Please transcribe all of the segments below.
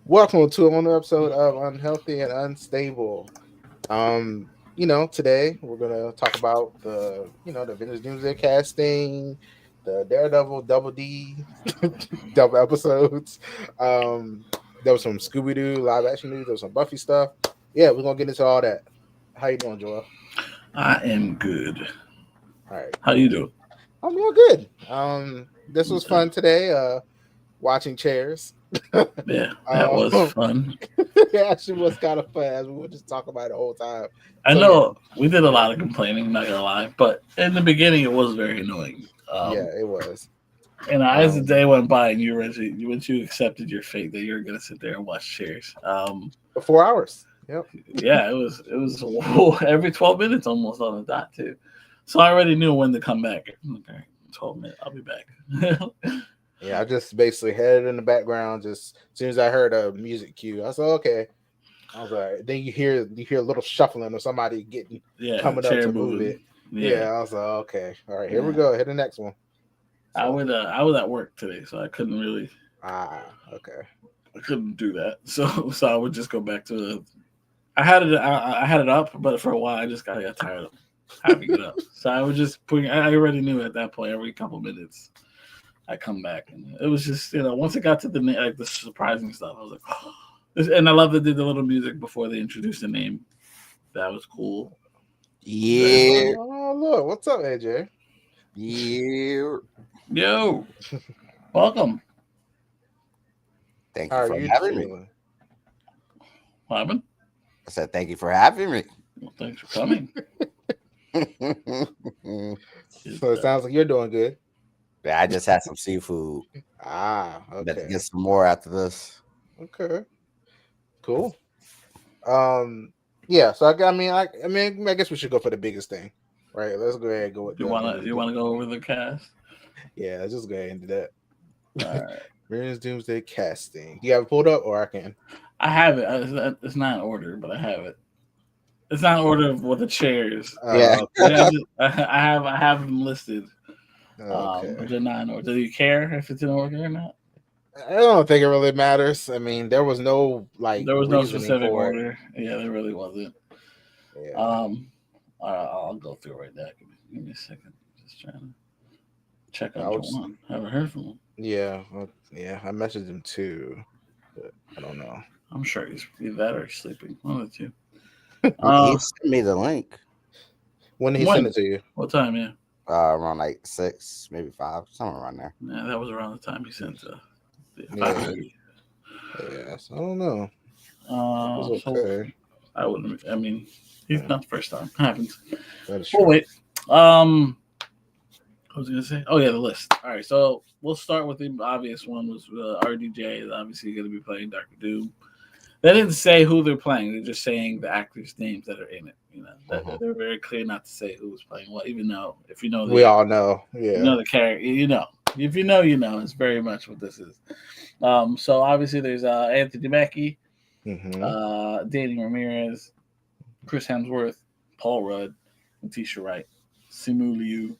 Welcome to another episode of Unhealthy and Unstable. Today we're gonna talk about the Avengers Doomsday casting, the Daredevil Double D double episodes. There was some Scooby Doo live action news. There was some Buffy stuff. Yeah, we're gonna get into all that. How you doing, Joel? I am good. All right, How cool. you doing? I'm doing good. This was Okay. fun today. Watching chairs. Yeah, that was um, fun. it actually was kind of fun as we would just talk about it the whole time. I So yeah, know we did a lot of complaining, not gonna lie, but in the beginning it was very annoying. yeah, it was. And as the Um, day went by, and once you accepted your fate that you were gonna sit there and watch Cheers. for 4 hours. Yep. Yeah, it was every 12 minutes almost on the dot too. So I already knew when to come back. Okay, 12 minutes, I'll be back. Yeah, I just basically had it in the background. Just as soon as I heard a music cue, I said, "Okay." I was like, then you hear a little shuffling of somebody getting Yeah, coming up chair to move moving. it. Yeah, Yeah, I was like, "Okay, all right, here we yeah. go. Hit the next one." I So would. I was at work today, so I couldn't really. okay. I couldn't do that. So I would just go back to the. I had it up, but for a while I just got tired of having it up. So I would just put. I already knew at that point every couple minutes I come back, and it was just once it got to the surprising stuff, I was like, oh. And I love that they did the little music before they introduced the name. That was cool. Very Yeah, fun. Oh look, what's up, AJ? yeah. Yo, welcome. Thank How you are for you having me. feeling? What happened? I said thank you for having me. Well, thanks for coming. So it sounds like you're doing good. I just had some seafood. Bet to Okay, get some more after this. okay, cool. Yeah. So I guess we should go for the biggest thing, right? Let's go ahead and go with You the wanna Avengers you wanna go over the cast? Yeah, let's just go ahead and do that. All right. Avengers Doomsday casting. You have it pulled up, or I can. I have it. It's not in order, but I have it. It's not in order of what the chairs. Yeah. Yeah, I have them listed. Okay. But they're not in order. Do you care if it's in order or not? I don't think it really matters. I mean, there was no like There was no reasoning specific for it. order. Yeah, there really wasn't. Yeah. All right, I'll go through right now. Give me a second. Just trying to check I on was. Joel. Haven't heard from him. Yeah. Yeah. I messaged him too, but I don't know. I'm sure he's either that or he's sleeping. One of the two. He Uh, sent me the link When did he send when? it to you? What time? Yeah. around like 6, maybe 5, somewhere around there. Yeah, that was around the time he sent the Yeah. 5:30. Yes. I don't know. It was So okay. I wouldn't. I mean, he's not the first time. Happens. That is Oh true. wait. What was I gonna say? Oh yeah, the list. All right, so we'll start with the obvious one. Was RDJ is obviously going to be playing Doctor Doom. They didn't say who they're playing. They're just saying the actors' names that are in it. They're very clear not to say who's playing what. Even though if you know We all know. you Yeah. know the character, you know. If you know, you know. It's very much what this is. So obviously there's Anthony Mackie, Mm-hmm. Danny Ramirez, Chris Hemsworth, Paul Rudd, Letitia Wright, Simu Liu,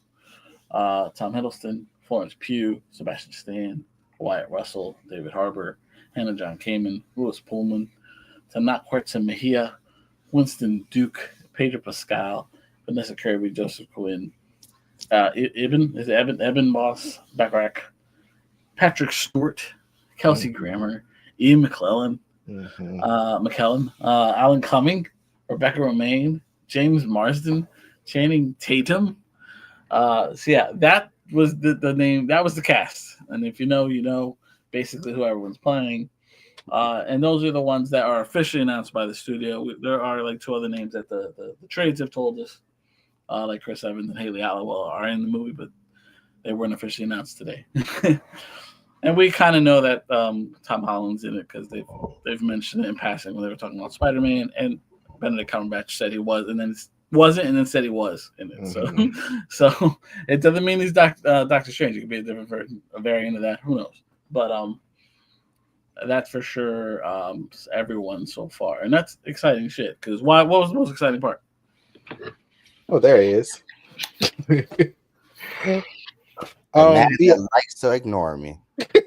Tom Hiddleston, Florence Pugh, Sebastian Stan, Wyatt Russell, David Harbour, Hannah John Kamen, Louis Pullman, Tanat Huerta Mejia, Winston Duke, Pedro Pascal, Vanessa Kirby, Joseph Quinn, Eben Moss, Backrack, Patrick Stewart, Kelsey Grammer, Ian McClellan, Mm-hmm. Alan Cumming, Rebecca Romaine, James Marsden, Channing Tatum. So yeah, that was the name. That was the cast. And if you know, you know basically who everyone's playing. And those are the ones that are officially announced by the studio. There are like two other names that the trades have told us, like Chris Evans and Haley Atwell are in the movie, but they weren't officially announced today. And we kind of know that Tom Holland's in it because they've mentioned it in passing when they were talking about Spider-Man, and Benedict Cumberbatch said he was, and then wasn't, and then said he was in it. So it doesn't mean he's Doctor Strange. It could be a different version, a variant of that. Who knows? But that's for sure. Everyone so far, and that's exciting shit. Because what was the most exciting part? Oh, there he is. A man that likes to ignore me.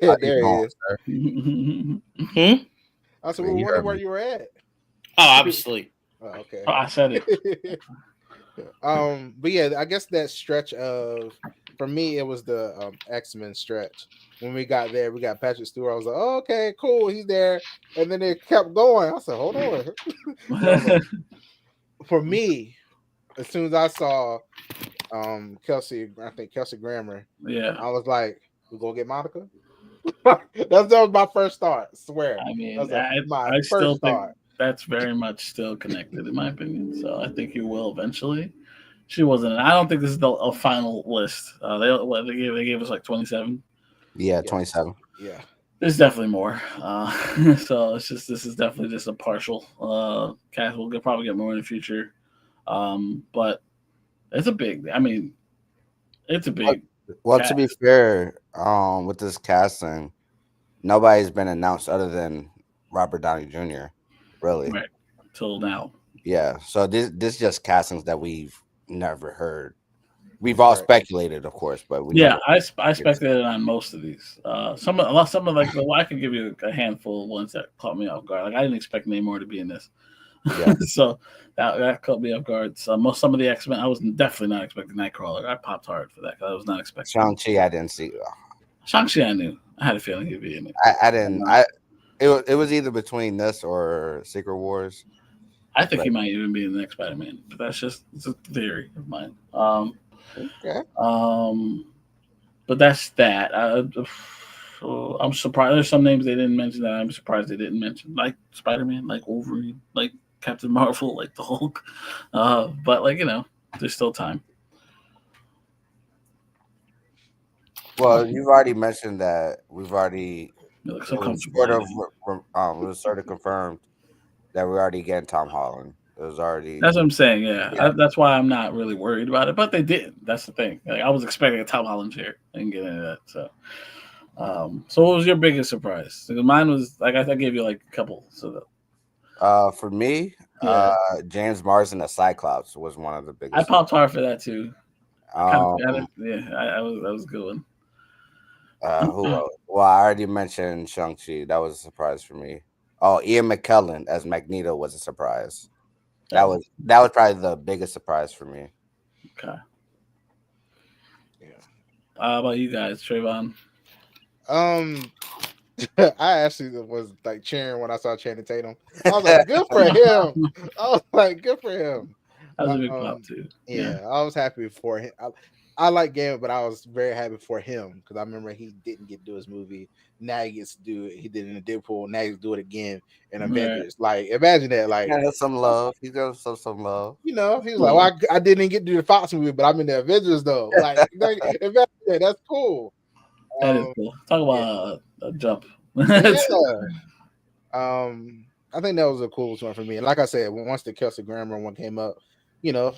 There he is. Sir? I said, I we mean, were you wondering heard where me. you were at. Oh, I was asleep. Oh, okay. Oh, I said it. But yeah, I guess that stretch of for me it was the X-Men stretch. When we got there, we got Patrick Stewart. I was like, oh, okay, cool, he's there. And then it kept going. I said, hold on. But I was like, for me, as soon as I saw Kelsey, I think Kelsey Grammer, Yeah. I was like, we gonna get Monica? that was my first thought. I swear. I That mean, was my I still first think thought. that's very much still connected, in my opinion. So I think you will eventually. She wasn't. I don't think this is a final list. They gave us like 27. Yeah, Yes. 27. Yeah. There's definitely more. So it's just this is definitely just a partial cast. We'll probably get more in the future. But it's a big. I mean, it's a Well, big well, to cast. be fair, with this casting, nobody's been announced other than Robert Downey Jr. Really. Right till now. Yeah. So this just castings that we've never heard. We've all Right. speculated, of course, but we Yeah, never. I speculated on most of these. Some of like I could give you a handful of ones that caught me off guard. Like I didn't expect Namor to be in this, Yeah. so that caught me off guard. So some of the X Men, I was definitely not expecting Nightcrawler. I popped hard for that because I was not expecting Shang-Chi, I didn't see. Shang-Chi. I knew. I had a feeling he'd be in it. I didn't. It was either between this or Secret Wars. I think he But might even be in the next Spider-Man, but that's just it's a theory of mine. okay. Um, but that's that. I'm surprised. There's some names they didn't mention that I'm surprised they didn't mention, like Spider-Man, like Wolverine, like Captain Marvel, like the Hulk. But like there's still time. Well, you've already mentioned that we've already You look it so was comfortable. sort of it was sort of confirmed that we're already getting Tom Holland. It was already That's what I'm saying. Yeah, yeah. that's why I'm not really worried about it. But they didn't. That's the thing. Like I was expecting a Tom Holland chair. I didn't get into that. So what was your biggest surprise? Because mine was like I gave you like a couple. So For me, yeah, James Marsden as Cyclops was one of the I biggest. popped hard for that too. Kind of got Um, it. Yeah, I was that was a good one. who else? Well, I already mentioned Shang-Chi. That was a surprise for me. Oh, Ian McKellen as Magneto was a surprise. That was That was probably the biggest surprise for me. okay. Yeah. How about you guys, Trayvon? Um, I actually was like cheering when I saw Channing Tatum. I was like, good for him. I was like, good for him. That was a big pop Um, too. Yeah, yeah, I was happy for him. I like Game, but I was very happy for him because I remember he didn't get to do his movie. Now he gets to do it. He did it in Deadpool. Now he's do it again in right. Avengers. Like, imagine that. Like, Yeah, some love. He's got some love. he was like, well, I didn't get to do the Fox movie, but I'm in the Avengers though. Like, imagine that. That's cool. That is cool. Talk Yeah, about a jump. yeah. I think that was a cool one for me. And like I said, once the Kelsey Grammer one came up,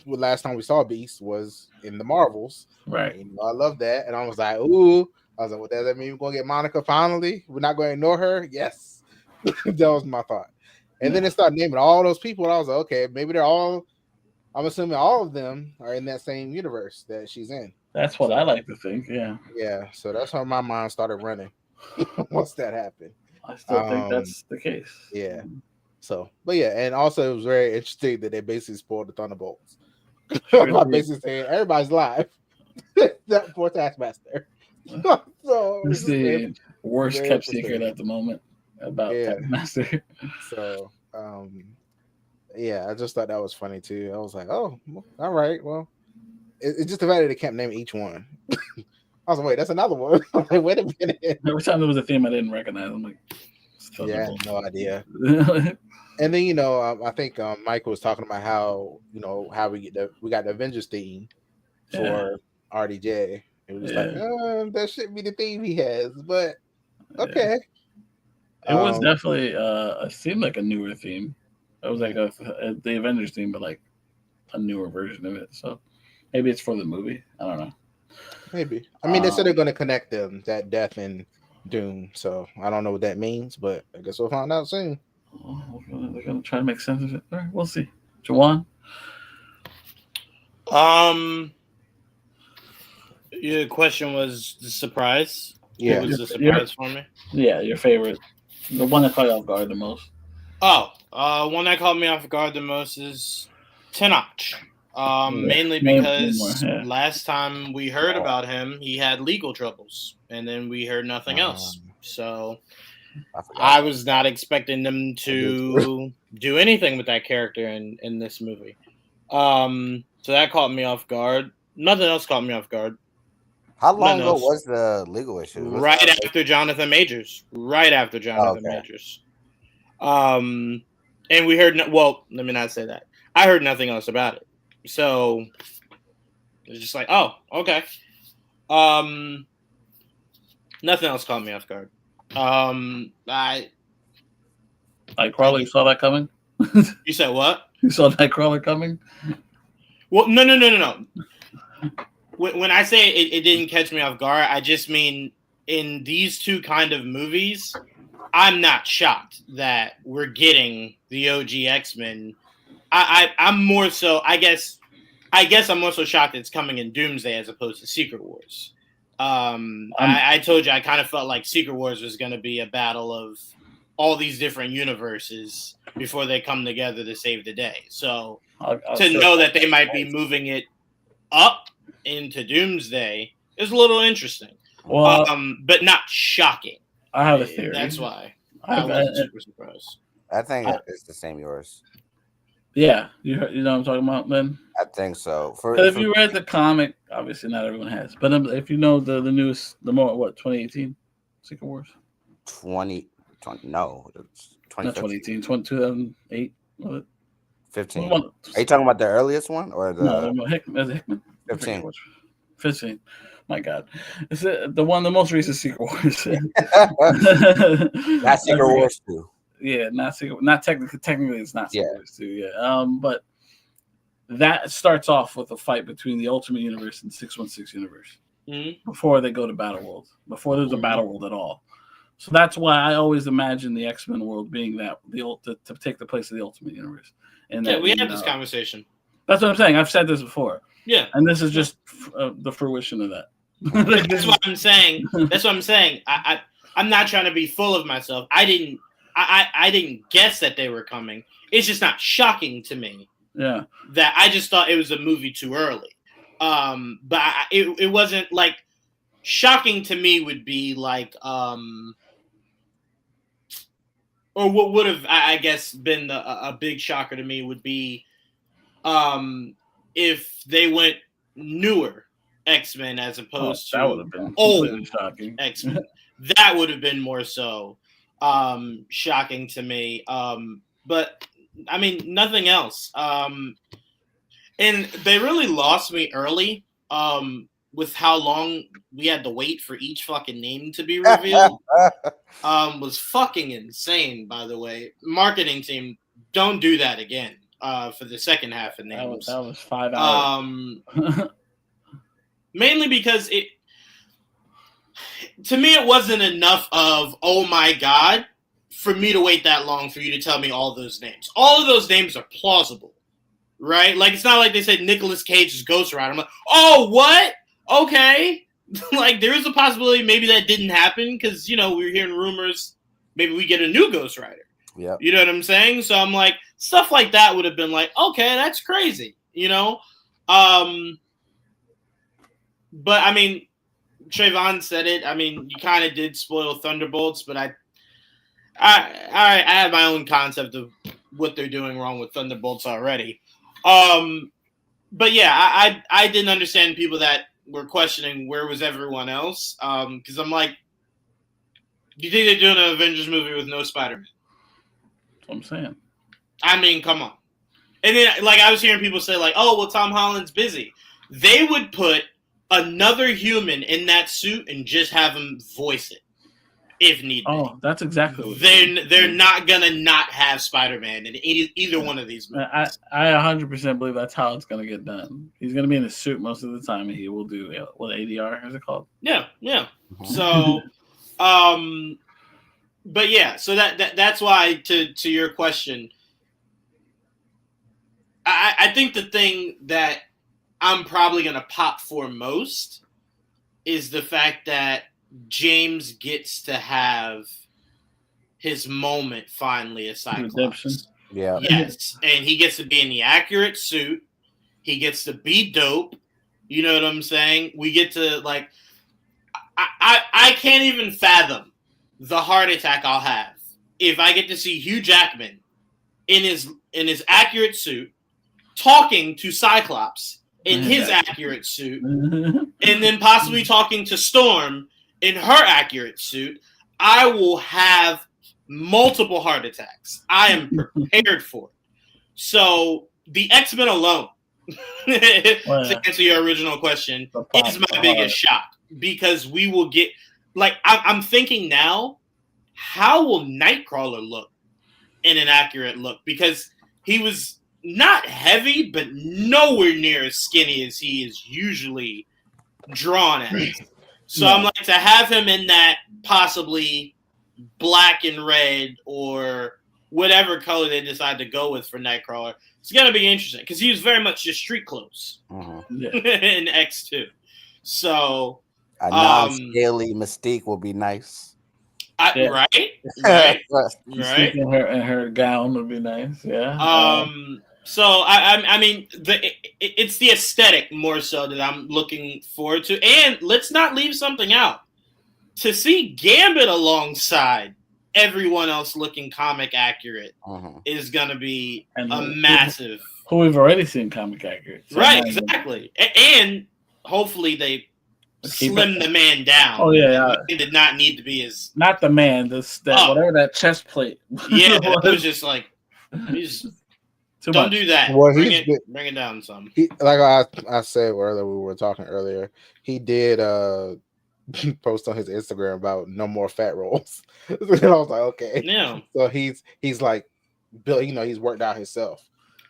last time we saw Beast was in the Marvels. Right. And, I love that. And I was like, ooh. I was like, well, does that mean we're gonna get Monica finally? We're not gonna ignore her? Yes. That was my thought. And then it started naming all those people, and I was like, okay, maybe they're all I'm assuming all of them are in that same universe that she's in. That's what I like to think. Yeah. Yeah, so that's how my mind started running once that happened. I still think that's the case. Yeah. So, but yeah, and also it was very interesting that they basically spoiled the Thunderbolts by basically saying everybody's live except for Taskmaster. So It's the worst very kept secret interesting. at the moment about Yeah. Taskmaster. So, yeah, I just thought that was funny too. I was like, oh, all right, well, it's just the fact that they kept naming each one. I was like, wait, that's another one. I'm like, wait a minute. Every time there was a theme I didn't recognize, I'm like, Yeah, no idea. And then I think Michael was talking about how how we got the Avengers theme for RDJ. It was just like that should be the theme he has, but okay. It was definitely it seemed like a newer theme. It was like the Avengers theme, but like a newer version of it. So maybe it's for the movie. I don't know. Maybe. I mean, they said they're going to connect them, that Death and Doom. So I don't know what that means, but I guess we'll find out soon. They're going to try to make sense of it. All right, we'll see. Jawan? Your question was the surprise. Yeah. What was the surprise for me? Yeah, your favorite. The one that caught you off guard the most. One that caught me off guard the most is Tenoch. Yeah. Mainly Name because more, yeah. last time we heard about him, he had legal troubles, and then we heard nothing else. So I forgot. I was not expecting them I did to do anything with that character in this movie. So that caught me off guard. Nothing else caught me off guard. How long Nothing ago else. was the legal issues? Was Right that after Jonathan Majors. Right after Jonathan okay. Majors. And we heard. Well, let me not say that. I heard nothing else about it. So it's just like, oh, okay. Nothing else caught me off guard. Nightcrawler, you saw that coming? You said what? You saw Nightcrawler coming? Well, no. When I say it didn't catch me off guard, I just mean in these two kind of movies, I'm not shocked that we're getting the OG X-Men. I'm more so, I guess I'm more so shocked that it's coming in Doomsday as opposed to Secret Wars. I told you I kind of felt like Secret Wars was going to be a battle of all these different universes before they come together to save the day. So to know that they might be moving it up into Doomsday is a little interesting. Well, but not shocking. I have a theory. That's why I wasn't super surprised. I think it's the same yours. Yeah, you know what I'm talking about, then? I think so. If you read the comic, obviously not everyone has, but if you know the newest, the more 2018 Secret Wars, 20 no, it's not 2018, 2008, 15. Are you talking about the earliest one or the no? Hickman. 15. 15. My God, it's the most recent Secret Wars. Not Secret Wars 2. Yeah, not Secret. Not technically, it's not Secret Wars 2. Yeah, but that starts off with a fight between the Ultimate Universe and 616 Universe before they go to Battle World. Before there's a Battle World at all. So that's why I always imagine the X-Men world being that to take the place of the Ultimate Universe. And we had this conversation. That's what I'm saying. I've said this before. Yeah, and this is just the fruition of that. That's what I'm saying. That's what I'm saying. I'm not trying to be full of myself. I didn't guess that they were coming. It's just not shocking to me. Yeah. That I just thought it was a movie too early. But it wasn't like shocking to me would be like or what would have I guess been a big shocker to me would be if they went newer X-Men as opposed that would to have been old shocking. X-Men. That would have been more so shocking to me. But I mean, nothing else. And they really lost me early with how long we had to wait for each fucking name to be revealed. Was fucking insane, by the way. Marketing team, don't do that again for the second half of names. That was 5 hours. Mainly because to me, it wasn't enough of, oh my God, for me to wait that long for you to tell me all those names. All of those names are plausible, right? Like, it's not like they said Nicolas Cage's Ghost Rider. I'm like, oh, what? Okay. Like, there is a possibility maybe that didn't happen because, we were hearing rumors maybe we get a new Ghost Rider. Yeah. You know what I'm saying? So I'm like, stuff like that would have been like, okay, that's crazy, But, I mean, Trevon said it. I mean, you kind of did spoil Thunderbolts, but I have my own concept of what they're doing wrong with Thunderbolts already. But yeah, I didn't understand people that were questioning where was everyone else. Because I'm like, do you think they're doing an Avengers movie with no Spider-Man? That's what I'm saying. I mean, come on. And then, like, I was hearing people say, like, oh, well, Tom Holland's busy. They would put another human in that suit and just have him voice it if need be. Oh, that's exactly what they're not gonna not have Spider-Man in either one of these movies. I 100% believe that's how it's gonna get done. He's gonna be in a suit most of the time, and he will do what ADR is it called? Yeah. So, but yeah, so that's why to your question, I think the thing that I'm probably going to pop for most is the fact that James gets to have his moment finally as Cyclops. Redemption. Yeah. Yes, and he gets to be in the accurate suit. He gets to be dope. You know what I'm saying? We get to like, I can't even fathom the heart attack I'll have if I get to see Hugh Jackman in his accurate suit talking to Cyclops in his accurate suit, and then possibly talking to Storm in her accurate suit. I will have multiple heart attacks. I am prepared for it. So the X-Men alone, to answer your original question, is my biggest shock, because we will get, like, I'm thinking now, how will Nightcrawler look in an accurate look? Because he was not heavy, but nowhere near as skinny as he is usually drawn as. So I'm like, to have him in that possibly black and red or whatever color they decide to go with for Nightcrawler, it's going to be interesting, because he was very much just street clothes in X2. So a non-scaly Mystique will be nice. Right. And her gown would be nice. Yeah. So I mean, it's the aesthetic more so that I'm looking forward to, and let's not leave something out. To see Gambit alongside everyone else looking comic accurate is gonna be a massive. Who we've already seen comic accurate, so right? Exactly, and hopefully they slim the man down. Oh yeah, he did not need to be as not the man. Whatever that chest plate. Yeah, it was just like don't do that. Well, bring it down some. Like I said earlier, we were talking earlier. He did post on his Instagram about no more fat rolls. And I was like, okay, yeah. So he's like built. He's worked out himself.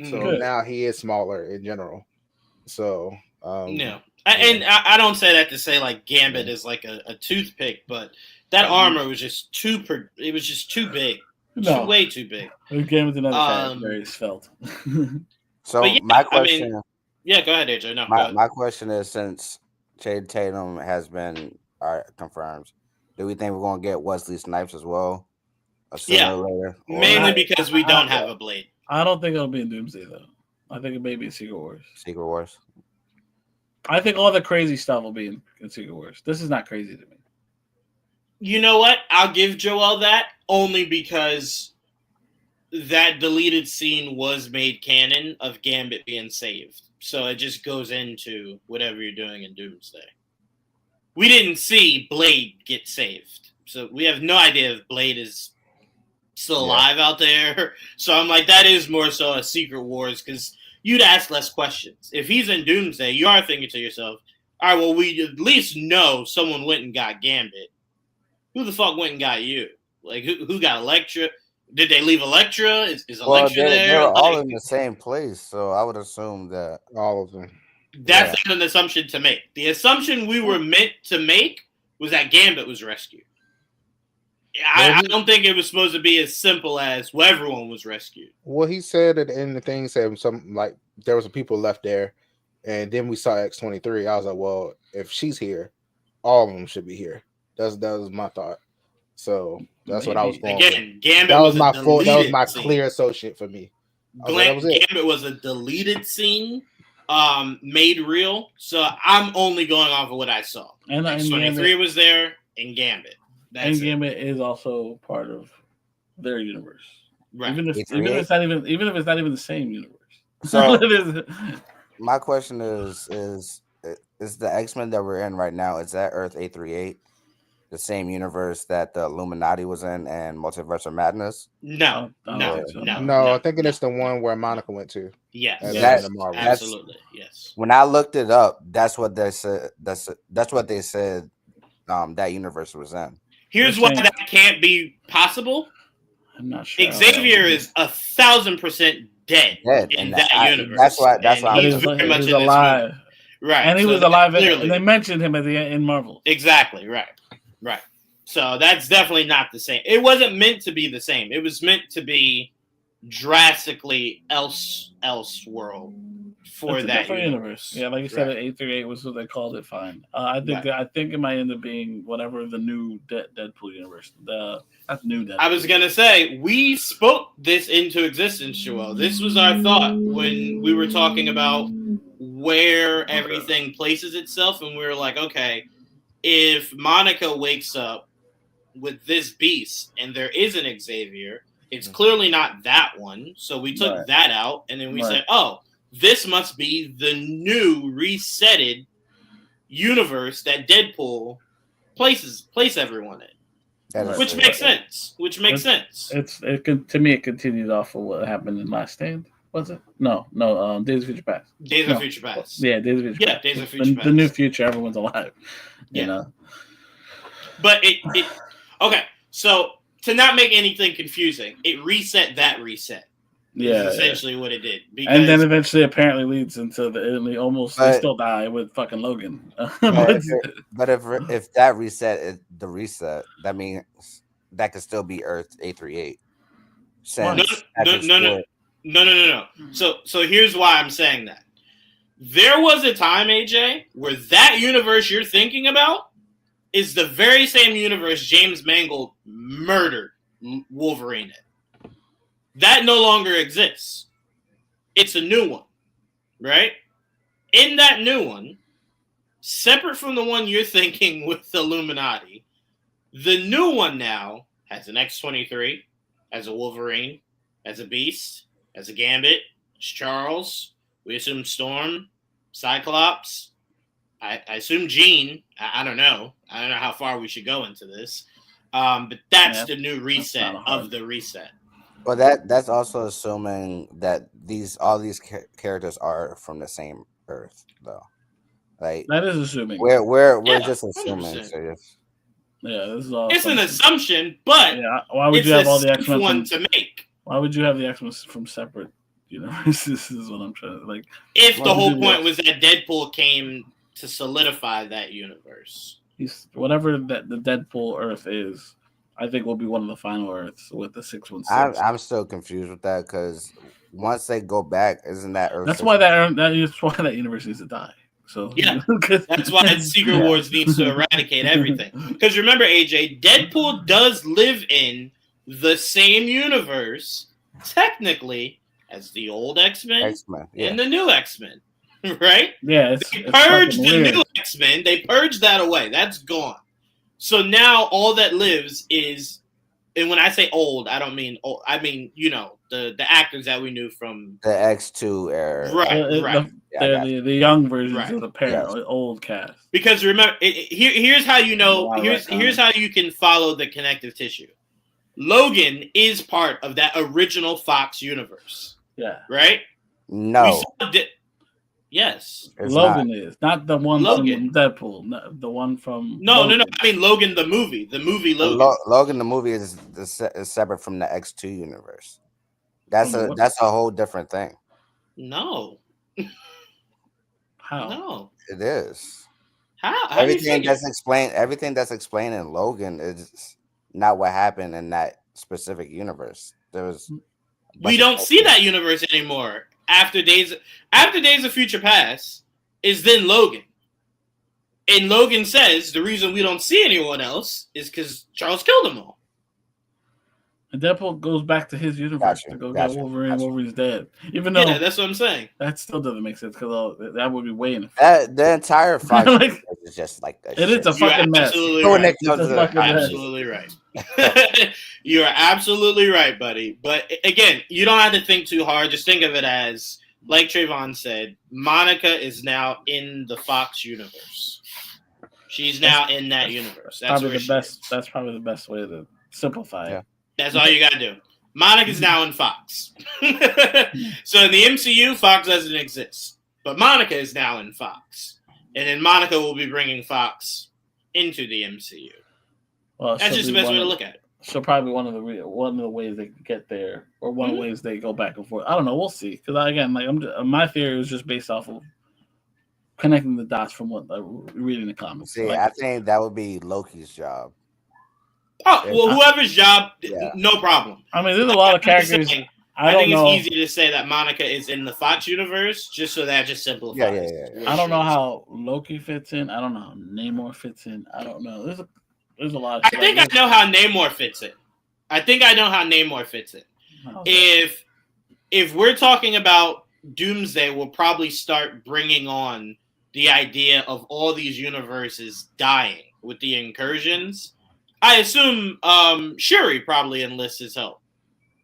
So now he is smaller in general. So yeah. And I don't say that to say like Gambit is like a toothpick, but that armor was just too big. Way too big. Gambit's another very svelte. So my question. go ahead, AJ. No, my question is, since Channing Tatum has been confirmed, do we think we're going to get Wesley Snipes as well? Later, mainly because we don't have a Blade. I don't think it'll be in Doomsday though. I think it may be in Secret Wars. I think all the crazy stuff will be in Secret Wars. This is not crazy to me. You know what? I'll give Joel that, only because that deleted scene was made canon of Gambit being saved. So it just goes into whatever you're doing in Doomsday. We didn't see Blade get saved. So we have no idea if Blade is still alive out there. So I'm like, that is more so a Secret Wars, because you'd ask less questions. If he's in Doomsday, you are thinking to yourself, all right, well, we at least know someone went and got Gambit. Who the fuck went and got you? Like, who got Elektra? Did they leave Elektra? Is Elektra there? They're all in the same place, so I would assume that all of them. That's not an assumption to make. The assumption we were meant to make was that Gambit was rescued. I don't think it was supposed to be as simple as, well, everyone was rescued. Well, he said it in the thing, said something like there was some people left there, and then we saw X-23. I was like, well, if she's here, all of them should be here. That was my thought. So that's what I was going with. Gambit that was my clear associate for me. Gambit was a deleted scene, made real. So I'm only going off of what I saw. And X-23 was there, and Gambit. Gambit is also part of their universe, right? Even if it's not even the same universe. So my question is the X-Men that we're in right now, is that Earth 838 the same universe that the Illuminati was in and Multiverse of Madness? No. I'm thinking it's the one where Monica went to. Yes, absolutely. Yes. When I looked it up, that's what they said. That's what they said. That universe was in. Here's why that can't be possible. I'm not sure. Xavier is 1,000% dead in that universe. That's why he's very much alive. Right. And he was alive, and they mentioned him at the end in Marvel. Exactly. Right. So that's definitely not the same. It wasn't meant to be the same. It was meant to be drastically else world. for It's a that different universe. Yeah, like you said, Right. 838 was what they called it. Fine. Right. I think it might end up being whatever the new Deadpool universe. The Not new I Deadpool. was gonna say we spoke this into existence, Joel. This was our thought when we were talking about where everything places itself, and we were like, okay, if Monica wakes up with this beast and there is an Xavier, it's clearly not that one. So we took Right. that out, and then we Right. said, oh, this must be the new resetted universe that Deadpool place everyone in. That is Right. Which true. makes sense. To me, it continued off of what happened in Last Stand. Was it? No. Days of Future Past. Days No. of Future Past. Yeah, Days of Future Yeah, Past. Days of Future The new Past. future, everyone's alive. You Yeah. know. But it okay. So to not make anything confusing, it reset that reset. Yeah. Is essentially what it did. Because And then eventually, apparently, leads into they still die with fucking Logan. But if that reset is the reset, that means that could still be Earth 838. Since no. So here's why I'm saying that. There was a time, AJ, where that universe you're thinking about is the very same universe James Mangold murdered Wolverine in. That no longer exists. It's a new one, right? In that new one, separate from the one you're thinking with the Illuminati, the new one now has an X-23, has a Wolverine, has a Beast, has a Gambit, has Charles, we assume Storm, Cyclops, I assume Jean. I don't know. I don't know how far we should go into this. But that's the new reset of the reset. Well, that's also assuming that all these characters are from the same Earth, though. Like that is assuming. We're just assuming. So yeah, this is all. It's an assumption, but why would you have all the X-Men one to make? Why would you have the X-Men from separate? This is what I'm trying to like. If the whole point was that Deadpool came to solidify that universe, whatever that the Deadpool Earth is, I think will be one of the final Earths with the 616. I'm still confused with that because once they go back, isn't that Earth? That's why that universe needs to die. So yeah, that's why Secret Wars needs to eradicate everything. Because remember, AJ, Deadpool does live in the same universe, technically, as the old X-Men and the new X-Men, right? Yeah, they purged the new X-Men. They purged that away. That's gone. So now all that lives is, and when I say old, I don't mean old. I mean the actors that we knew from the X2 era, right? The young versions of the parent old cast. Because remember, here's how you know. Here's how you can follow the connective tissue. Logan is part of that original Fox universe. Yeah. Right? No. Yes. Logan is not the one from Deadpool. No, the one from No. I mean Logan the movie. The movie Logan. Logan the movie is separate from the X2 universe. That's a whole different thing. No. How? No. It is. How everything that's explained in Logan is not what happened in that specific universe. We don't see that universe anymore. After Days of Future Past is then Logan. And Logan says the reason we don't see anyone else is because Charles killed them all. And Deadpool goes back to his universe to go get Wolverine. Wolverine's dead. Even though that's what I'm saying. That still doesn't make sense because that would be way in the entire Fox is just like that. It is a fucking mess. Absolutely right. You are absolutely right, buddy. But again, you don't have to think too hard. Just think of it as, like Trevon said, Monica is now in the Fox universe. She's now in that universe. That's probably the best. That's probably the best way to simplify it. That's all you got to do. Monica's now in Fox. So in the MCU, Fox doesn't exist. But Monica is now in Fox. And then Monica will be bringing Fox into the MCU. Well, that's just the best way to look at it. So probably one of the ways they get there, or one of the ways they go back and forth. I don't know. We'll see. Because again, my theory was just based off of connecting the dots from what reading the comics. See, I think that would be Loki's job. Oh, well, whoever's job, no problem. I mean, there's a lot of characters. I don't think know. it's easy to say that Monica is in the Fox universe, just so that just simplifies. Yeah. I don't know how Loki fits in. I don't know how Namor fits in. I don't know. There's a lot of I shit. think I know how Namor fits in. If we're talking about Doomsday, we'll probably start bringing on the idea of all these universes dying with the incursions. I assume Shuri probably enlists his help.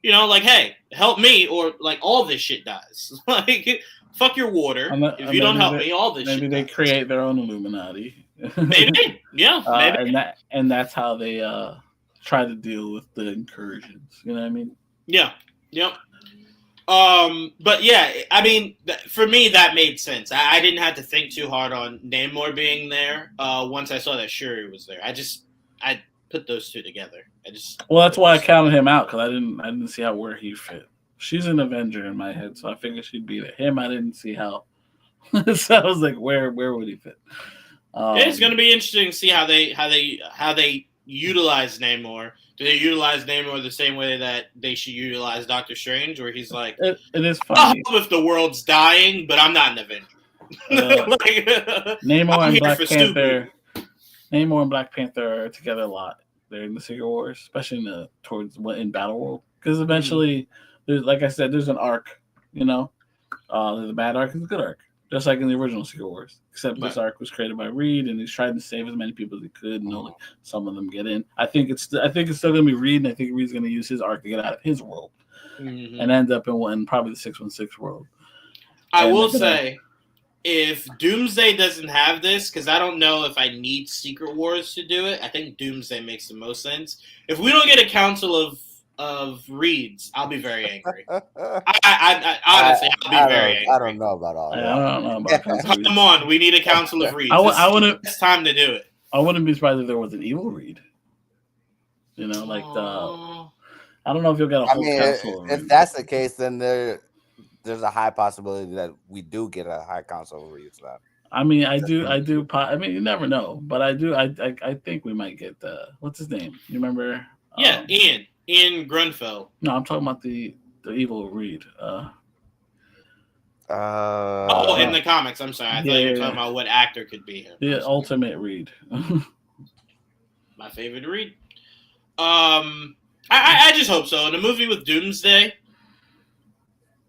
You know, like, hey, help me, or like all this shit dies. Like, fuck your water. If you don't help me, all this shit maybe they dies. create their own Illuminati. Maybe, yeah, maybe. And that's how they try to deal with the incursions. You know what I mean? Yeah, yep. But yeah, I mean, for me that made sense. I didn't have to think too hard on Namor being there. Once I saw that Shuri was there, I put those two together. Well, that's why I counted him out, because I didn't see where he fit. She's an Avenger in my head, so I figured she'd be there. Him, I didn't see how. So I was like, where would he fit? It's going to be interesting to see how they utilize Namor. Do they utilize Namor the same way that they should utilize Doctor Strange, where he's like, it is I'll funny. help if the world's dying, but I'm not an Avenger. Namor and Black Panther. Namor and Black Panther are together a lot. They're in the Secret Wars, especially in Battle World, because eventually, there's, like I said, there's an arc. You know, there's a bad arc and a good arc, just like in the original Secret Wars. Except this arc was created by Reed, and he's trying to save as many people as he could, and only some of them get in. I think it's still going to be Reed, and I think Reed's going to use his arc to get out of his world, and end up in probably the 616 world. I will say, if Doomsday doesn't have this, because I don't know if I need Secret Wars to do it, I think Doomsday makes the most sense. If we don't get a council of Reeds, I'll be very angry. I honestly, I'll be very angry. I don't know about all that. I don't know about Come on, we need a council of Reeds. It's time to do it. I wouldn't be surprised if there was an evil Reed. You know, like I don't know if you'll get a whole council. If that's the case, then there's a high possibility that we do get a high council of Reeds. I mean, I do. I mean, you never know, but I do. I think we might get what's his name? You remember? Yeah, Ian Grunfeld. No, I'm talking about the evil Reed. In the comics. I'm sorry. I thought you were talking about what actor could be him. The ultimate Reed. My favorite Reed. I just hope so. In a movie with Doomsday,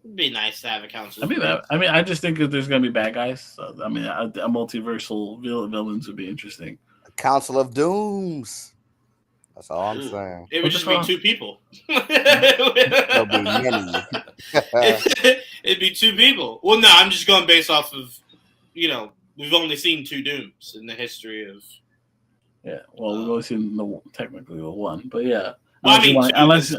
it'd be nice to have a council. I just think that there's going to be bad guys. So, I mean, a multiversal villains would be interesting. A Council of Dooms. That's all I'm saying. It would just be two people. There'll be many. It'd be two people. Well, no, I'm just going based off of, we've only seen two Dooms in the history of. Yeah, well, we've only seen technically the one, but yeah. Well, unless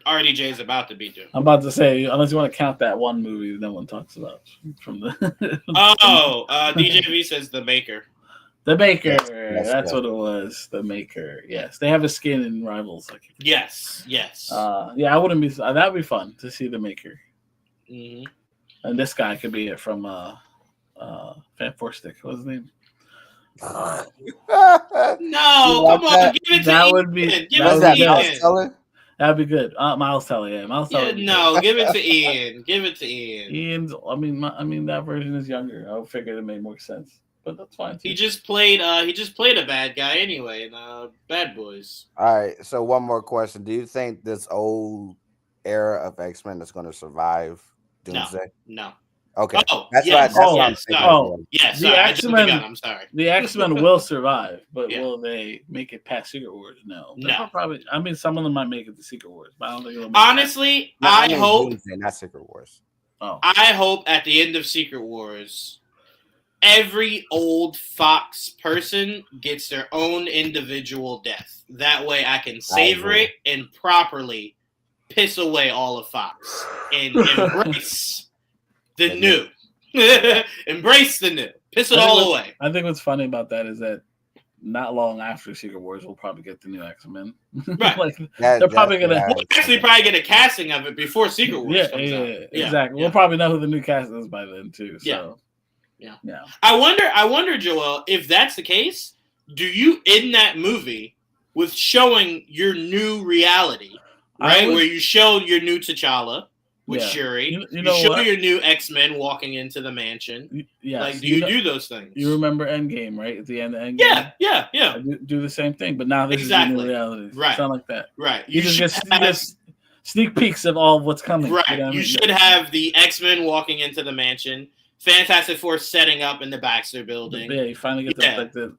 RDJ is about to be Doom. I'm about to say, unless you want to count that one movie no one talks about from the. DJV says The Maker. The Maker. That's what it was. The Maker. Yes, they have a skin in Rivals. Yes. Yeah, I wouldn't be. That would be fun to see The Maker. Mm-hmm. And this guy could be it from Fan Four Stick. What's his name? No, come on, give it to Ian. Would be. Give it to Ian. That'd be good. Miles Teller, yeah. Miles Teller. No, give it to Ian. Give it to Ian. Ian's. I mean, that version is younger. I would figure it made more sense, but that's fine too. He just played a bad guy anyway in Bad Boys. All right. So one more question: do you think this old era of X-Men is going to survive Doomsday? No. Okay. Yes. The X-Men. I'm sorry. The X-Men will survive, but will they make it past Secret Wars? No. Probably. I mean, some of them might make it to Secret Wars, but I don't think it'll. Honestly, I hope not Secret Wars. Oh. I hope at the end of Secret Wars, every old Fox person gets their own individual death. That way, I can savor it and properly piss away all of Fox and embrace. The new. Embrace the new. Piss it all away. I think what's funny about that is that not long after Secret Wars, we'll probably get the new X-Men. Right. They're probably going to... We'll actually probably get a casting of it before Secret Wars comes out. Exactly. We'll probably know who the new cast is by then, too. So. Yeah. I wonder, Joel, if that's the case, do you, in that movie, with showing your new reality, right, where you show your new T'Challa, with Yeah. Shuri. You You know show what? your new X-Men walking into the mansion. Yes. Like, do you do those things? You remember Endgame, right? At the end of Endgame. Yeah. I do the same thing, but now this is the new reality. Right. Sound like that. Right. You just get sneak peeks of all what's coming. Right. You know what I mean? should have the X-Men walking into the mansion, Fantastic Four setting up in the Baxter building. Yeah, you finally get the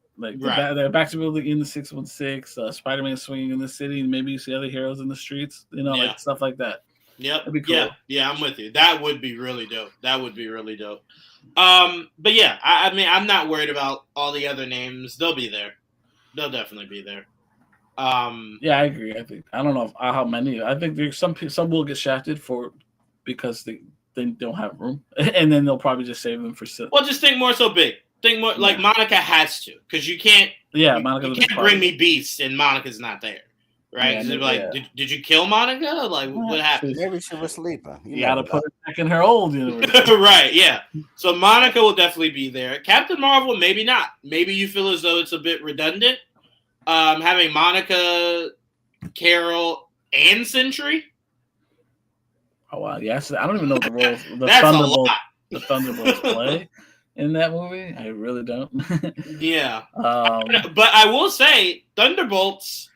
Baxter building in the 616, Spider-Man swinging in the city, and maybe you see other heroes in the streets, like stuff like that. Yep. That'd be cool. Yeah, I'm with you. That would be really dope. But yeah, I mean, I'm not worried about all the other names. They'll be there. They'll definitely be there. Yeah, I agree. I don't know how many. I think there's some will get shafted because they don't have room, and then they'll probably just save them for. Well, just think more so big. Think more like Monica has to, because you can't. Yeah, Monica. You can't bring me Beast and Monica's not there, right? Yeah, did you kill Monica? Like, what happened? Maybe she was sleeping. You gotta put her back in her old universe. Right? Yeah. So Monica will definitely be there. Captain Marvel, maybe not. Maybe you feel as though it's a bit redundant. Having Monica, Carol, and Sentry. Oh wow, yes. I don't even know what the roles the Thunderbolts play in that movie. I really don't. Yeah. But I will say, Thunderbolts,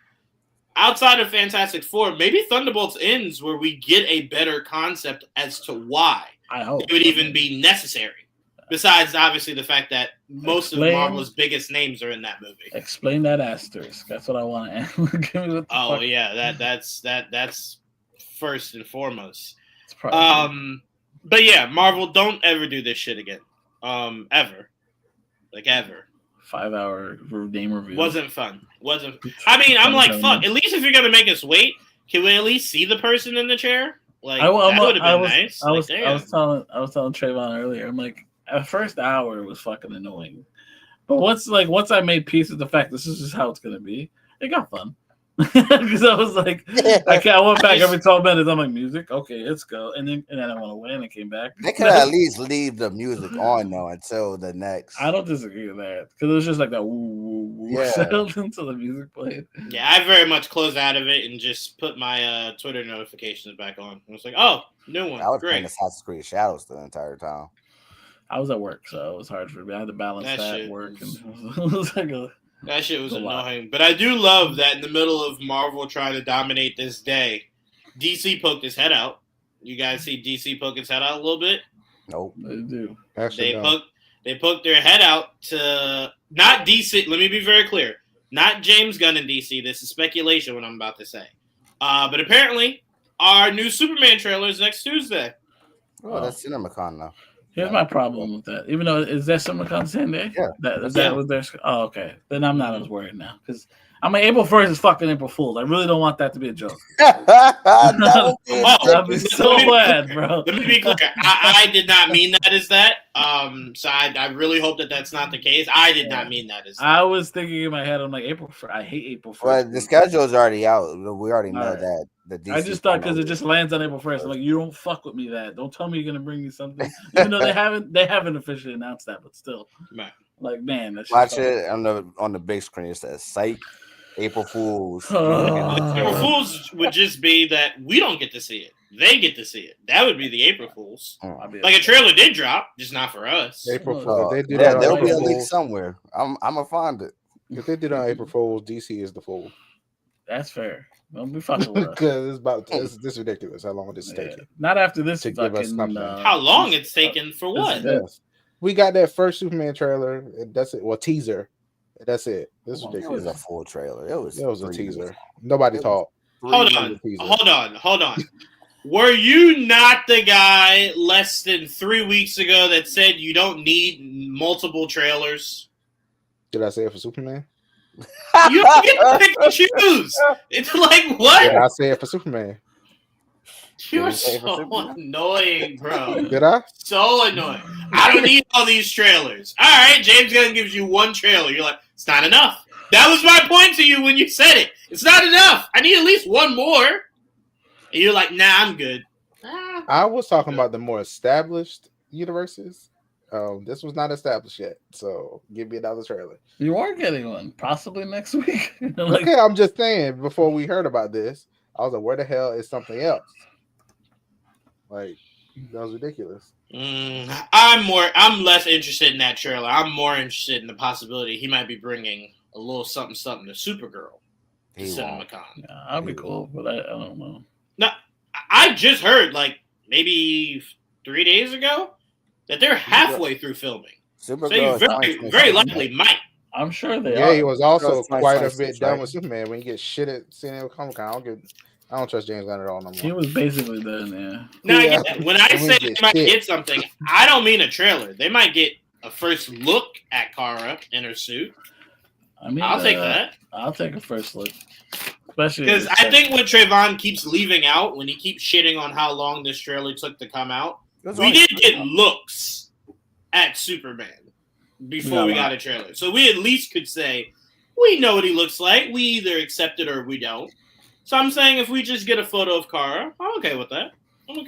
outside of Fantastic Four, maybe Thunderbolts ends where we get a better concept as to why it would even be necessary. Besides, obviously, the fact that most of Marvel's biggest names are in that movie. Explain that asterisk. That's what I want to add. Yeah, that's first and foremost. But yeah, Marvel, don't ever do this shit again. Ever. 5-hour name review. Wasn't fun. I mean, I'm like, fuck. At least if you're gonna make us wait, can we at least see the person in the chair? Like, that would have been nice. I was telling Trevon earlier. I'm like, at first hour it was fucking annoying, but once I made peace with the fact this is just how it's gonna be, it got fun. Because I was like, I went back every 12 minutes. I'm like, music, okay, let's go, and then I went away and I came back. They could at least leave the music on though until the next. I don't disagree with that, because it was just like that woo sound until the music played. Yeah, I very much closed out of it and just put my Twitter notifications back on. I was like, oh, new one. I was playing Assassin's Creed Shadows the entire time. I was at work, so it was hard for me. I had to balance that work. It was like that shit was annoying. But I do love that in the middle of Marvel trying to dominate this day, DC poked his head out. You guys see DC poke his head out a little bit? Nope. They do. They poked their head out to not DC. Let me be very clear. Not James Gunn in DC. This is speculation, what I'm about to say. But apparently, our new Superman trailer is next Tuesday. Oh, that's CinemaCon now. Here's my problem with that. Even though is that CinemaCon same day? Yeah. That was their. Oh, okay. Then I'm not as worried now, because I'm like, April 1st is fucking April Fool's. I really don't want that to be a joke. I'd be so glad, bro. Let me be clear. I did not mean that as that. So I really hope that that's not the case. I did not mean that as that. I was thinking in my head, I'm like, April 1st. I hate April 1st. Well, the schedule is already out. We already know that. I just thought because it just lands on April 1st. I'm like, you don't fuck with me that. Don't tell me you're gonna bring me something. Even though they haven't officially announced that, but still. Right. Like, man, that's watch it on the big screen. It says "Psych." April Fools. April Fools would just be that we don't get to see it. They get to see it. That would be the April Fools. Like a trailer did drop, just not for us. April Fools. They do that. There'll be a leak somewhere. I'm gonna find it. If they did on April Fools, DC is the fool. That's fair. Don't be fucking with us. Because this is ridiculous how long this is taking. Not after this fucking. How long it's taken for what? Yes. We got that first Superman trailer. And that's it. Well, teaser. That's it. This is ridiculous. It was a full trailer. It was a teaser. Nobody talked. Hold on. Were you not the guy less than 3 weeks ago that said you don't need multiple trailers? Did I say it for Superman? You don't get to pick and choose. It's like, what? Did I say it for Superman? You're so annoying, bro. Did I? So annoying. I don't need all these trailers. All right, James Gunn gives you one trailer. You're like, it's not enough. That was my point to you when you said it. It's not enough. I need at least one more. And you're like, nah, I'm good. I was talking about the more established universes. This was not established yet, so give me another trailer. You are getting one, possibly next week. Okay, I'm just saying. Before we heard about this, I was like, "Where the hell is something else?" Like that was ridiculous. I'm less interested in that trailer. I'm more interested in the possibility he might be bringing a little something to Supergirl to CinemaCon. Yeah, I'll be cool, but I don't know. No, I just heard like maybe 3 days ago that they're halfway through filming. Supergirl so very likely might. I'm sure they Yeah, are. he was also quite a bit 2026, done right? with Superman when he gets shit at San Diego Comic Con. I don't trust James Gunn at all no more. He was basically done, yeah. Now, Yeah. again, when I And we say get they might shit. get something, I don't mean a trailer. They might get a first look at Kara in her suit. I mean, I'll take that. I'll take a first look, especially Because I think what Trevon keeps leaving out when he keeps shitting on how long this trailer took to come out, we did get looks at Superman before we got a trailer. So we at least could say, we know what he looks like. We either accept it or we don't. So I'm saying if we just get a photo of Kara, I'm okay with that. Moving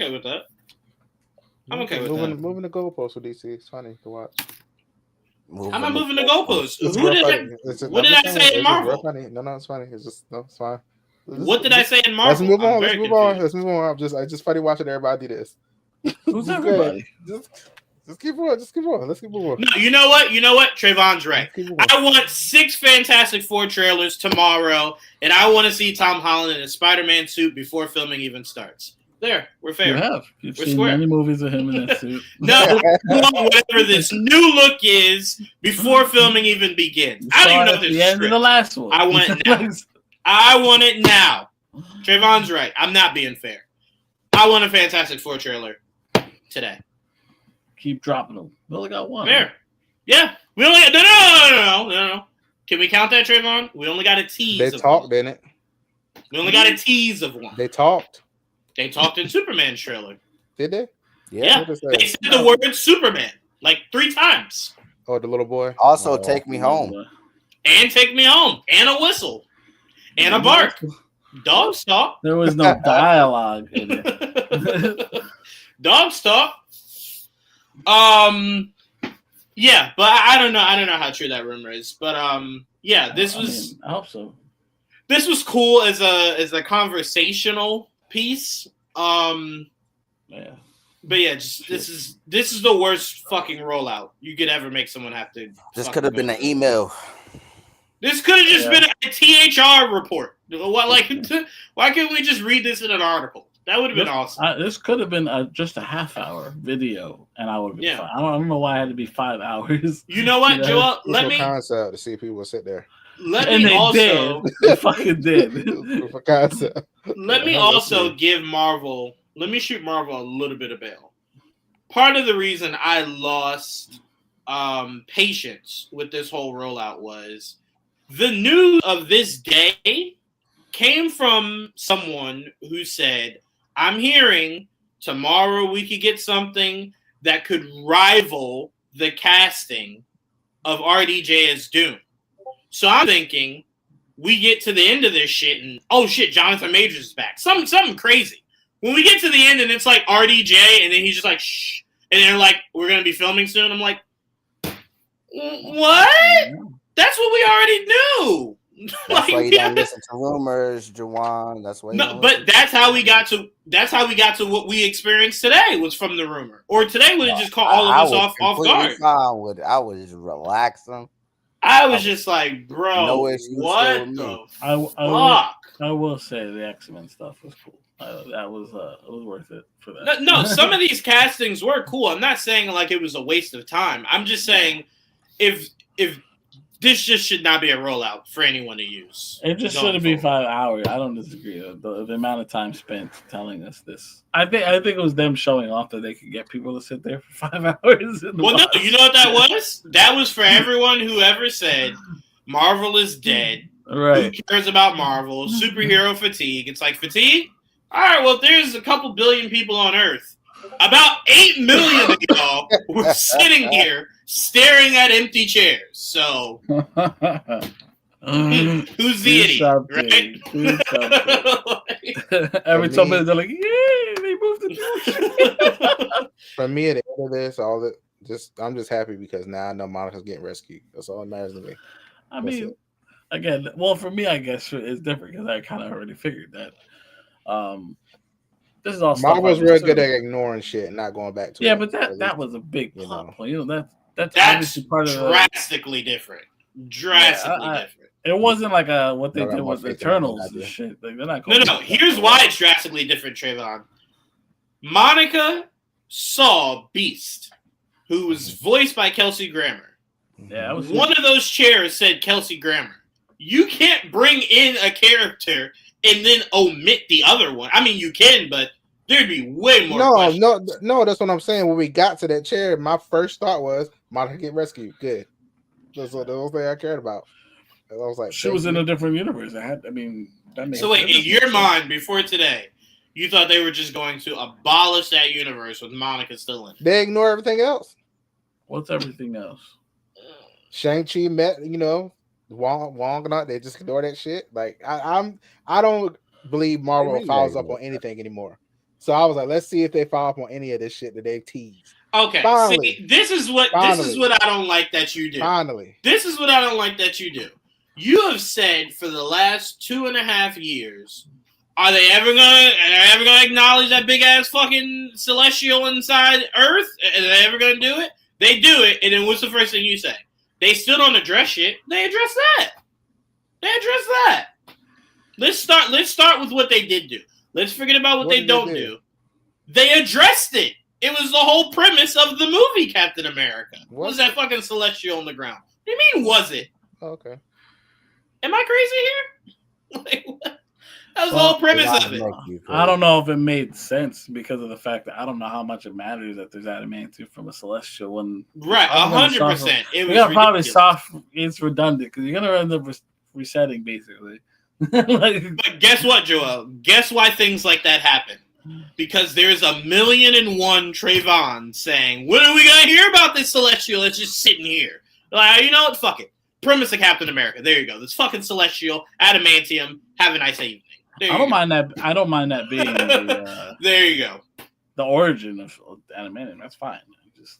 the goalposts with DC. It's funny to watch. I'm not moving the goalposts. What did I say in Marvel? No, it's funny. It's fine. What did I say in Marvel? Let's move on. I just funny watching everybody do this. Who's everybody? Just keep on. Let's keep moving. No, you know what? Trayvon's right. I want 6 Fantastic Four trailers tomorrow, and I want to see Tom Holland in a Spider-Man suit before filming even starts. There, we're fair. You've we're seen square. Many movies of him in that suit. No, I want whatever this new look is before filming even begins. I don't even know this. The end of the last one. I want it now. I want it now. Trayvon's right. I'm not being fair. I want a Fantastic Four trailer today. Keep dropping them. We only got one. Fair. Yeah. We only got no. Can we count that, Trayvon? We only got a tease. They talked, didn't it? We only got a tease of one. They talked. They talked in Superman's trailer. Did they? Yeah. They said the word Superman like 3 times. Oh, the little boy. Also, Take Me Home. And Take Me Home. And a whistle. And a bark. Dog talk. There was no dialogue in it. Dog talk. Yeah, but I don't know. I don't know how true that rumor is. But yeah, this was. I hope so. This was cool as a conversational piece. Yeah. But yeah, just this is the worst fucking rollout you could ever make someone have to. This could have been an email. This could have just been a THR report. Why couldn't we just read this in an article? That would have been awesome. This could have been just a half-hour video, and I would be fine. I don't know why it had to be 5 hours. You know what, Joel? Let me concept to see if people will sit there. They fucking did. For concept. Let me also give Marvel. Let me shoot Marvel a little bit of bail. Part of the reason I lost patience with this whole rollout was the news of this day came from someone who said, I'm hearing tomorrow we could get something that could rival the casting of RDJ as Doom. So I'm thinking we get to the end of this shit and, oh shit, Jonathan Majors is back. Something crazy. When we get to the end and it's like RDJ and then he's just like, shh. And they're like, we're going to be filming soon. I'm like, what? That's what we already knew. That's why you don't listen to rumors, Jawan. That's why. But that's how we got to. That's how we got to what we experienced today. Was from the rumor, or today would have just caught all of us off guard. I was relaxing. I was just like, bro, no issues what the fuck? I will say the X-Men stuff was cool. That was it was worth it for that. No, some of these castings were cool. I'm not saying like it was a waste of time. I'm just saying if this just should not be a rollout for anyone to use. It just shouldn't be 5 hours. I don't disagree. The amount of time spent telling us this. I think it was them showing off that they could get people to sit there for 5 hours. Well, no, you know what that was? That was for everyone who ever said Marvel is dead. Right. Who cares about Marvel? Superhero fatigue. It's like fatigue? All right, well, there's a couple billion people on Earth. About 8 million of y'all were sitting here staring at empty chairs. So, who's the idiot, right? Every time they're like, "Yay, they moved the For me, at the end of this, I'm just happy because now I know Monica's getting rescued. That's all that matters to me. I mean, again, well, for me, I guess it's different because I kind of already figured that. this is all stuff. Marvel's I've real good observed. at ignoring shit and not going back to Yeah, it. but At that least, was a big you plot know. point. You know that's That's obviously part of the. drastically different. Drastically different. It wasn't like what they I got did more with faith in that than Eternals I and do. shit. Like, they're not No. going. Here's why it's drastically different, Trayvon. Monica saw Beast, who was voiced by Kelsey Grammer. Yeah, that was One of those chairs said Kelsey Grammer. You can't bring in a character and then omit the other one. I mean, you can, but there'd be way more questions. No. That's what I'm saying. When we got to that chair, my first thought was Monica get rescued. Good. That's the whole thing I cared about. And I was like, she was in a different universe. That makes So wait, sense. in your mind, before today, you thought they were just going to abolish that universe with Monica still in it. They ignore everything else. What's everything else? Shang-Chi met, Wong and all. They just ignore that shit. Like I don't believe Marvel follows up on anything anymore. So I was like, let's see if they follow up on any of this shit that they've teased. Okay, Finally, see, this is what I don't like that you do. Finally, this is what I don't like that you do. You have said for the last 2.5 years, are they ever gonna acknowledge that big ass fucking celestial inside Earth? Are they ever gonna do it? They do it, and then what's the first thing you say? They still don't address shit. They address that. Let's start with what they did do. Let's forget about what they don't do. They addressed it. It was the whole premise of the movie Captain America. Was that fucking celestial on the ground? What do you mean, was it? Okay. Am I crazy here? Like, what? That was the whole premise of it. I don't know if it made sense because of the fact that I don't know how much it matters that there's adamantium from a celestial one. Right, 100%. It was probably soft. It's redundant because you're gonna end up resetting basically. But guess what, Joel? Guess why things like that happen? Because there's 1,000,001 Trayvon saying, "When are we gonna hear about this celestial that's just sitting here?" Like, you know what? Fuck it. Premise of Captain America. There you go. This fucking celestial adamantium. Have a nice evening. I don't mind that being the, there you go. The origin of adamantium. That's fine. Just,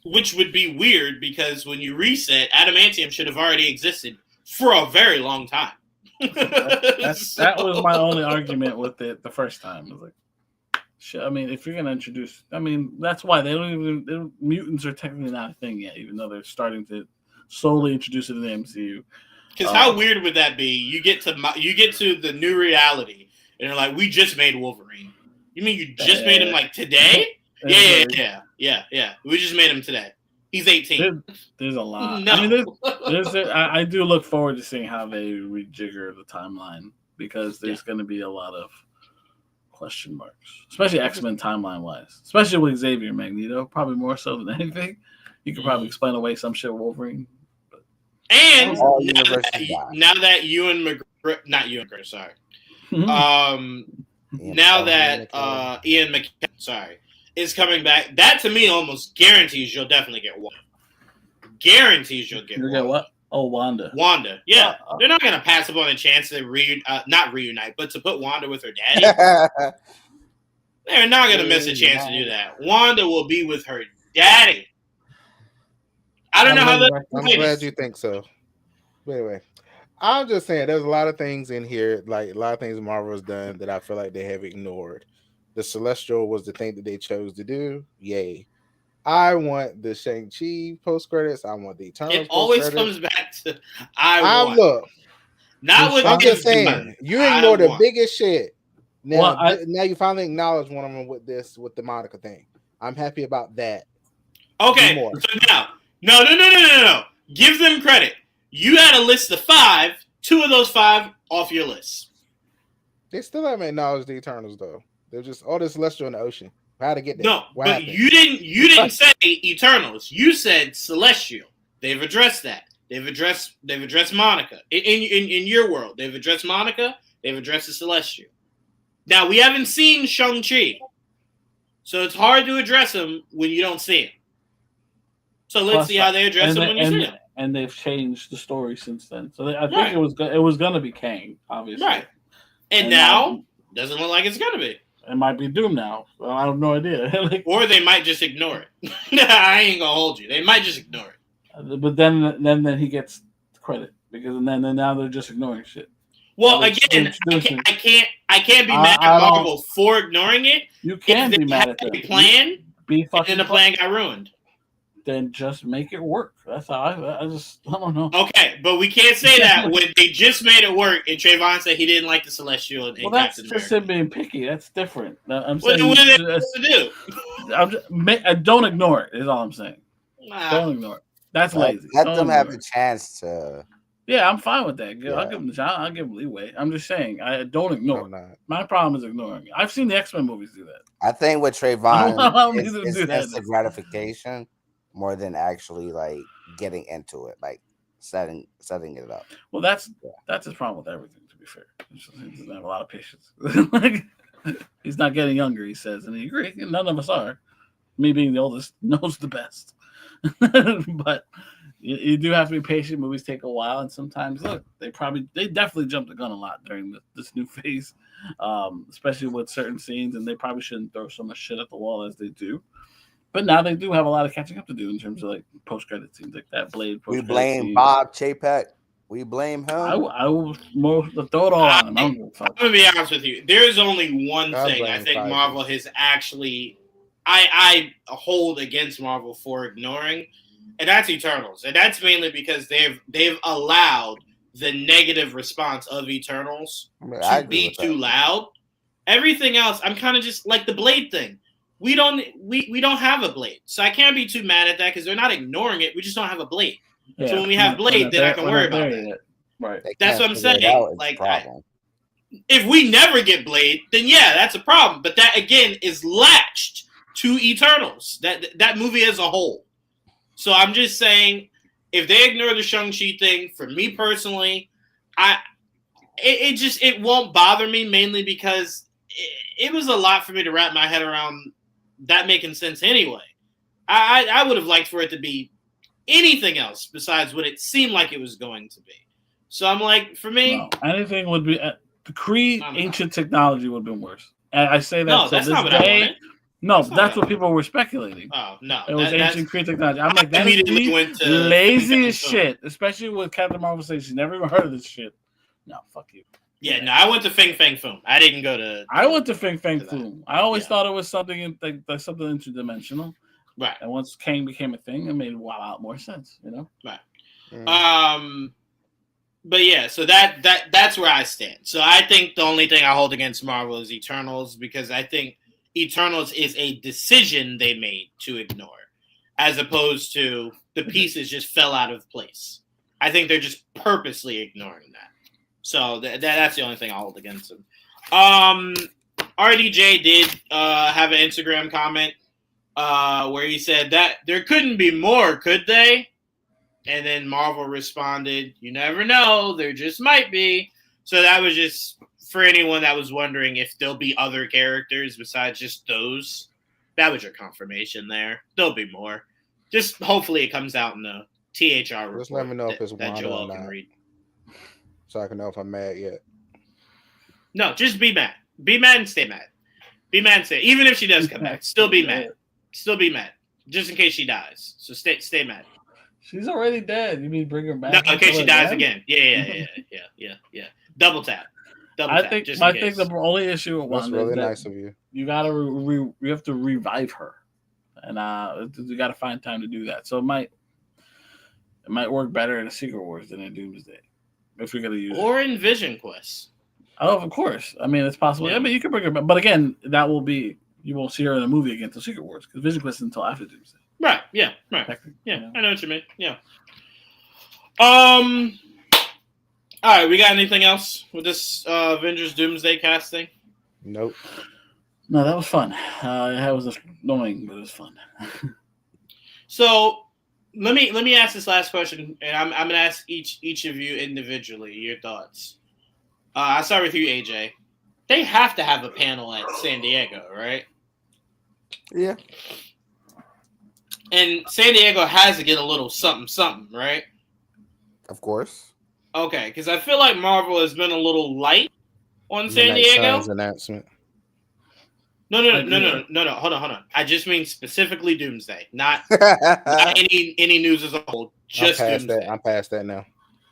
Which would be weird because when you reset, adamantium should have already existed for a very long time. That was my only argument with it the first time. I was like, shit, I mean, if you're gonna introduce, that's why mutants are technically not a thing yet, even though they're starting to slowly introduce it in the MCU. Because how weird would that be? You get to the new reality, and they're like, "We just made Wolverine." You mean you just made him like today? Yeah. We just made him today. He's 18. There's a lot. No. I do look forward to seeing how they rejigger the timeline because there's going to be a lot of question marks, especially X-Men timeline wise, especially with Xavier Magneto, probably more so than anything. You could probably explain away some shit with Wolverine. And now that Ewan McGregor, not Ewan McGregor, sorry. Now that Ian McKellen, sorry, is coming back, that to me almost guarantees you'll definitely get one. Guarantees you'll get one. Get what? Oh, Wanda. Wanda, yeah. They're not going to pass up on a chance to not reunite, but to put Wanda with her daddy. They're not going to miss a chance to do that. Wanda will be with her daddy. I don't know how that. I'm glad you think so. But anyway, I'm just saying there's a lot of things in here, like a lot of things Marvel has done that I feel like they have ignored. The Celestial was the thing that they chose to do. Yay. I want the Shang-Chi post credits. I want the Eternals. It always comes back to want. Look, not what I'm just saying. You ignore the biggest shit. Now, now you finally acknowledge one of them with the Monica thing. I'm happy about that. Okay, so now. No. Give them credit. You had a list of 5. 2 of those 5 off your list. They still haven't acknowledged the Eternals though. They're just all this celestial in the ocean. How to get there? No, but you didn't say Eternals. You said Celestial. They've addressed that. They've addressed Monica. In your world, they've addressed Monica. They've addressed the Celestial. Now we haven't seen Shang-Chi, so it's hard to address them when you don't see him. So let's see how they address him when you see him. And they've changed the story since then. So I think it was going to be Kang, obviously. Right. And now doesn't look like it's going to be. It might be Doom now. Well, I have no idea. Or they might just ignore it. I ain't going to hold you. They might just ignore it. But then he gets credit because then now they're just ignoring shit. Well, again, I can't be mad at Marvel for ignoring it. You can be mad at them. Plan, be fucking and the plan got ruined. Then just make it work. That's how I don't know. Okay, but we can't say that when they just made it work and Trevon said he didn't like the Celestial. Well, that's just him being picky. That's different. I'm saying, what are they supposed to do? Don't ignore it. Is all I'm saying. Don't ignore it. That's lazy. Let them have the chance to. Yeah, I'm fine with that. Yeah. I'll give him I'll give him leeway. I'm just saying, I don't ignore it. My problem is ignoring it. I've seen the X-Men movies do that. I think with Trevon, it's instant gratification more than actually like getting into it, like setting it up. Well, that's his problem with everything. To be fair, he doesn't have a lot of patience. He's not getting younger. He says, and he agrees. None of us are. Me being the oldest knows the best, but. You do have to be patient. Movies take a while, and sometimes look, they definitely jumped the gun a lot during this new phase, especially with certain scenes, and they probably shouldn't throw so much shit at the wall as they do. But now they do have a lot of catching up to do in terms of like post-credit scenes, like that Blade. We blame Bob Chapek. We blame him. I will throw it all on him. I'm gonna be honest with you. There is only one thing I think Marvel has actually I hold against Marvel for ignoring. And that's Eternals, and that's mainly because they've allowed the negative response of Eternals to be too loud. Everything else, I'm kind of just like the Blade thing. We don't have a Blade, so I can't be too mad at that because they're not ignoring it. We just don't have a Blade. Yeah, so when we have Blade, then I can worry about it. Right. That's what I'm saying. Like, if we never get Blade, then yeah, that's a problem. But that again is latched to Eternals. That movie as a whole. So I'm just saying, if they ignore the Shang-Chi thing, for me personally, it won't bother me mainly because it was a lot for me to wrap my head around that making sense anyway. I would have liked for it to be anything else besides what it seemed like it was going to be. So I'm like, for me, anything would be the Kree ancient technology would have been worse. And I say that no, that's not what I wanted. No, that's what people were speculating. Oh, no. It was ancient Kree technology. I'm like, that is lazy as shit, especially with Captain Marvel saying she's never even heard of this shit. No, fuck you. Yeah, no, I went to Fing Fang Foom. I didn't go to... I went to Fing Fang Foom. I always thought it was something like something interdimensional. Right. And once Kang became a thing, it made a lot more sense, you know? Right. But yeah, so that's where I stand. So I think the only thing I hold against Marvel is Eternals because I think Eternals is a decision they made to ignore, as opposed to the pieces just fell out of place. I think they're just purposely ignoring that. So that's the only thing I hold against them. RDJ did have an Instagram comment where he said that there couldn't be more, could they? And then Marvel responded, "You never know. There just might be." So that was just for anyone that was wondering if there'll be other characters besides just those. That was your confirmation there. There'll be more. Just hopefully it comes out in the THR report. Just let me know if it's that Joel can read. So I can know if I'm mad yet. No, just be mad. Be mad and stay mad. Be mad and stay. Even if she does come back, still be mad. Still be mad. Just in case she dies. So stay mad. She's already dead. You mean bring her back? No, in case she dies again. Yeah. Double tap. I think the only issue with Wanda really is nice of you. You gotta you have to revive her, and you gotta find time to do that. So it might work better in a Secret Wars than in Doomsday if we're gonna use or in Vision Quest. Oh, of course. I mean, it's possible. Yeah. I mean, you can bring her back, but again, that will be you won't see her in a movie again until Secret Wars because Vision Quest is until after Doomsday. Right. Yeah. Right. Yeah. I know what you mean. Yeah. All right. We got anything else with this Avengers Doomsday casting? Nope. No, that was fun. That was annoying, but it was fun. So let me ask this last question, and I'm gonna ask each of you individually your thoughts. I'll start with you, AJ. They have to have a panel at San Diego, right? Yeah. And San Diego has to get a little something, right? Of course. Okay, because I feel like Marvel has been a little light on San Diego. Announcement. No. Hold on. I just mean specifically Doomsday, not any news as a whole. Just Doomsday. I'm past that now.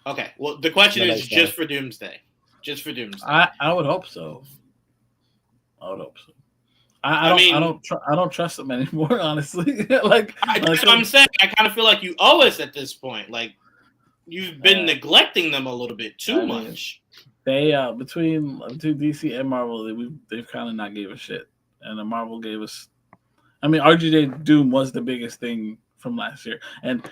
Okay. Well, the question is just for Doomsday. just for Doomsday. I would hope so. I would hope so. I don't trust them anymore, honestly. That's what I'm saying. I kind of feel like you owe us at this point. Like you've been neglecting them a little bit too much. They between DC and Marvel, they've kind of not gave a shit, and the Marvel gave us. I mean, RGJ Doom was the biggest thing from last year, and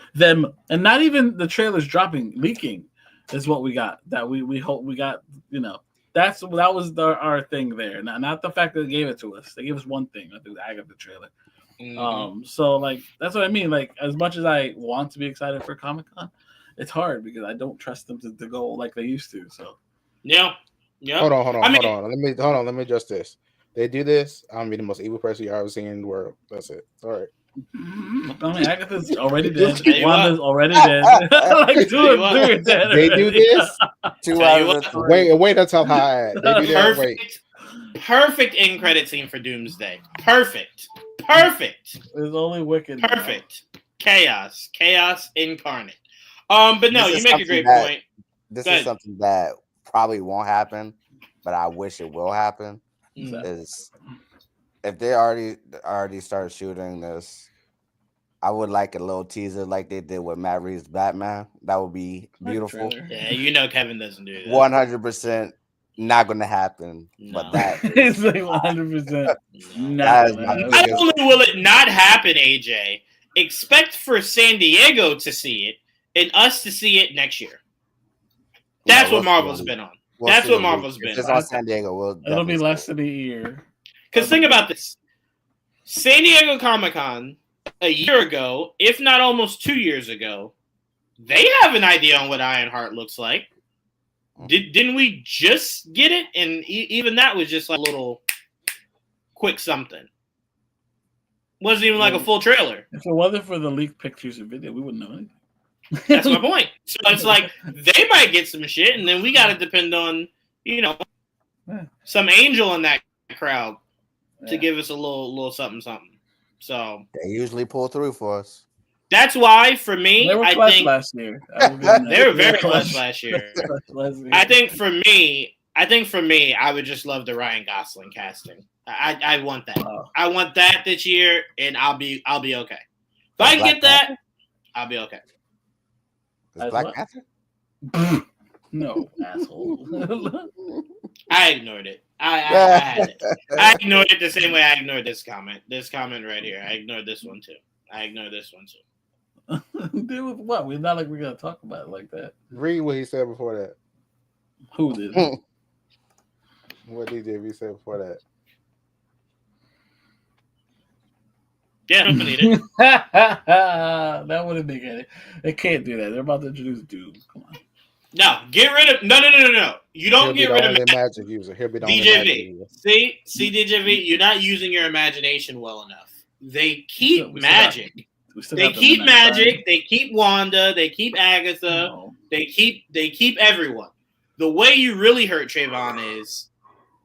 not even the trailers leaking is what we got. That we hope we got. That was our thing there. Not the fact that they gave it to us. They gave us one thing. I think I got the trailer. Mm-hmm. So like that's what I mean. Like as much as I want to be excited for Comic-Con, it's hard because I don't trust them to go like they used to. So yeah. Hold on. Let me adjust this. They do this. I'm be the most evil person you ever seen in the world. That's it. All right. I mean, Agatha's already dead. Wanda's already dead. Like 2 or 3 are dead. They do this. 2 out of 3. Wait. That's how high. They do that. Perfect end credit scene for Doomsday. Perfect. There's only Wicked. Perfect. Chaos incarnate. But no, you make a great point. This is something that probably won't happen, but I wish it will happen. Is if they already started shooting this, I would like a little teaser like they did with Matt Reeves' Batman. That would be beautiful. Yeah, Kevin doesn't do that. 100% not going to happen. No. But that is like 100%. Not only will it not happen, AJ, expect for San Diego to see it and us to see it next year. That's what Marvel's been on. That's what Marvel's been. It's on San Diego. It'll be less than a year. Because think about this. San Diego Comic-Con a year ago, if not almost 2 years ago, they have an idea on what Ironheart looks like. Didn't we just get it? And even that was just like a little quick something. Wasn't even like a full trailer. If it wasn't for the leaked pictures and video, we wouldn't know anything. That's my point. So it's like they might get some shit, and then we got to depend on, some angel in that crowd to give us a little something. So they usually pull through for us. That's why, for me, they were clutch last year. They were very clutch last year. I think for me, I would just love the Ryan Gosling casting. I want that. I want that this year, and I'll be okay. If I can get that, I'll be okay. Is Black Panther? No, asshole. I ignored it. I had it. I ignored it the same way I ignored this comment. This comment right here. I ignored this one too. Deal with what? We're not like we're gonna talk about it like that. Read what he said before that. Who did? What DJ V said before that? Yeah, don't need it. That wouldn't make it. They can't do that. They're about to introduce Doom. Come on. No, get rid of no. You don't get rid of magic user. He'll be the DJV. See, DJV, you're not using your imagination well enough. They keep magic. They keep magic. They keep Wanda. They keep Agatha. No. They keep everyone. The way you really hurt Trevon is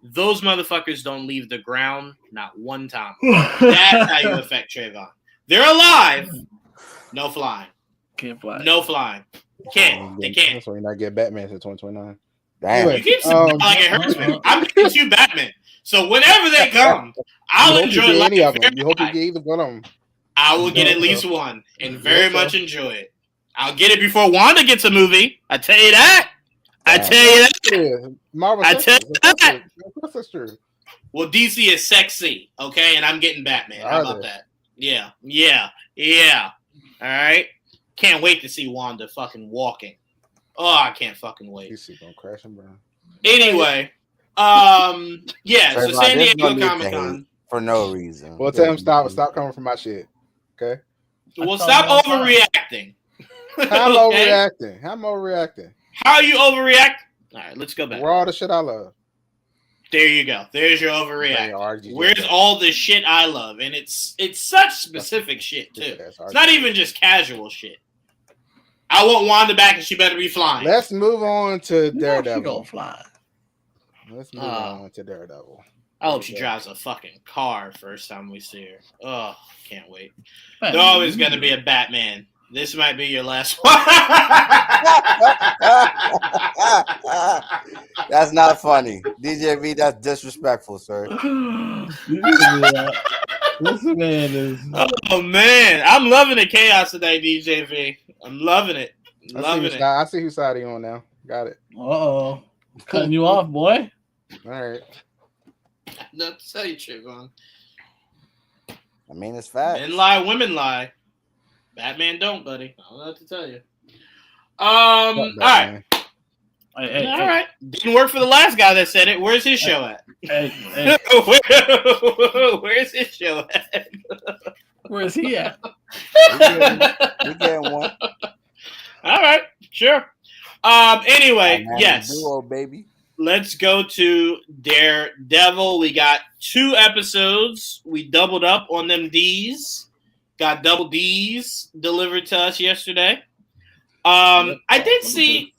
those motherfuckers don't leave the ground not one time. That's how you affect Trevon. They're alive. No flying. Can't fly. No flying. Can't. They can't. That's why you're not getting Batman until 2029. Damn. You keep like it hurts me. I'm getting you Batman. So whenever they come, I'll enjoy any of them. You hope you get either one of them. I will get at least one and very much enjoy it. I'll get it before Wanda gets a movie. I tell you that. Yeah, Marvel. I tell you that. That's true. Well, DC is sexy, okay, and I'm getting Batman. How about that? Yeah. All right. Can't wait to see Wanda fucking walking. Oh, I can't fucking wait. DC gonna crash and burn. Anyway, yeah. So San Diego Comic Con for no reason. Well, tell him stop coming from my shit. Okay. Well, stop overreacting. How I'm overreacting? How are you overreact? All right, let's go back. Where all the shit I love. There you go. There's your overreact. Where's all the shit I love? And it's such specific shit too. It's not even just casual shit. I want Wanda back, and she better be flying. Let's move on to Daredevil. She gonna fly. Let's move on to Daredevil. I hope she drives a fucking car first time we see her. Oh, can't wait. There's always gonna be a Batman This might be your last one. That's not funny. DJ V, that's disrespectful, sir. You can do that. This man is. Oh man, I'm loving the chaos today, DJ V. I'm loving it. Loving it. I see whose side are you on now. Got it. Uh-oh. Cutting you off, boy. All right. Not to tell you, Trayvon. I mean, it's facts. Men lie, women lie. Batman don't, buddy. I don't know what to tell you. All right. Hey, all right. Didn't work for the last guy that said it. Where's his show at? Hey. Where's his show at? Where's he at? We getting one. All right, sure. Anyway, yes. Duo, baby. Let's go to Daredevil. We got 2 episodes. We doubled up on them D's. Got double D's delivered to us yesterday. I did see,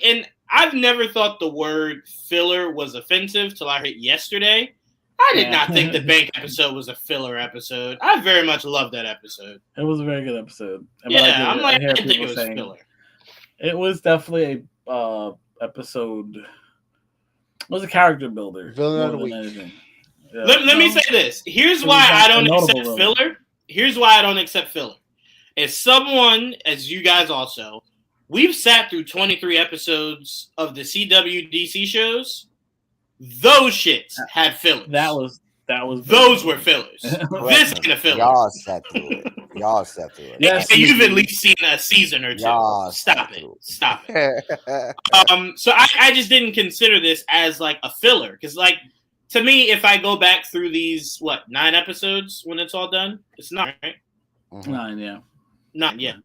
and I've never thought the word filler was offensive till I heard it yesterday. I did not think the bank episode was a filler episode. I very much loved that episode. It was a very good episode. Yeah, I didn't think it was filler. It was definitely a episode. It was a character builder. Villain of the week. Yeah. Let me say this. Here's why I don't accept filler. Here's why I don't accept filler. As someone, as you guys also, we've sat through 23 episodes of the CW DC shows. Those shits had fillers. That was those were fillers. This ain't a filler. Y'all sat through it. Yes, and you've at least seen a season or two. Stop it. So I just didn't consider this as like a filler because, like, to me, if I go back through these 9 episodes when it's all done, it's not right. Mm-hmm. 9, yeah. 9, yeah.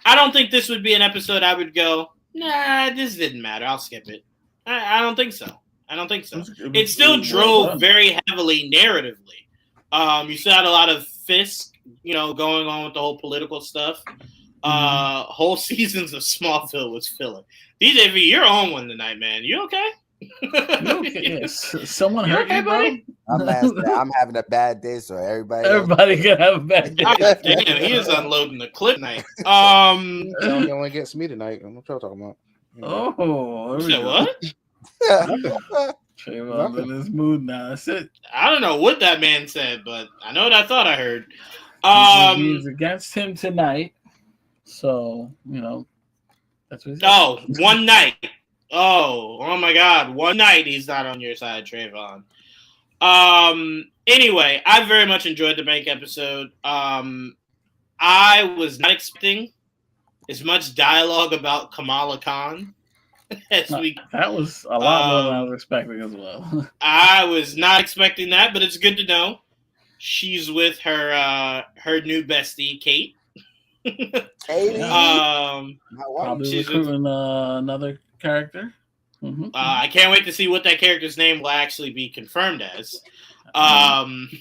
I don't think this would be an episode I would go, nah, this didn't matter. I'll skip it. I don't think so. It still drove very heavily narratively. You still had a lot of Fisk, going on with the whole political stuff. Whole seasons of Smallville was filler. DJ V, you're on one tonight, man. You okay? Okay. Yes. Someone hurt you, bro? I'm having a bad day, so everybody can have a bad day. Damn, he is unloading the clip night. You only gets me tonight. I'm not talking about. Oh, what? Trayvon's in his mood now. That's it. I don't know what that man said, but I know what I thought I heard. He's against him tonight, so that's what he said. Oh, one night. Oh my God! One night he's not on your side, Trayvon. Anyway, I very much enjoyed the bank episode. I was not expecting as much dialogue about Kamala Khan. That was a lot more than I was expecting as well. I was not expecting that, but it's good to know. She's with her new bestie, Kate. Katie. Probably she's recruiting another character. Mm-hmm. I can't wait to see what that character's name will actually be confirmed as. Because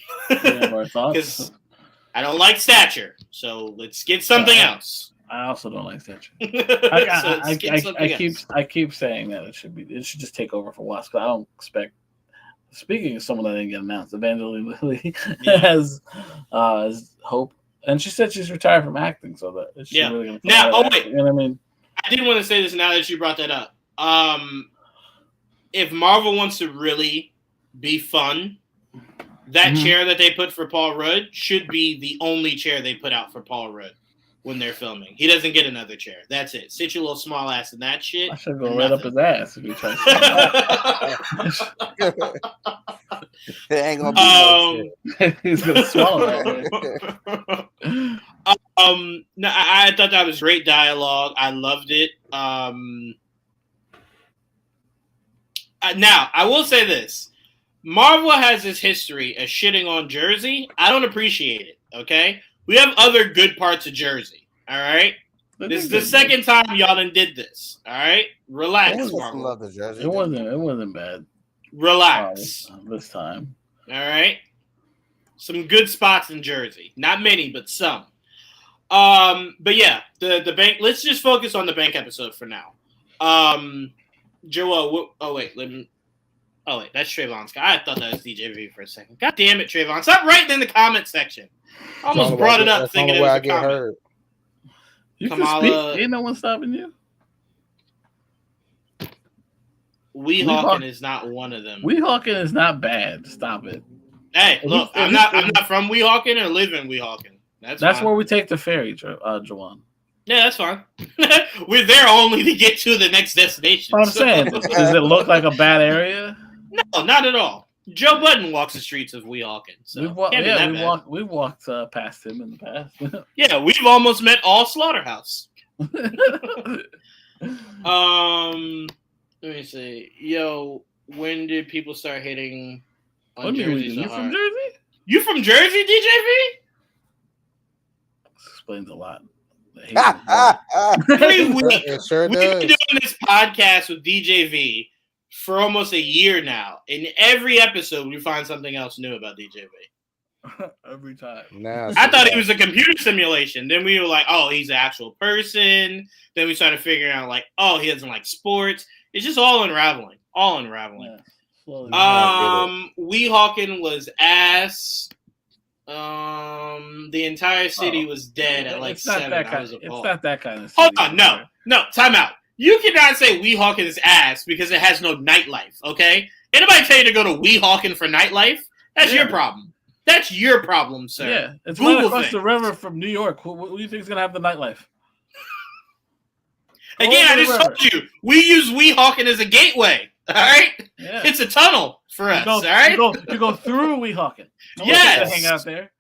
I don't like Stature, so let's get something else. I also don't like Stature. I keep saying that it should just take over for Wasp. I don't expect. Speaking of someone that didn't get announced, Evangeline Lilly has Hope, and she said she's retired from acting, so that she's really going to. Now, wait, you know what I mean? I didn't want to say this now that you brought that up. If Marvel wants to really be fun, that chair that they put for Paul Rudd should be the only chair they put out for Paul Rudd when they're filming. He doesn't get another chair. That's it. Sit your little small ass in that shit. I should go right up his ass if you try to. It ain't gonna be he's gonna swallow it. No, I thought that was great dialogue. I loved it. Now, I will say this. Marvel has this history of shitting on Jersey. I don't appreciate it, okay? We have other good parts of Jersey, all right? This is the second time y'all done did this, all right? Relax, Marvel. It wasn't bad. Relax. This time. All right? Some good spots in Jersey. Not many, but some. But yeah, the bank. Let's just focus on the bank episode for now. Joel. Oh wait, that's Trayvon's guy. I thought that was DJ V for a second. God damn it, Trayvon! Stop writing in the comment section. I almost brought it up thinking it was a comment. You Kamala, can speak. Ain't no one stopping you. Weehawken is not one of them. Weehawken is not bad. Stop it. Hey, look, I'm not from Weehawken or live in Weehawken. That's where we take the ferry, Jawan. Yeah, that's fine. We're there only to get to the next destination. I'm saying, does it look like a bad area? No, not at all. Joe Budden walks the streets of Weehawken. So we've walked past him in the past. Yeah, we've almost met all Slaughterhouse. Let me see. Yo, when did people start hitting on Jersey so hard? You from Jersey? You from Jersey, DJV? This explains a lot. Every week, it sure we've been doing this podcast with DJV for almost a year now. In every episode, we find something else new about DJV. Every time. I thought he was a computer simulation. Then we were like, oh, he's an actual person. Then we started figuring out, like, oh, he doesn't like sports. It's just all unraveling. All unraveling. Yeah. Weehawken was ass. The entire city was dead at like 7. It's not that kind of city. Hold on, no, time out. You cannot say Weehawken is ass because it has no nightlife, okay? Anybody tell you to go to Weehawken for nightlife? That's your problem. That's your problem, sir. Yeah, it's right across the river from New York. What do you think is going to have the nightlife? Again, I just told you, we use Weehawken as a gateway, all right? Yeah. It's a tunnel for us, all right? You go through Weehawken. Yes. Hang out there.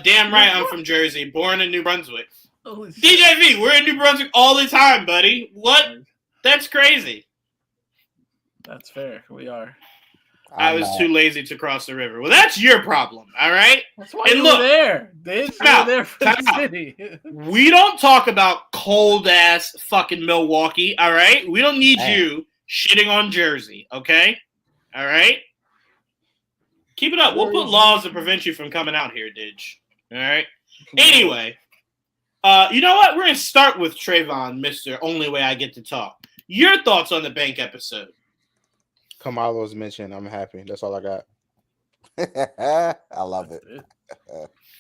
Damn right I'm from Jersey, born in New Brunswick. DJV, we're in New Brunswick all the time, buddy. What? That's crazy. That's fair. We are. I was too lazy to cross the river. Well, that's your problem, all right? That's why you were there. They were there for the city. We don't talk about cold-ass fucking Milwaukee, all right? We don't need you shitting on Jersey, okay? All right? Keep it up. We'll put laws to prevent you from coming out here, Didge. All right? Anyway, you know what? We're going to start with Trevon, Mr. Only Way I Get to Talk. Your thoughts on the bank episode? Kamala was mentioned. I'm happy. That's all I got. I love it.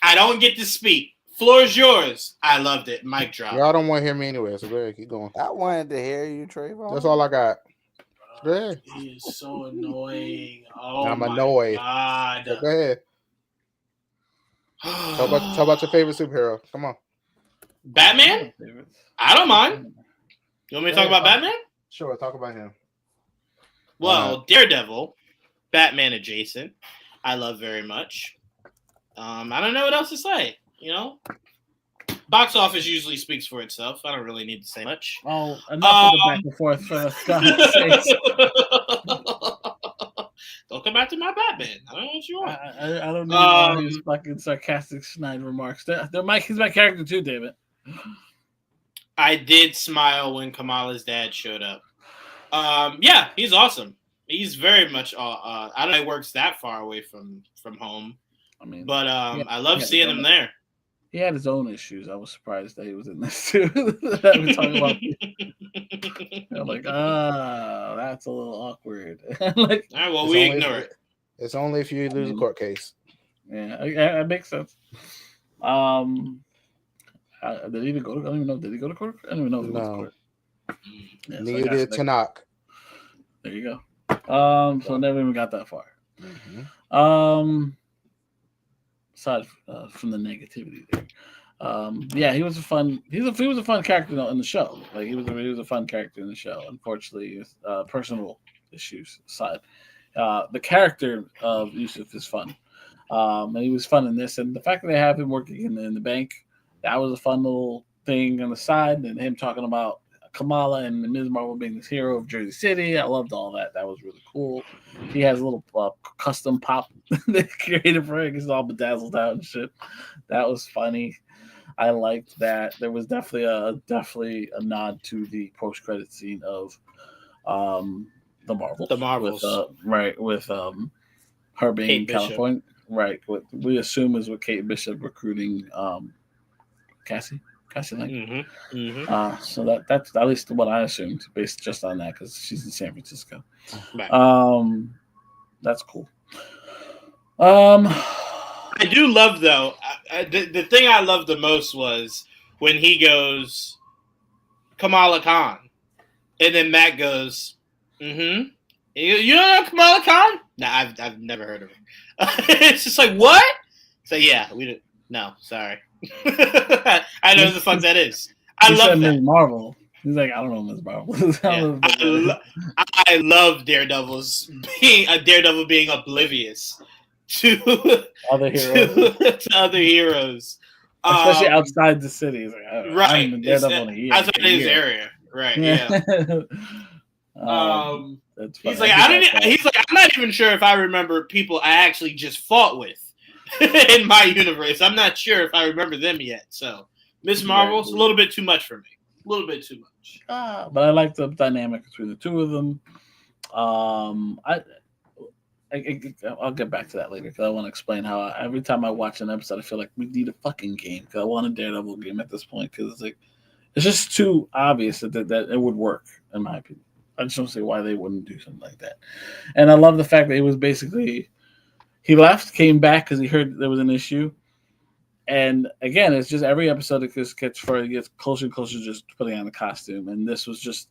I don't get to speak. Floor is yours. I loved it. Mic drop. Y'all don't want to hear me anyway, so go ahead. Keep going. I wanted to hear you, Trayvon. That's all I got. Go ahead. He is so annoying. Oh, I'm annoyed. God. So go ahead. Talk about your favorite superhero. Come on. Batman? I don't mind. You want me to talk about Batman? Sure, talk about him. Well, Daredevil, Batman adjacent, I love very much. I don't know what else to say, you know? Box office usually speaks for itself. I don't really need to say much. Oh, enough of the back and forth for us. Don't come back to my Batman. I don't know what you want. I don't need all these fucking sarcastic snide remarks. He's my character too, David. I did smile when Kamala's dad showed up. Yeah, he's awesome. He's very much. I don't know he works that far away from home. I mean, but I love seeing him there. He had his own issues. I was surprised that he was in this too. We're talking about. I'm like, that's a little awkward. Like, all right, well, we ignore it. It's only if you lose a court case. Yeah, that makes sense. Did he even go to? I don't even know. Did he go to court? I don't even know if he went to court. Yeah, neither did Tanakh. There you go. So never even got that far. Mm-hmm. Aside from the negativity there, yeah, he was a fun. He was a fun character in the show. Like he was a fun character in the show. Unfortunately, personal issues aside, the character of Yusuf is fun, and he was fun in this. And the fact that they have him working in the bank, that was a fun little thing on the side. And him talking about Kamala and Ms. Marvel being this hero of Jersey City. I loved all that. That was really cool. He has a little custom pop they created for it. He's all bedazzled out and shit. That was funny. I liked that. There was definitely a nod to the post-credit scene of the Marvels. The Marvels. With her being in California. Right. What we assume is with Kate Bishop recruiting Cassie Lang. Mm-hmm. Mm-hmm. So that's at least what I assumed based just on that because she's in San Francisco. Right. That's cool. I do love though. the thing I loved the most was when he goes Kamala Khan, and then Matt goes, "Mm-hmm." You don't know Kamala Khan? Nah, I've never heard of her. It's just like, what? So yeah, we didn't. No, sorry. I know who the fuck that is. I love that. Ms. Marvel. He's like, I don't know Ms. Marvel. Yeah. I love Daredevil's Daredevil being oblivious to other heroes, to other heroes, especially outside the city. He's like, I haven't been Daredevil in a year. Outside his area, right? Yeah. That's funny. He's like, I'm not even sure if I remember people I actually just fought with in my universe. I'm not sure if I remember them yet. So, Miss Marvel's a little bit too much for me. A little bit too much. But I like the dynamic between the two of them. I'll get back to that later because I want to explain how every time I watch an episode, I feel like we need a fucking game because I want a Daredevil game at this point because it's like it's just too obvious that it would work in my opinion. I just don't see why they wouldn't do something like that. And I love the fact that it was basically he left, came back because he heard there was an issue. And again, it's just every episode it just gets closer and closer to just putting on the costume. And this was just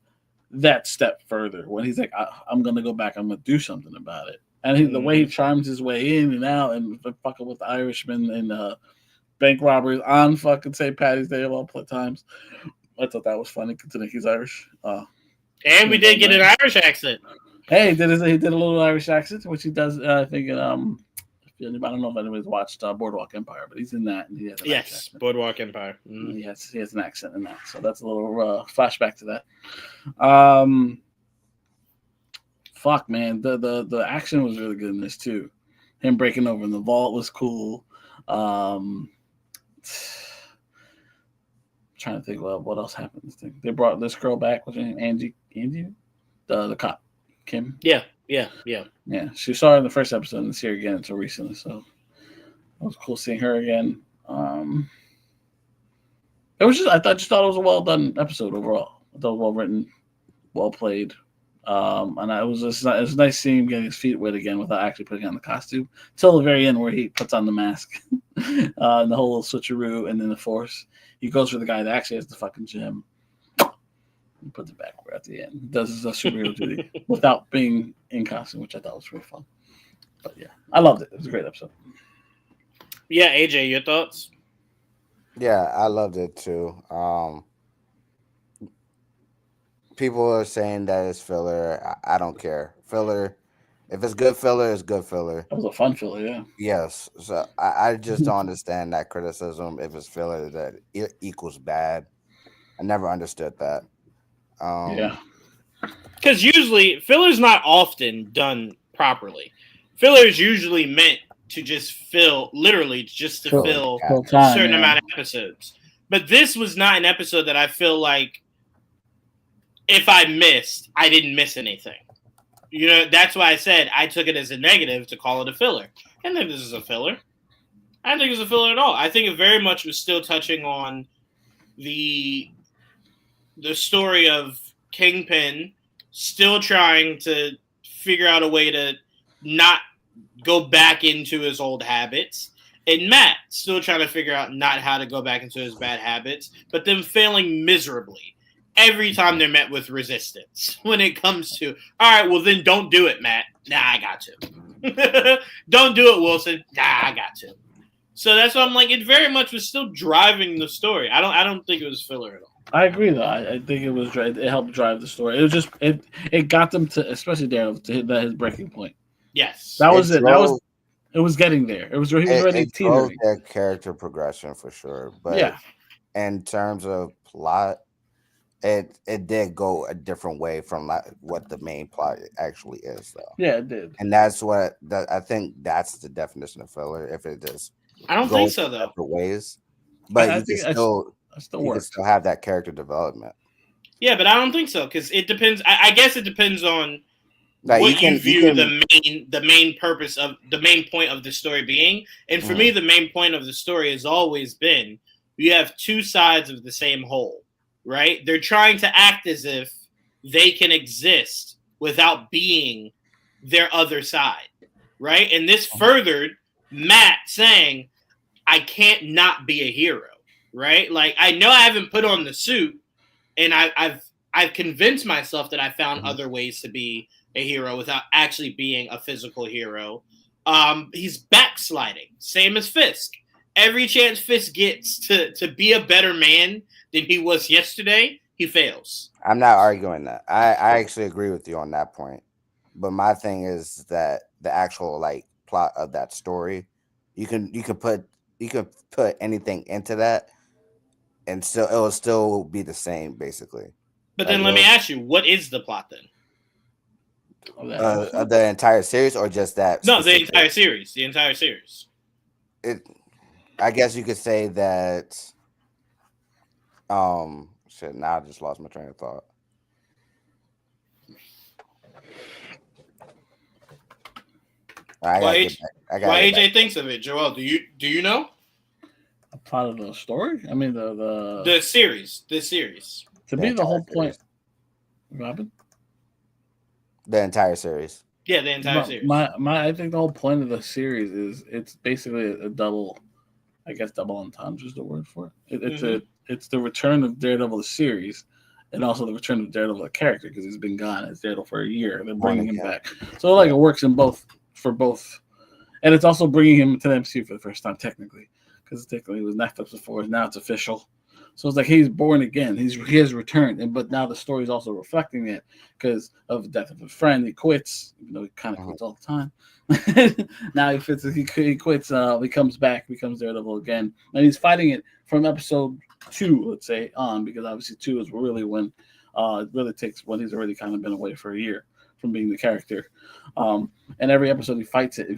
that step further when he's like, I'm going to go back. I'm going to do something about it. And the way he charms his way in and out and fucking with the Irishman and bank robberies on fucking St. Patty's Day of all times. I thought that was funny considering he's Irish. And we did get an Irish accent. Hey, he did a little Irish accent, which he does, I think, I don't know if anybody's watched Boardwalk Empire, but he's in that. And he has an accent. Boardwalk Empire. Mm. He has an accent in that. So that's a little flashback to that. Fuck, man. The action was really good in this, too. Him breaking over in the vault was cool. Trying to think what else happened in this thing. They brought this girl back. What's her name? Angie? The cop. Kim? Yeah. She saw her in the first episode and see her again until recently, so it was cool seeing her again. It was just I thought it was a well done episode overall. I thought it was well written, well played. And it was nice seeing him getting his feet wet again without actually putting on the costume till the very end where he puts on the mask and the whole little switcheroo and then the force. He goes for the guy that actually has the fucking gem. He puts it back at the end. He does his superhero duty without being in costume, which I thought was really fun. But yeah, I loved it. It was a great episode. Yeah, AJ, your thoughts? Yeah, I loved it too. People are saying that it's filler. I don't care. Filler. If it's good filler, it's good filler. That was a fun filler, yeah. Yes. So I just don't understand that criticism. If it's filler, that it equals bad. I never understood that. Yeah. Because usually, filler's not often done properly. Filler is usually meant to just fill a certain amount of episodes. But this was not an episode that I feel like if I missed, I didn't miss anything. You know, that's why I said I took it as a negative to call it a filler. I don't think this is a filler. I don't think it's a filler at all. I think it very much was still touching on the story of Kingpin still trying to figure out a way to not go back into his old habits. And Matt still trying to figure out not how to go back into his bad habits, but them failing miserably every time they're met with resistance when it comes to, all right, well, then don't do it, Matt. Nah, I got to. Don't do it, Wilson. Nah, I got to. So that's why I'm like, it very much was still driving the story. I don't think it was filler at all. I agree, though. I think it helped drive the story. It was just it got them to, especially Daredevil, to hit his breaking point. Yes, that was it. It was getting there. He was already teetering. Their character progression for sure, but yeah, in terms of plot, it did go a different way from what the main plot actually is, though. Yeah, it did, and that's what I think that's the definition of filler. If it just I don't think so though. Different ways, but you can still have that character development. Yeah, but I don't think so because it depends. I guess it depends on what you view the main purpose of the main point of the story being. And for me, the main point of the story has always been you have two sides of the same whole, right? They're trying to act as if they can exist without being their other side, right? And this furthered Matt saying, I can't not be a hero, right? Like I know I haven't put on the suit, and I've convinced myself that I found other ways to be a hero without actually being a physical hero. He's backsliding, same as Fisk. Every chance Fisk gets to be a better man than he was yesterday, he fails. I'm not arguing that. I actually agree with you on that point. But my thing is that the actual like plot of that story, you can put anything into that, and still it will still be the same basically. But Like then let me ask you, what is the plot then? of the entire series, or just that? No, specific? the entire series. The entire series. I guess you could say that. Shit. Now I just lost my train of thought. Why AJ thinks of it, Joel? Do you know? A plot of the story? I mean the series. The series. To me, the whole point. Robin. The entire series. Yeah, the entire series. I think the whole point of the series is it's basically a double. I guess double entendre is the word for it. It's the return of Daredevil the series, and also the return of Daredevil the character because he's been gone as Daredevil for a year. They're bringing him back, so like it works in both for both, and it's also bringing him to the MCU for the first time technically because technically it was Netflix before, now it's official. So it's like he's born again. He has returned, but now the story is also reflecting it because of the death of a friend. He quits, even though he kind of quits all the time. Now he quits. He comes back, becomes Daredevil again, and he's fighting it from episode 2, let's say, on because obviously 2 is really when it really takes when he's already kind of been away for a year from being the character. And every episode he fights it,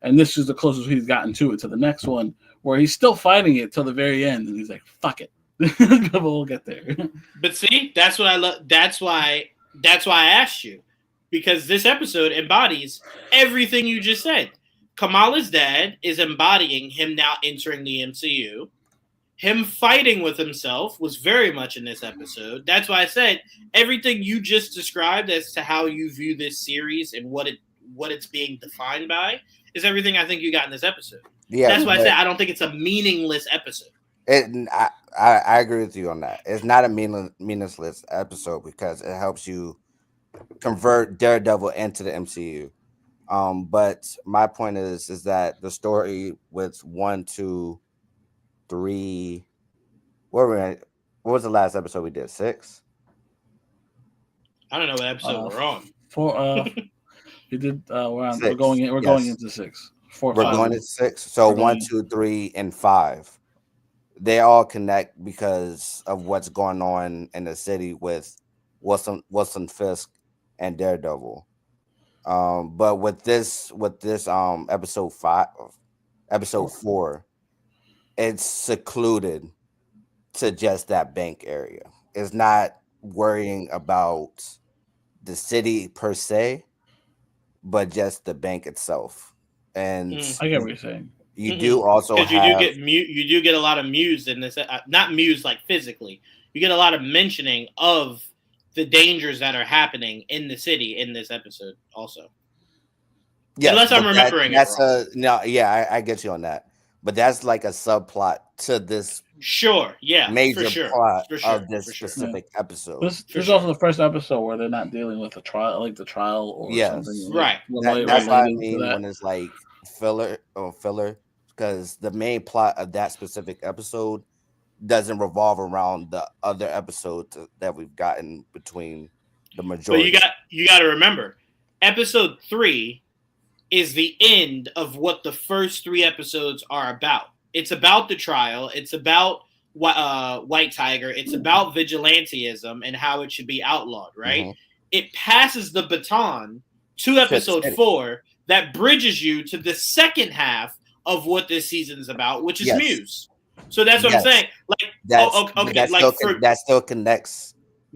and this is the closest he's gotten to it. To the next one, where he's still fighting it till the very end, and he's like, "Fuck it, we'll get there." But see, that's what I love. That's why I asked you, because this episode embodies everything you just said. Kamala's dad is embodying him now entering the MCU. Him fighting with himself was very much in this episode. That's why I said everything you just described as to how you view this series and what it's being defined by is everything I think you got in this episode. Yeah, that's why I said I don't think it's a meaningless episode. I agree with you on that. It's not a meaningless episode because it helps you convert Daredevil into the MCU. But my point is that the story with 1, 2, 3. What was the last episode we did? 6. I don't know what episode we're on. 4. We did. We're going into 6. 4. We're going into 6. So 1, 2, 3, and 5. They all connect because of what's going on in the city with Wilson Fisk and Daredevil. But with this episode 4, it's secluded to just that bank area. It's not worrying about the city per se, but just the bank itself. And I get what you're saying. You do also have you do get a lot of muse in this, not muse like physically. You get a lot of mentioning of the dangers that are happening in the city in this episode also. Yeah, unless I'm remembering it wrong. I get you on that. But that's like a subplot to this major plot of this specific episode. This is also the first episode where they're not dealing with a trial, like the trial or something. Right. That's what I mean when it's like filler, because the main plot of that specific episode doesn't revolve around the other episodes that we've gotten between the majority. But you got to remember, episode 3 is the end of what the first 3 episodes are about. It's about the trial. It's about White Tiger. It's about vigilantism and how it should be outlawed, right? Mm-hmm. It passes the baton to episode 4 that bridges you to the second half of what this season is about, which is Muse. So that's what I'm saying. Like, that still connects.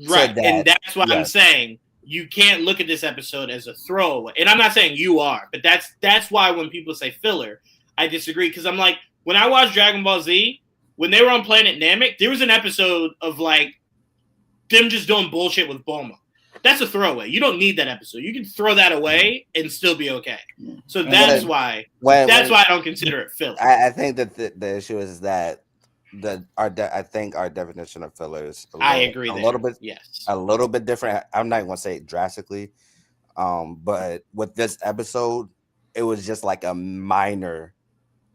Right. And that's why I'm saying you can't look at this episode as a throwaway. And I'm not saying you are, but that's why when people say filler, I disagree. Because I'm like, when I watched Dragon Ball Z, when they were on Planet Namek, there was an episode of like them just doing bullshit with Bulma. that's a throwaway. You don't need that episode. You can throw that away and still be okay. So that's why I don't consider it filler. I think that the issue is that I think our definition of filler is a little bit different. I'm not going to say drastically, but with this episode, it was just like a minor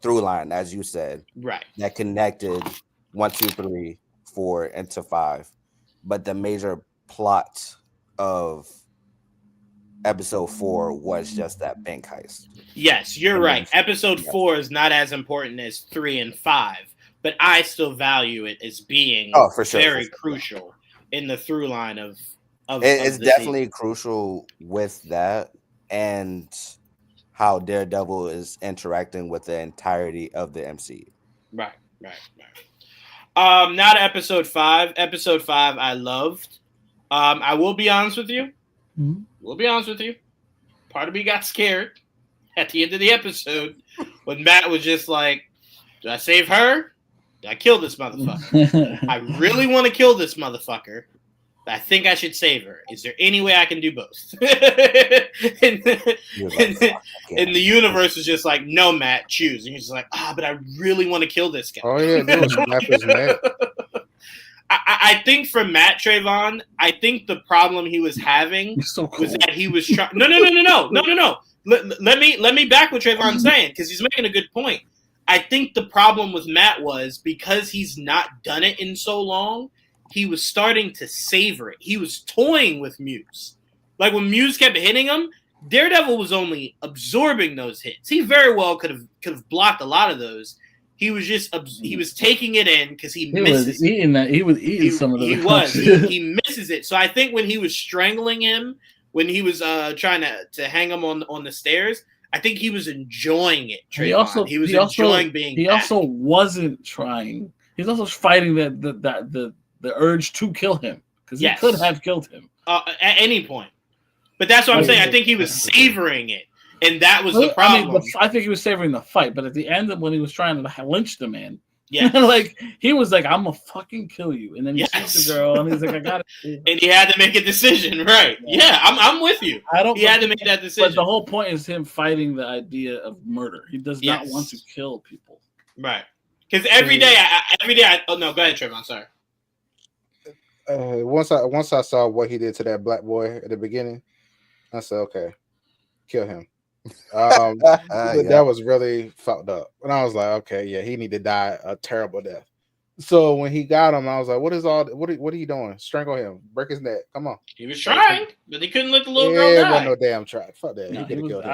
through line, as you said, right? That connected 1, 2, 3, 4 into 5, but the major plot of episode 4 was just that bank heist. Yes, you're right. Episode 4 is not as important as 3 and 5, but I still value it as being very crucial in the through line of it's definitely season. Crucial with that and how Daredevil is interacting with the entirety of the MCU. Right. Now to episode 5. Episode 5 I loved. I will be honest with you. Part of me got scared at the end of the episode when Matt was just like, do I save her? Do I kill this motherfucker? I really want to kill this motherfucker. But I think I should save her. Is there any way I can do both? and the universe is just like, no, Matt, choose. And he's just like, but I really want to kill this guy. Oh, yeah, that was snap his neck. I think for Matt Trevon, I think the problem he was having was that he was trying. No. Let me back what Trayvon's saying because he's making a good point. I think the problem with Matt was because he's not done it in so long, he was starting to savor it. He was toying with Muse. Like when Muse kept hitting him, Daredevil was only absorbing those hits. He very well could have blocked a lot of those. He was taking it in because he misses eating that. He was eating some of those. He misses it. So I think when he was strangling him, when he was trying to hang him on the stairs, I think he was enjoying it. He was enjoying being. He also wasn't trying. He's also fighting the urge to kill him because he could have killed him at any point. But that's what I'm saying. I think he was savoring it. And that was the problem. I think he was savoring the fight, but at the end of when he was trying to lynch the man, like he was like, "I'm gonna fucking kill you," and then he shoots the girl, and he's like, "I got it." And he had to make a decision, right? Yeah, I'm with you. He had to make that decision. But the whole point is him fighting the idea of murder. He does not want to kill people, right? Because every day, oh no, go ahead, Trevon. Sorry. Once I saw what he did to that black boy at the beginning, I said, "Okay, kill him." That was really fucked up. And I was like, okay, yeah, he need to die a terrible death. So when he got him, I was like, what are you doing? Strangle him, break his neck. Come on. He was trying, but he couldn't let the little girl die. No damn try. Fuck that. No, he could have killed him.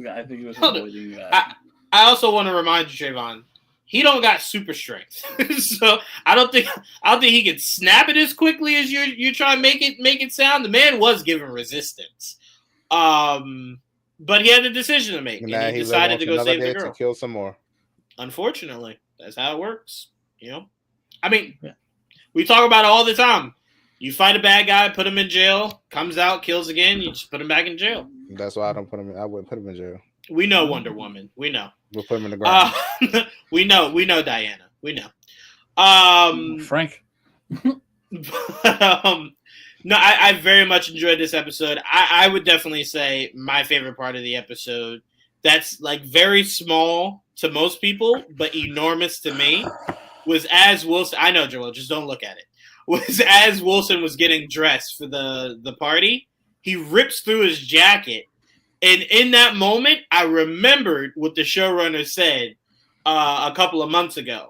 I think he was avoiding that. I also want to remind you, Trayvon, he don't got super strength. So I don't think he can snap it as quickly as you try and make it sound. The man was given resistance. But he had a decision to make, and he decided to go save the girl. To kill some more. Unfortunately, that's how it works. You know, I mean, we talk about it all the time. You fight a bad guy, put him in jail, comes out, kills again. You just put him back in jail. That's why I don't put him. I wouldn't put him in jail. We know Wonder Woman. We know. We'll put him in the ground. We know Diana. We know. Frank. No, I very much enjoyed this episode. I would definitely say my favorite part of the episode, that's like very small to most people, but enormous to me, was as Wilson, I know, Joel, just don't look at it, was as Wilson was getting dressed for the party, he rips through his jacket. And in that moment, I remembered what the showrunner said a couple of months ago,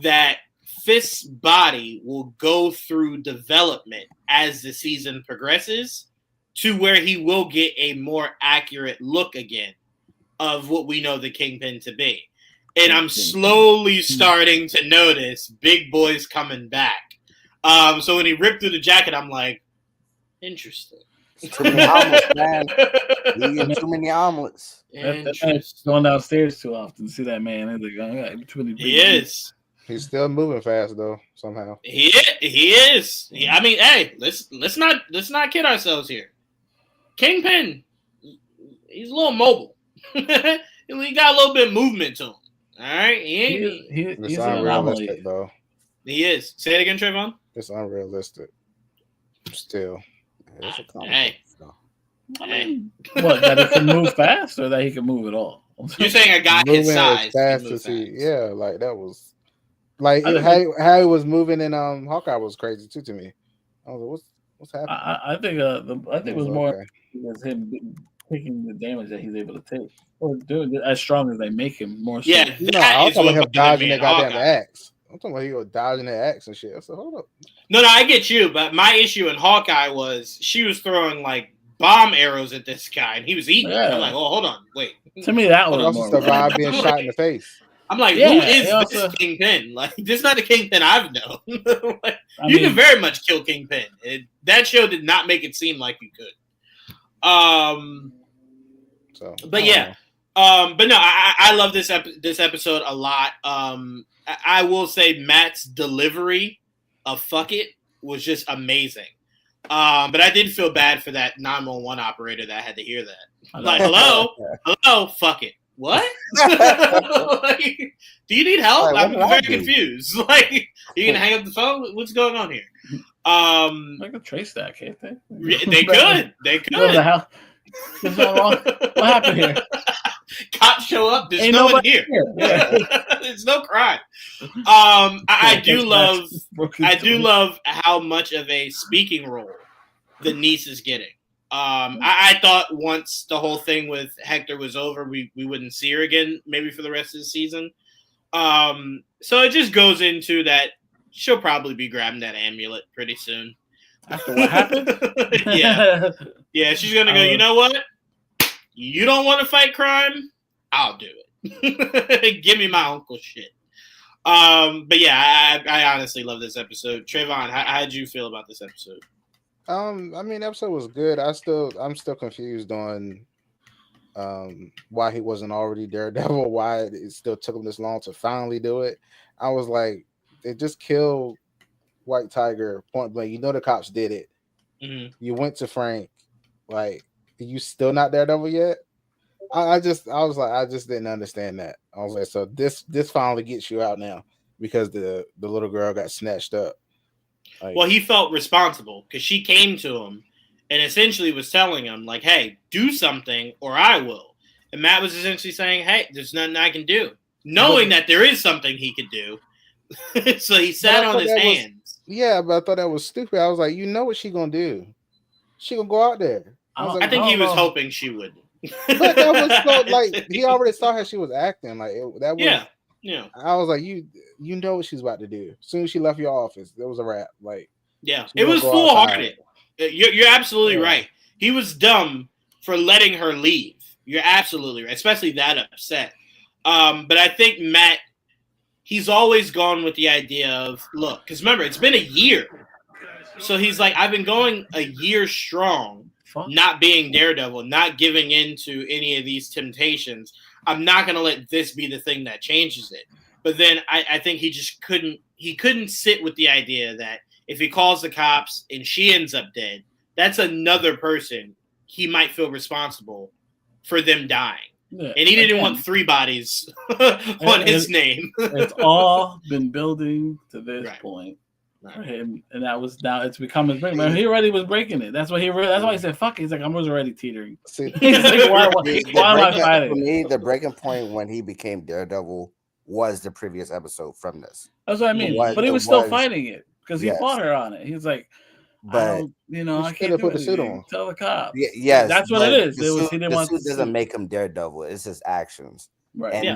that Fisk's body will go through development as the season progresses to where he will get a more accurate look again of what we know the Kingpin to be. And I'm slowly starting to notice Big Boy's coming back. So when he ripped through the jacket, I'm like, interesting. Too many omelets, man. Eating too many omelets. That's going downstairs too often. See that man? He is. He's still moving fast though. Somehow he is. I mean, hey, let's not kid ourselves here. Kingpin, he's a little mobile. He got a little bit of movement to him. All right, he's unrealistic though. He is. Say it again, Trayvon. It's unrealistic. Still. It's a comic book. Hey, So. I hey. mean, what, that he can move fast or that he can move at all? You're saying a guy his Moving as size can fast move as he, fast. yeah, like that was like I think how he was moving in Hawkeye was crazy too to me. I was like, what's happening? I think I think I it was was like, more okay. because him taking the damage that he's able to take or doing it as strong as they make him more so. Yeah, No, that I was is talking what about him bothered dodging me in that goddamn Hawkeye. axe. I'm talking about he was dodging that axe and shit. I said, hold up. No, I get you, but my issue in Hawkeye was she was throwing like bomb arrows at this guy and he was eating it. I'm Yeah, like, oh, hold on, wait. to me that He was Hold also more survived bad. being shot in the face. I'm like, who Yeah, he is this also. Kingpin? Like, this is not the Kingpin I've known. Like, I you can mean, very much kill Kingpin. That show did not make it seem like you could. So I But don't yeah, know. but no, I love this episode a lot. I will say Matt's delivery of "fuck it" was just amazing. But I did feel bad for that 911 operator that had to hear that. Like, hello, fuck it. What? Like, do you need help? Like, what I'm did I very do? confused. Like, you gonna hang up the phone? What's going on here? I can trace that, can't they? They could. They What the could. hell? There's nothing wrong. What happened here? Cops show up. There's Ain't no one nobody here. here. Yeah. There's no crime. I do Text love. messages, broken I do toys. love how much of a speaking role the niece is getting. I thought once the whole thing with Hector was over, we wouldn't see her again, maybe for the rest of the season. So it just goes into that she'll probably be grabbing that amulet pretty soon. After what happened? Yeah. Yeah, she's gonna go, you know what? You don't want to fight crime? I'll do it. Give me my uncle's shit. But yeah, I honestly love this episode. Trevon, how did you feel about this episode? I mean, the episode was good. I'm still confused on why he wasn't already Daredevil, why it still took him this long to finally do it. I was like, they just killed White Tiger point blank. You know the cops did it. Mm-hmm. You went to Frank. Like, you still not Daredevil yet? I was like, I just didn't understand that. I was like, so this finally gets you out now because the little girl got snatched up. Like, Well, he felt responsible because she came to him and essentially was telling him, like, hey, do something or I will. And Matt was essentially saying, hey, there's nothing I can do. Knowing that there is something he could do. So he sat on his hands. Yeah, but I thought that was stupid. I was like, you know what she gonna do? She gonna go out there. I think he was hoping she wouldn't. But that was so like he already saw how she was acting. Like that was yeah. I was like, you know what she's about to do. As soon as she left your office, there was a wrap. Like, yeah, it was foolhardy. You're absolutely right. He was dumb for letting her leave. You're absolutely right, especially that upset. But I think Matt, he's always gone with the idea of, look, because remember, it's been a year. So he's like, I've been going a year strong, not being Daredevil, not giving in to any of these temptations. I'm not going to let this be the thing that changes it. But then I think he just couldn't sit with the idea that if he calls the cops and she ends up dead, that's another person he might feel responsible for them dying. Yeah, and he didn't want 3 bodies on his name. It's all been building to this point for him, and now it's become his break. Man, he already was breaking it. That's why he said, "Fuck." He's like, I was already teetering. See, he's like, why am I fighting? For me, the breaking point when he became Daredevil was the previous episode from this. That's what I mean. But he was still fighting it because he fought her on it. He's like, but I can't put the suit on. Tell the cops. Yes, that's what it is. He didn't want the suit doesn't make him Daredevil. It's his actions. Right. And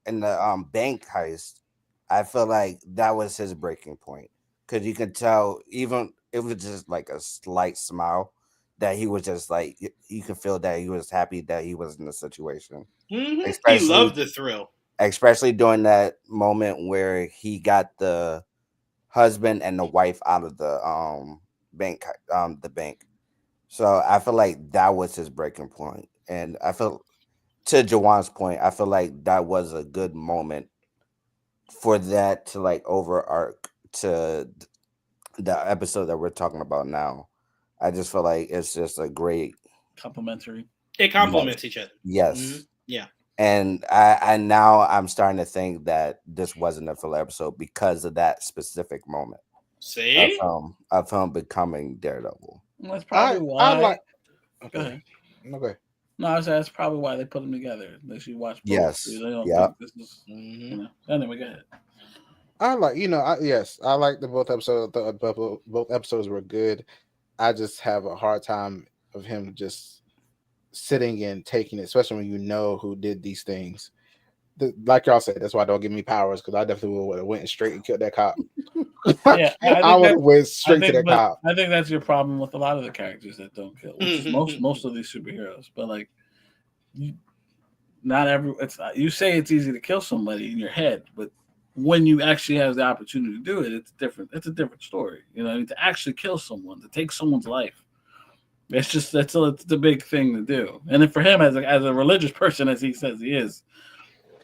in the bank heist, I feel like that was his breaking point because you can tell even it was just like a slight smile that he was just like you can feel that he was happy that he was in the situation. Mm-hmm. He loved the thrill, especially during that moment where he got the husband and the wife out of the bank. So I feel like that was his breaking point, and I feel to Jawan's point, I feel like that was a good moment for that to like overarch to the episode that we're talking about now. I just feel like it's just a great complementary. It complements each other. Yes. Mm-hmm. Yeah. And I now I'm starting to think that this wasn't a filler episode because of that specific moment. See? Of him becoming Daredevil. That's probably I why. like. Go Okay. ahead. Okay. No, I said that's probably why they put them together. Unless you watch both, Yes. they don't Yep. think this is. Mhm. Anyway, go ahead. I like, yes, I like the both episodes. Both episodes were good. I just have a hard time of him just sitting and taking it, especially when you know who did these things. Like y'all said, that's why don't give me powers, because I definitely would have went straight and killed that cop. Yeah, I I think would have went straight to the but cop. I think that's your problem with a lot of the characters that don't kill, which is most of these superheroes. But like, you, not every it's not, you say it's easy to kill somebody in your head, but when you actually have the opportunity to do it, it's different. It's a different story. To actually kill someone, to take someone's life. It's just it's a big thing to do. And then for him, as a religious person, as he says he is,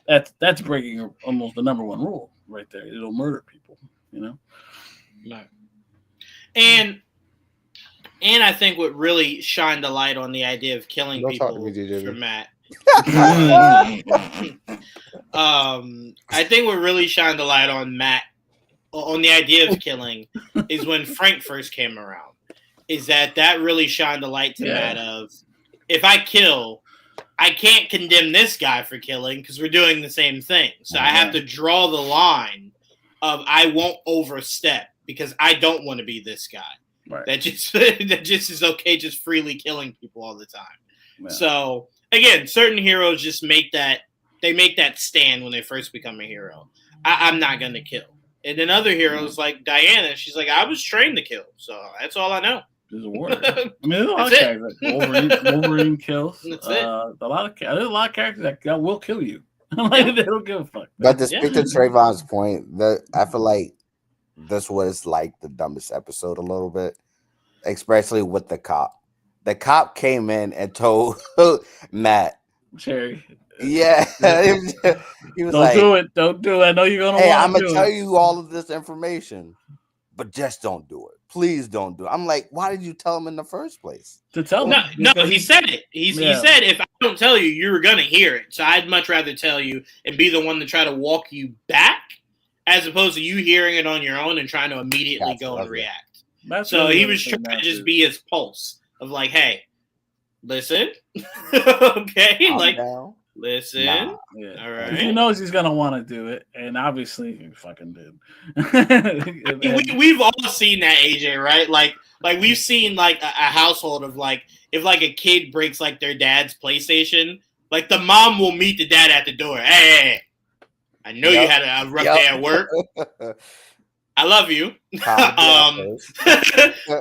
that's breaking almost the number one rule right there. It'll murder people. No. And I think what really shined the light on the idea of killing Don't talk to people me, JJ. for Matt was, I think what really shined the light on Matt on the idea of killing is when Frank first came around. Is that really shined the light to Matt of, if I kill, I can't condemn this guy for killing because we're doing the same thing. So I have to draw the line of I won't overstep because I don't want to be this guy. Right. That just is okay, just freely killing people all the time. Yeah. So again, certain heroes just make that stand when they first become a hero. I'm not gonna kill. And then other heroes like Diana, she's like, I was trained to kill, so that's all I know. There's a warrior. I mean, there's a lot of characters. Wolverine kills. That's it. There's a lot of characters that will kill you. Like, they don't give a fuck. But to speak to Trayvon's point, I feel like this was like the dumbest episode a little bit, especially with the cop. The cop came in and told Matt, Cherry. Yeah, he was Don't like, do it. Don't do it. I know you're gonna. Hey, I'm want gonna tell you all of this information, but just don't do it. Please don't do it. I'm like, why did you tell him in the first place? To tell No, him. no, he said it. He said, if I don't tell you, you're gonna hear it. So I'd much rather tell you and be the one to try to walk you back, as opposed to you hearing it on your own and trying to immediately go and react. So he was trying to just be his pulse of like, hey, listen, okay, Calm like. down. Listen, Yeah. All right. He knows he's gonna want to do it, and obviously he fucking did. We've all seen that, AJ, right? Like we've seen like a household of like, if like a kid breaks like their dad's PlayStation, like the mom will meet the dad at the door. Hey, I know you had a rough day at work. I love you.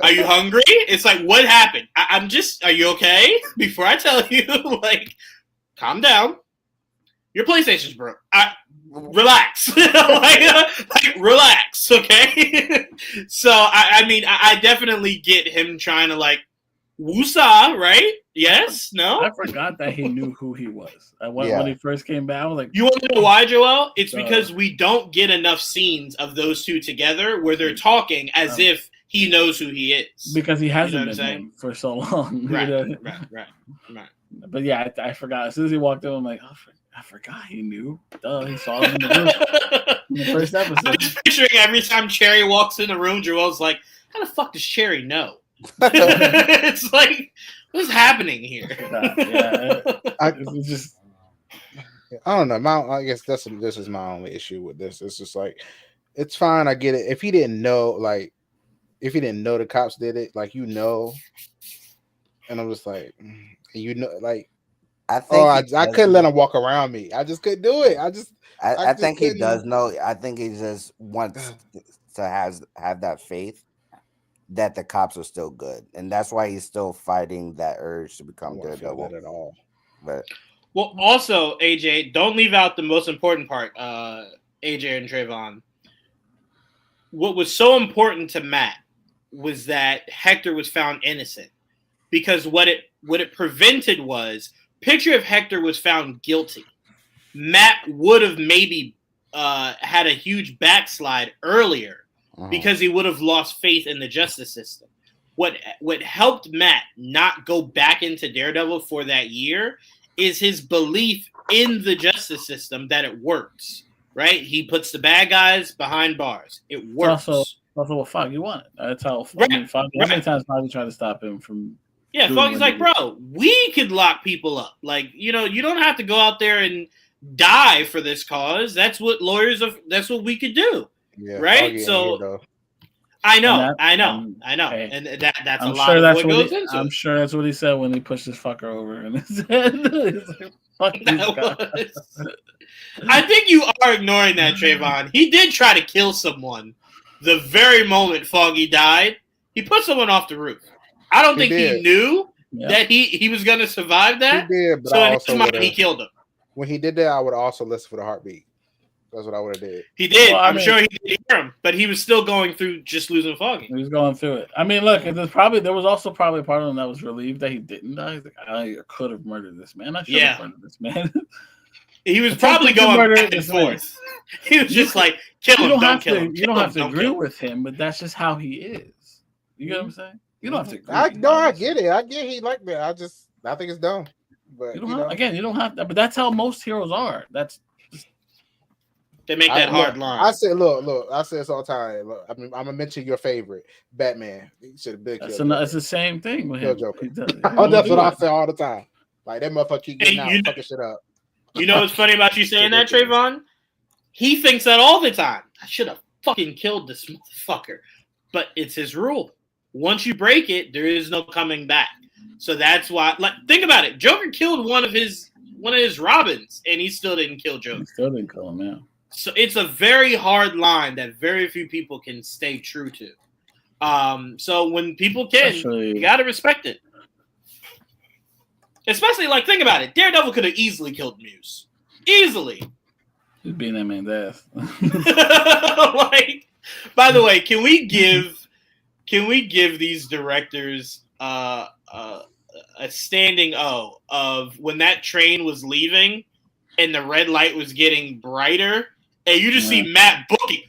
Are you hungry? It's like, what happened? I'm just. Are you okay? Before I tell you, like. Calm down. Your PlayStation's broke. Relax. like, relax, okay? So, I mean, I definitely get him trying to, like, woosah, right? Yes? No? I forgot that he knew who he was. When he first came back, I was like... You want to know why, Joel? It's because we don't get enough scenes of those two together where they're talking as if he knows who he is. Because he hasn't been him for so long. Right. But yeah, I forgot. As soon as he walked in, I'm like, oh, I forgot he knew. Duh, he saw him in the room in the first episode. I'm just picturing every time Cherry walks in the room, Joel's like, how the fuck does Cherry know? It's like, what's happening here? It's just... I don't know. I guess this is my only issue with this. It's just like, it's fine. I get it. If he didn't know the cops did it, like, and I'm just like, like, I think I couldn't let him walk around me. I just couldn't do it. I think he does know. I think he just wants to have that faith that the cops are still good, and that's why he's still fighting that urge to become Daredevil. At all. But well, also AJ, don't leave out the most important part. AJ and Trevon. What was so important to Matt was that Hector was found innocent, because what it prevented was, picture if Hector was found guilty. Matt would have maybe had a huge backslide earlier because he would have lost faith in the justice system. What helped Matt not go back into Daredevil for that year is his belief in the justice system that it works. Right? He puts the bad guys behind bars. It works. Also, well, fuck, you want it. That's how. Right, I mean, fuck. How many times Foggy tried to stop him from? Yeah, doing Foggy's what he like, did? bro, we could lock people up. Like, you don't have to go out there and die for this cause. That's what that's what we could do. Yeah, Right? Foggy ain't here So though. I And know. that- hey, And that's a I'm lot sure of that's what what goes he. into I'm it. sure that's what he said when he pushed his fucker over in his head. He's like, fuck these guys. Was... I think you are ignoring that, Trayvon. He did try to kill someone the very moment Foggy died. He put someone off the roof. I don't think he knew that he was going to survive that. He did, but so I in also his mind, he killed him. When he did that, I would have also listened for the heartbeat. That's what I would have did. He did. Well, I'm sure he did hear him, but he was still going through just losing Foggy. He was going through it. I mean, look, there was also probably a part of him that was relieved that he didn't die. He's like, I could have murdered this man. I should have murdered this man. He was probably going back and forth. He was just like, kill him, don't kill him. You don't have to agree with him, but that's just how he is. You get what I'm saying? You don't have to agree. I get it. I get he like that. I think it's dumb. But you don't have to. But that's how most heroes are. They make that hard line. I said, look. I say this all the time. Look, I'm gonna mention your favorite, Batman. He should have been killed. It's the same thing with him. Joker. That's what I say all the time. Like that motherfucker keep getting out, fucking shit up. You know what's funny about you saying that, Trayvon? He thinks that all the time. I should have fucking killed this motherfucker. But it's his rule. Once you break it, there is no coming back. So that's why. Like, think about it. Joker killed one of his Robins, and he still didn't kill Joker. He still didn't kill him. Yeah. So it's a very hard line that very few people can stay true to. So when people can, you gotta respect it. Especially, like, think about it. Daredevil could have easily killed Muse. Easily. He's beating that man's ass. Like, by the way, can we give these directors a standing O of when that train was leaving and the red light was getting brighter and you just see Matt booking.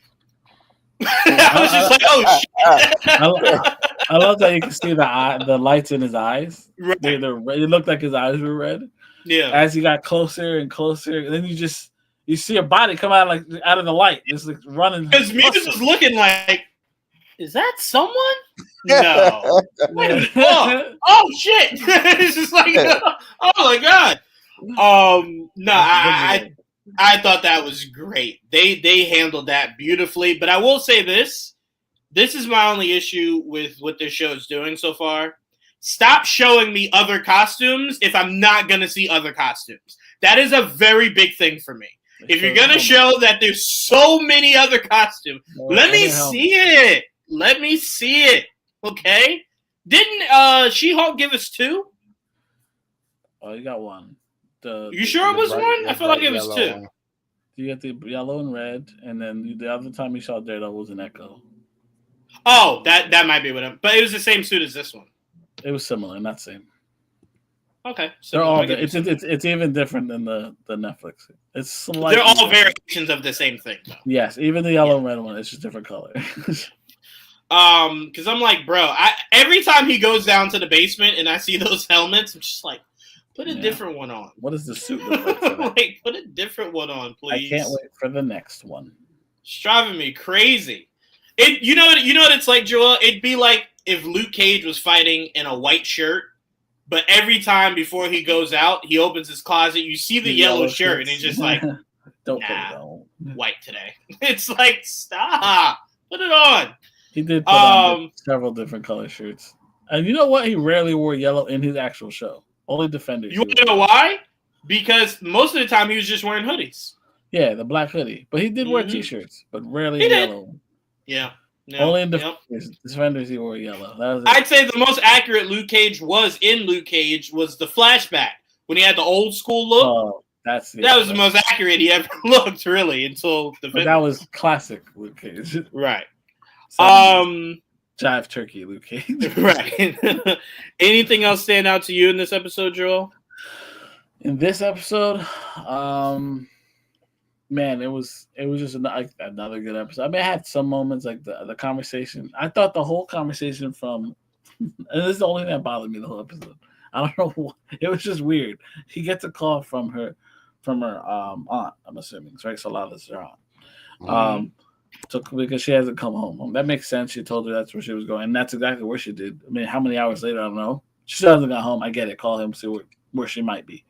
I was just like, oh shit. I love that you can see the lights in his eyes. Right. It looked like his eyes were red. Yeah. As he got closer and closer, and then you see a body come out out of the light. It's like running. Because Muse was looking like, is that someone? No. Wait a minute. Oh shit. It's just like, oh my god. No, I thought that was great. They handled that beautifully. But I will say this. This is my only issue with what this show is doing so far. Stop showing me other costumes if I'm not going to see other costumes. That is a very big thing for me. If you're going to show that there's so many other costumes, let me see it. Let me see it. Okay? Didn't She-Hulk give us 2? Oh, you got one. You sure it was one? I feel like it was 2. You got the yellow and red, and then the other time you saw Daredevil was an Echo. Oh, that might be what I'm. But it was the same suit as this one. It was similar, not same. Okay, they're all. It's even different than the Netflix. It's slightly they're all different. variations of the same thing, though. Yes, even the yellow and red one, it's just different color. Because I'm like, bro, every time he goes down to the basement and I see those helmets, I'm just like, put a different one on. What does the suit look like? Like, put a different one on, please. I can't wait for the next one. It's driving me crazy. You know what it's like, Joel? It'd be like if Luke Cage was fighting in a white shirt, but every time before he goes out, he opens his closet, you see the yellow shirt, and he's just like, don't nah, put it on. White today. It's like, stop. Put it on. He did put on several different color shirts. And you know what? He rarely wore yellow in his actual show. Only Defenders. You want to know why? Because most of the time he was just wearing hoodies. Yeah, the black hoodie. But he did wear T-shirts, but rarely yellow. Yeah. No, only in Defenders he wore yellow. I'd say the most accurate Luke Cage was the flashback when he had the old school look. Oh, that was the most accurate he ever looked, really, until Defenders. That was classic Luke Cage. Right. Jive Turkey Luke Cage. Right. Anything else stand out to you in this episode, Joel? In this episode, man, it was just another good episode. I mean, I had some moments like the conversation. I thought the whole conversation and this is the only thing that bothered me the whole episode. I don't know why. It was just weird. He gets a call from her aunt, I'm assuming, right? So Lala's her aunt. So because she hasn't come home. That makes sense. She told her that's where she was going, and that's exactly where she did. I mean, how many hours later? I don't know. She still hasn't got home. I get it. Call him, see where she might be.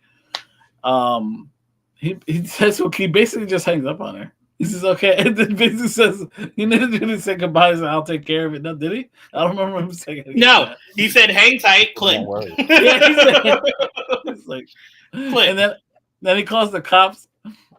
He says he basically just hangs up on her. He says, okay. And then basically says, he didn't say goodbye. He said, I'll take care of it. No, did he? I don't remember him saying anything. No, he said, hang tight, click. Yeah, he's like, click. And then he calls the cops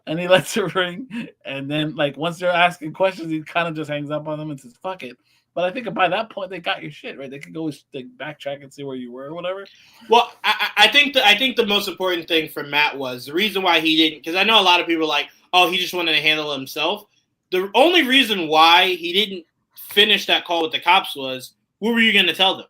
and he lets her ring. And then, like, once they're asking questions, he kind of just hangs up on them and says, fuck it. But I think by that point, they got your shit, right? They could go backtrack and see where you were or whatever. Well, I think the most important thing for Matt was the reason why he didn't, because I know a lot of people are like, oh, he just wanted to handle it himself. The only reason why he didn't finish that call with the cops was, what were you going to tell them?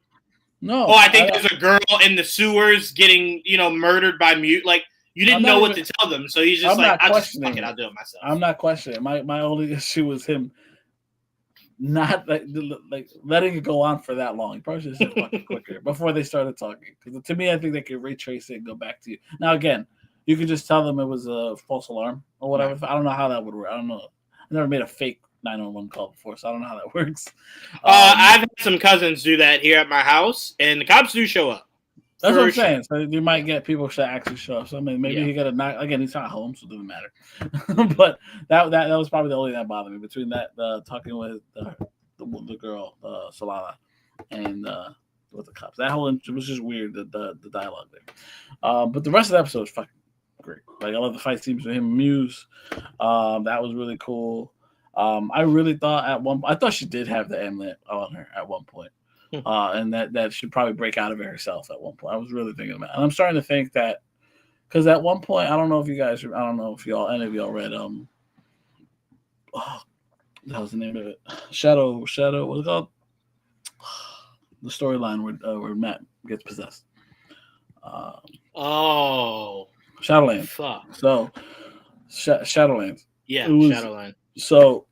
No. Oh, I think there's a girl in the sewers getting, murdered by mute. Like, you didn't know what to tell them. So he's just like, I'll do it myself. I'm not questioning. My only issue was him not like letting it go on for that long. He probably should have said fucking quicker before they started talking. Because to me, I think they could retrace it and go back to you. Now, again, you could just tell them it was a false alarm or whatever. Right. I don't know how that would work. I don't know. I never made a fake 911 call before, so I don't know how that works. I've had some cousins do that here at my house, and the cops do show up. That's what I'm saying. So you might get people to actually show up. So I mean, maybe he got a knock. Again, he's not home, so it doesn't matter. But that was probably the only thing that bothered me between that talking with the girl, Solana, and with the cops. That whole it was just weird. The dialogue there. But the rest of the episode was fucking great. Like I love the fight scenes with him and Muse. That was really cool. I really thought I thought she did have the amulet on her at one point. And that she'd probably break out of it herself at one point. I was really thinking about it. And I'm starting to think that because at one point, I don't know if any of y'all read that was the name of it. Shadow, what's it called? The storyline where Matt gets possessed. Shadowlands. Fuck. So Shadowlands. Yeah, Shadowlands. So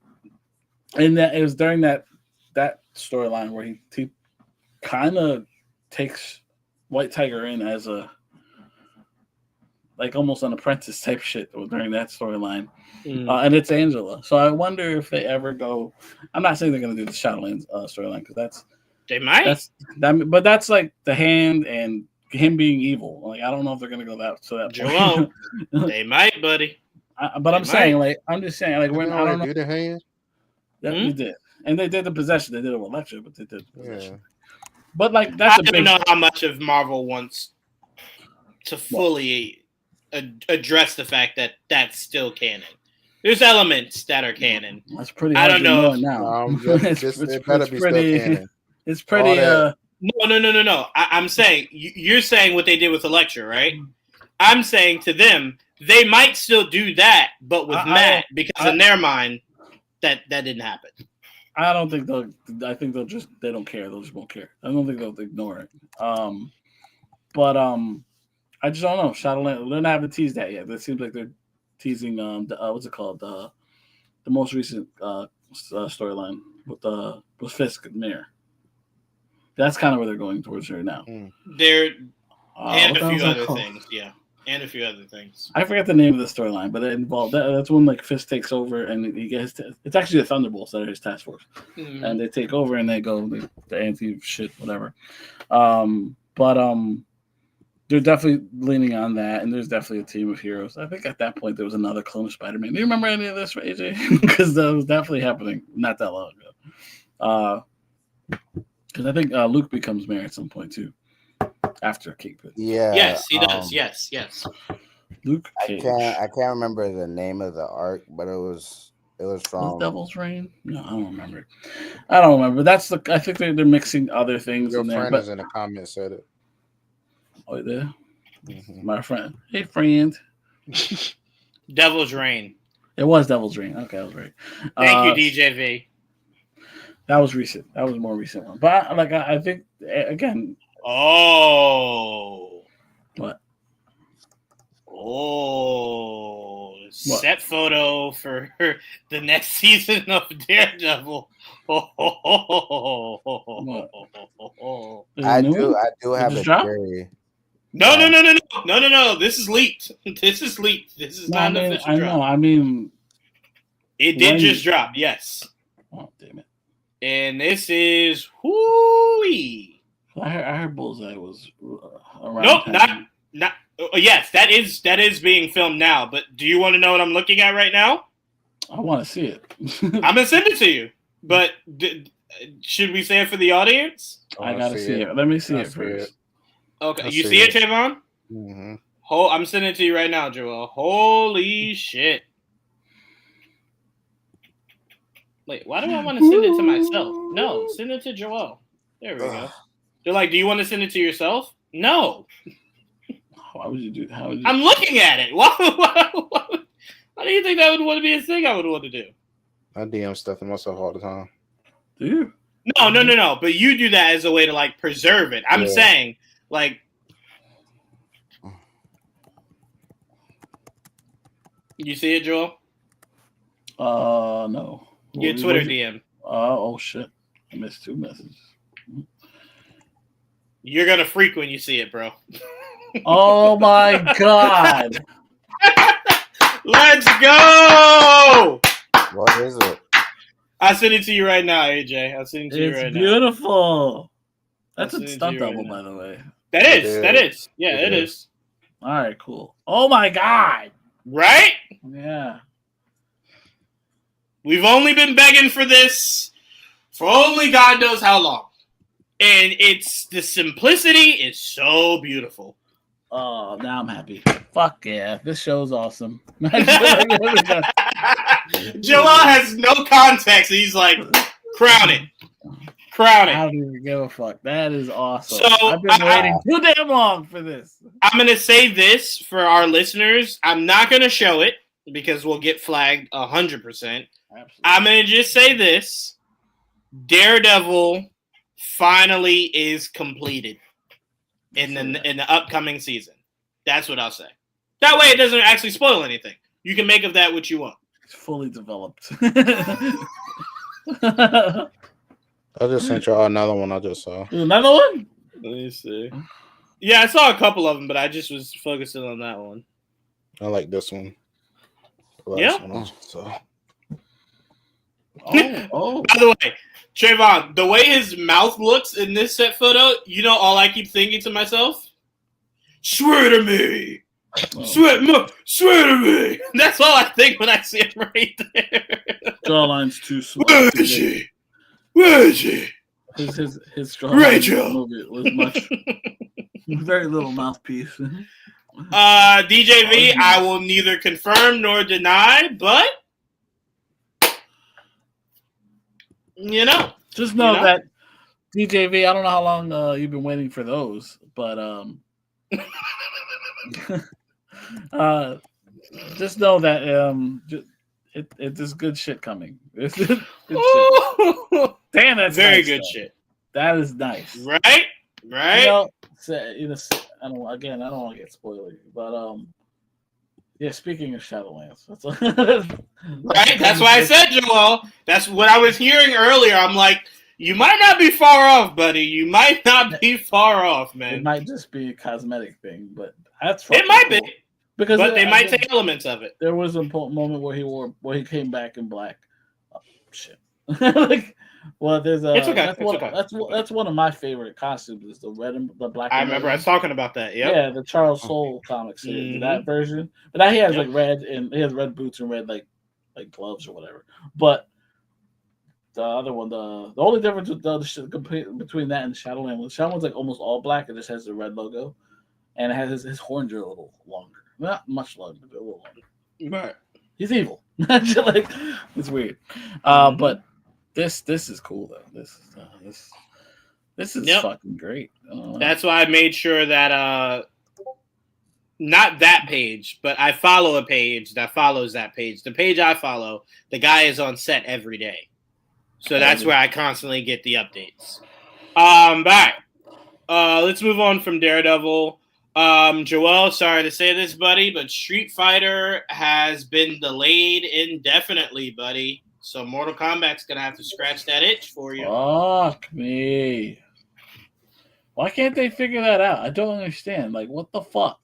and that it was during that storyline where he kind of takes White Tiger in as a like almost an apprentice type shit during that storyline, and it's Angela. So I wonder if they ever go. I'm not saying they're going to do the Shadowlands storyline because they might. But that's like the hand and him being evil. Like I don't know if they're going to go that Joel, they might, buddy. I'm just saying when I don't know. Do the hand? They did, and they did the possession. They did it with Lecture, but they did the possession. Yeah. But like that's I don't know how much of Marvel wants to fully address the fact that that's still canon. There's elements that are canon. That's pretty. I don't know now. It better be still canon. It's pretty. No. I'm saying you're saying what they did with the lecture, right? I'm saying to them they might still do that, but with Matt because in their mind that didn't happen. I don't think they'll. I think they don't care. They just won't care. I don't think they'll ignore it. But I just don't know. Shadowland. They're not having teased that yet. It seems like they're teasing. What's it called? The most recent storyline with Fisk and Mare. That's kind of where they're going towards right now. They're and a few other things. Yeah. And a few other things. I forget the name of the storyline, but it involved that's when like Fisk takes over and he gets it's actually the Thunderbolts that are his task force, and they take over and they go the anti shit whatever. They're definitely leaning on that, and there's definitely a team of heroes. I think at that point there was another clone of Spider-Man. Do you remember any of this, AJ? Because that was definitely happening not that long ago. Because I think Luke becomes mayor at some point too. After Kingpin. Yeah. Yes, he does. Yes. Luke Cage. I can't remember the name of the arc, but it was from Devil's Reign. No, I don't remember. That's I think they're mixing other things Your in there. friend is in the comments said it. Oh, there. My friend. Hey, friend. Devil's Reign. It was Devil's Reign. Okay, I was right. Thank you, DJV. That was recent. That was a more recent one. But I think again. Oh. What? Oh. Set photo for the next season of Daredevil. I do have a theory. No. This is leaked. This is not an official drop. I mean, it did just drop. Yes. Oh, damn it. And this is whoo-wee. I heard Bullseye was around. Nope, time. not. Yes, that is being filmed now. But do you want to know what I'm looking at right now? I want to see it. I'm gonna send it to you. But should we say it for the audience? I gotta see it. Let me see it first. Okay, you see it, Trayvon? Mm-hmm. I'm sending it to you right now, Joel. Holy shit! Wait, why do I want to send it to myself? No, send it to Joel. There we go. They're like, do you want to send it to yourself? No. Why would you do? How would you? I'm looking at it. Why do you think that would want to be a thing I would want to do? I DM stuff to myself all the time. Do you? No. But you do that as a way to like preserve it. I'm saying like. You see it, Joel? No. Your Twitter DM. Oh shit! I missed 2 messages. You're gonna freak when you see it, bro. Oh my god! Let's go! What is it? I send it to you right now, AJ. I'll send it to you right now. It's beautiful. That's I'll a send it to stunt you right double, now. by the way. That is. Yeah, it is. All right, cool. Oh my god! Right? Yeah. We've only been begging for this for only God knows how long. And the simplicity is so beautiful. Oh, now I'm happy. Fuck yeah. This show's awesome. Joel has no context. He's like, crown it. I don't even give a fuck. That is awesome. So, I've been waiting too damn long for this. I'm going to say this for our listeners. I'm not going to show it because we'll get flagged 100%. Absolutely. I'm going to just say this. Daredevil finally is completed in the upcoming season. That's what I'll say. That way it doesn't actually spoil anything. You can make of that what you want. It's fully developed. I just sent y'all another one I just saw. Another one? Let me see. Yeah, I saw a couple of them, but I just was focusing on that one. I like this one. Yeah. So. Oh. By the way, Trayvon, the way his mouth looks in this set photo, you know all I keep thinking to myself? Swear to me. Swear to me. That's all I think when I see him right there. Jawline's too small. Where is she? Where is she? His jawline Rachel. movie was much very little mouthpiece. DJV, I will neither confirm nor deny, but just know that DJV. I don't know how long you've been waiting for those, but just know that it's good shit coming. It's good shit. Damn, that's very nice, good though. shit. That is nice, right? I don't want to get spoilery, but yeah. Speaking of Shadowlands, right. That's why I said, Joel. That's what I was hearing earlier. I'm like, you might not be far off, buddy. You might not be far off, man. It might just be a cosmetic thing, but that's it might cool. be because but they might take elements of it. There was a moment where he came back in black. Oh, shit. There's a. It's okay. That's one of my favorite costumes. Is the red and the black. I remember I was talking about that. Yep. Yeah, the Charles Soule comic series, that version. But now he has like red and he has red boots and red like gloves or whatever. But the other one, the only difference with between that and Shadowlands like almost all black. It just has the red logo, and it has his horns are a little longer, not much longer, but a little longer. Right. He's evil. It's weird. But this is cool though. This is fucking great. That's why I made sure that not that page, but I follow a page that follows that page. The page I follow, the guy is on set every day. So that's where I constantly get the updates. Let's move on from Daredevil. Joel, sorry to say this, buddy, but Street Fighter has been delayed indefinitely, buddy. So Mortal Kombat's going to have to scratch that itch for you. Fuck me. Why can't they figure that out? I don't understand. Like, what the fuck?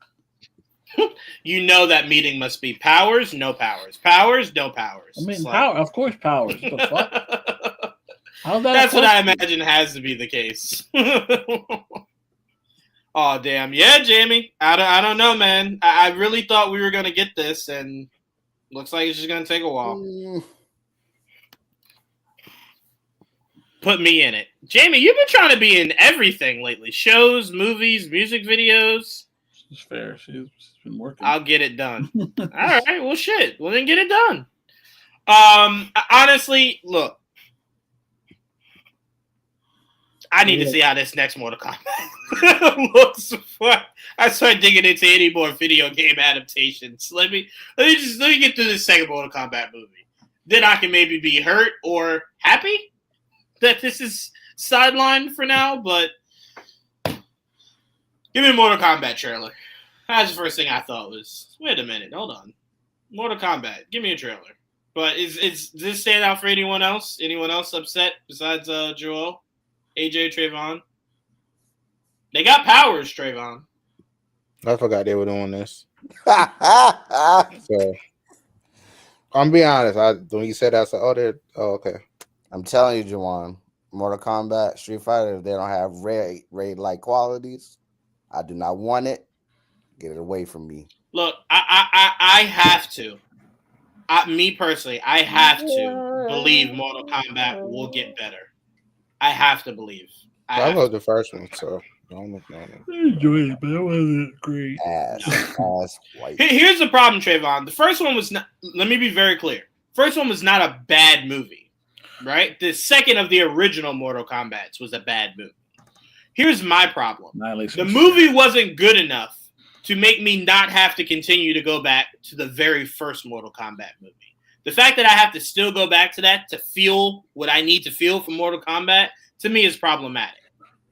You know that meeting must be powers, no powers. Powers, no powers. I mean, It's power. Of course, powers. What the fuck? How's that? That's what I imagine has to be the case. Oh damn, yeah, Jamie. I don't know, man. I really thought we were gonna get this, and looks like it's just gonna take a while. Put me in it, Jamie. You've been trying to be in everything lately: shows, movies, music videos. It's fair. She's been working. I'll get it done. All right. Well, shit. Well, then get it done. Honestly, look. I need to see how this next Mortal Kombat looks before I start digging into any more video game adaptations. Let me get through this second Mortal Kombat movie. Then I can maybe be hurt or happy that this is sidelined for now. But give me a Mortal Kombat trailer. That's the first thing I thought was, wait a minute, hold on. Mortal Kombat, give me a trailer. But does this stand out for anyone else? Anyone else upset besides Joel? AJ, Trevon? They got powers, Trevon. I forgot they were doing this. So I'm being honest. When you said that, I said, "Oh, okay." I'm telling you, Juwan, Mortal Kombat, Street Fighter, if they don't have raid-like qualities, I do not want it. Get it away from me. Look, I have to. Me personally, I have to believe Mortal Kombat will get better. I have to believe. I love the first one, so I don't know. I enjoyed it, but it wasn't great. Ass white. Here's the problem, Trevon. The first one was not. Let me be very clear. First one was not a bad movie, right? The second of the original Mortal Kombats was a bad movie. Here's my problem. The movie wasn't good enough to make me not have to continue to go back to the very first Mortal Kombat movie. The fact that I have to still go back to that to feel what I need to feel from Mortal Kombat, to me, is problematic.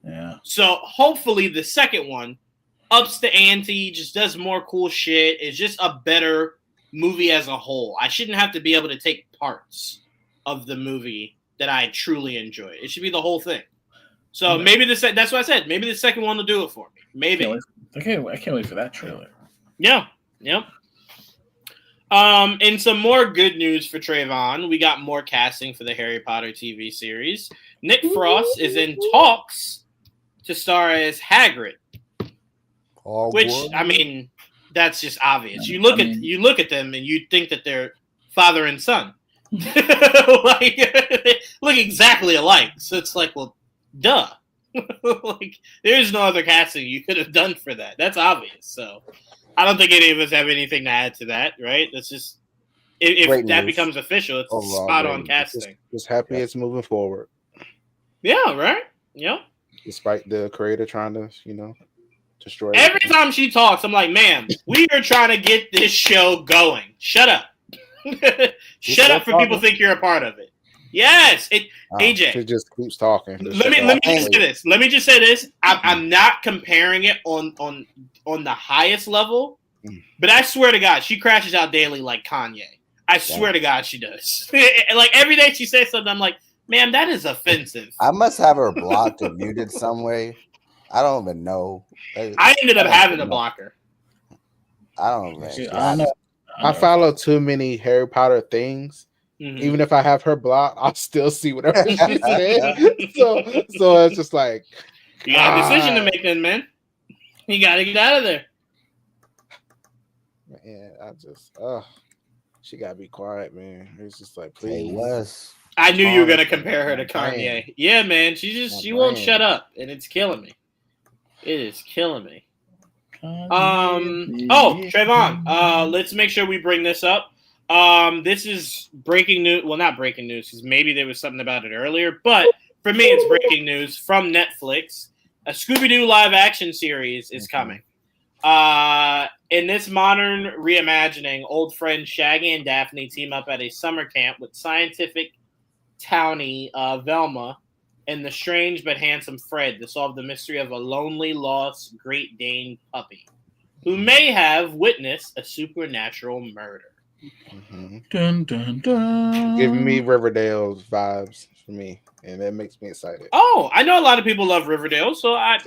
Yeah. So hopefully the second one ups the ante, just does more cool shit. It's just a better movie as a whole. I shouldn't have to be able to take parts of the movie that I truly enjoy. It should be the whole thing. So maybe that's what I said. Maybe the second one will do it for me. Maybe. I can't wait for that trailer. Yeah. Yep. And some more good news for Trevon. We got more casting for the Harry Potter TV series. Nick Frost is in talks to star as Hagrid. Which, I mean, that's just obvious. You look at them and you think that they're father and son. Like, look exactly alike. So it's like, well, duh. Like, there's no other casting you could have done for that. That's obvious. So I don't think any of us have anything to add to that, right? That's just if that becomes official, it's spot on casting. Just happy it's moving forward. Yeah, right? Yep. Despite the creator trying to, destroy every time she talks, I'm like, ma'am, we are trying to get this show going. Shut up. Shut up for people think you're a part of it. Yes. AJ. She just keeps talking. Let me just say this. Let me just say this. I'm not comparing it on the highest level, but I swear to God, she crashes out daily like Kanye. I swear to God she does. Like every day she says something, I'm like, man, that is offensive. I must have her blocked or muted some way. I don't even know. I ended up having to block her. I don't know. I don't know. I follow too many Harry Potter things. Mm-hmm. Even if I have her blocked, I'll still see whatever she says. So it's just like, you got a decision to make then, man. You got to get out of there. Man, she got to be quiet, man. It's just like, please. I knew you were going to compare her to Kanye. Yeah, man. She won't shut up, and it's killing me. It is killing me. Trevon, let's make sure we bring this up. This is breaking news. Well, not breaking news, because maybe there was something about it earlier, but for me, it's breaking news from Netflix. A Scooby-Doo live-action series is coming. In this modern reimagining, old friends Shaggy and Daphne team up at a summer camp with scientific townie Velma and the strange but handsome Fred to solve the mystery of a lonely, lost Great Dane puppy who may have witnessed a supernatural murder. Mm-hmm. Dun, dun, dun. Giving me Riverdale's vibes for me, and that makes me excited. Oh, I know a lot of people love Riverdale, so I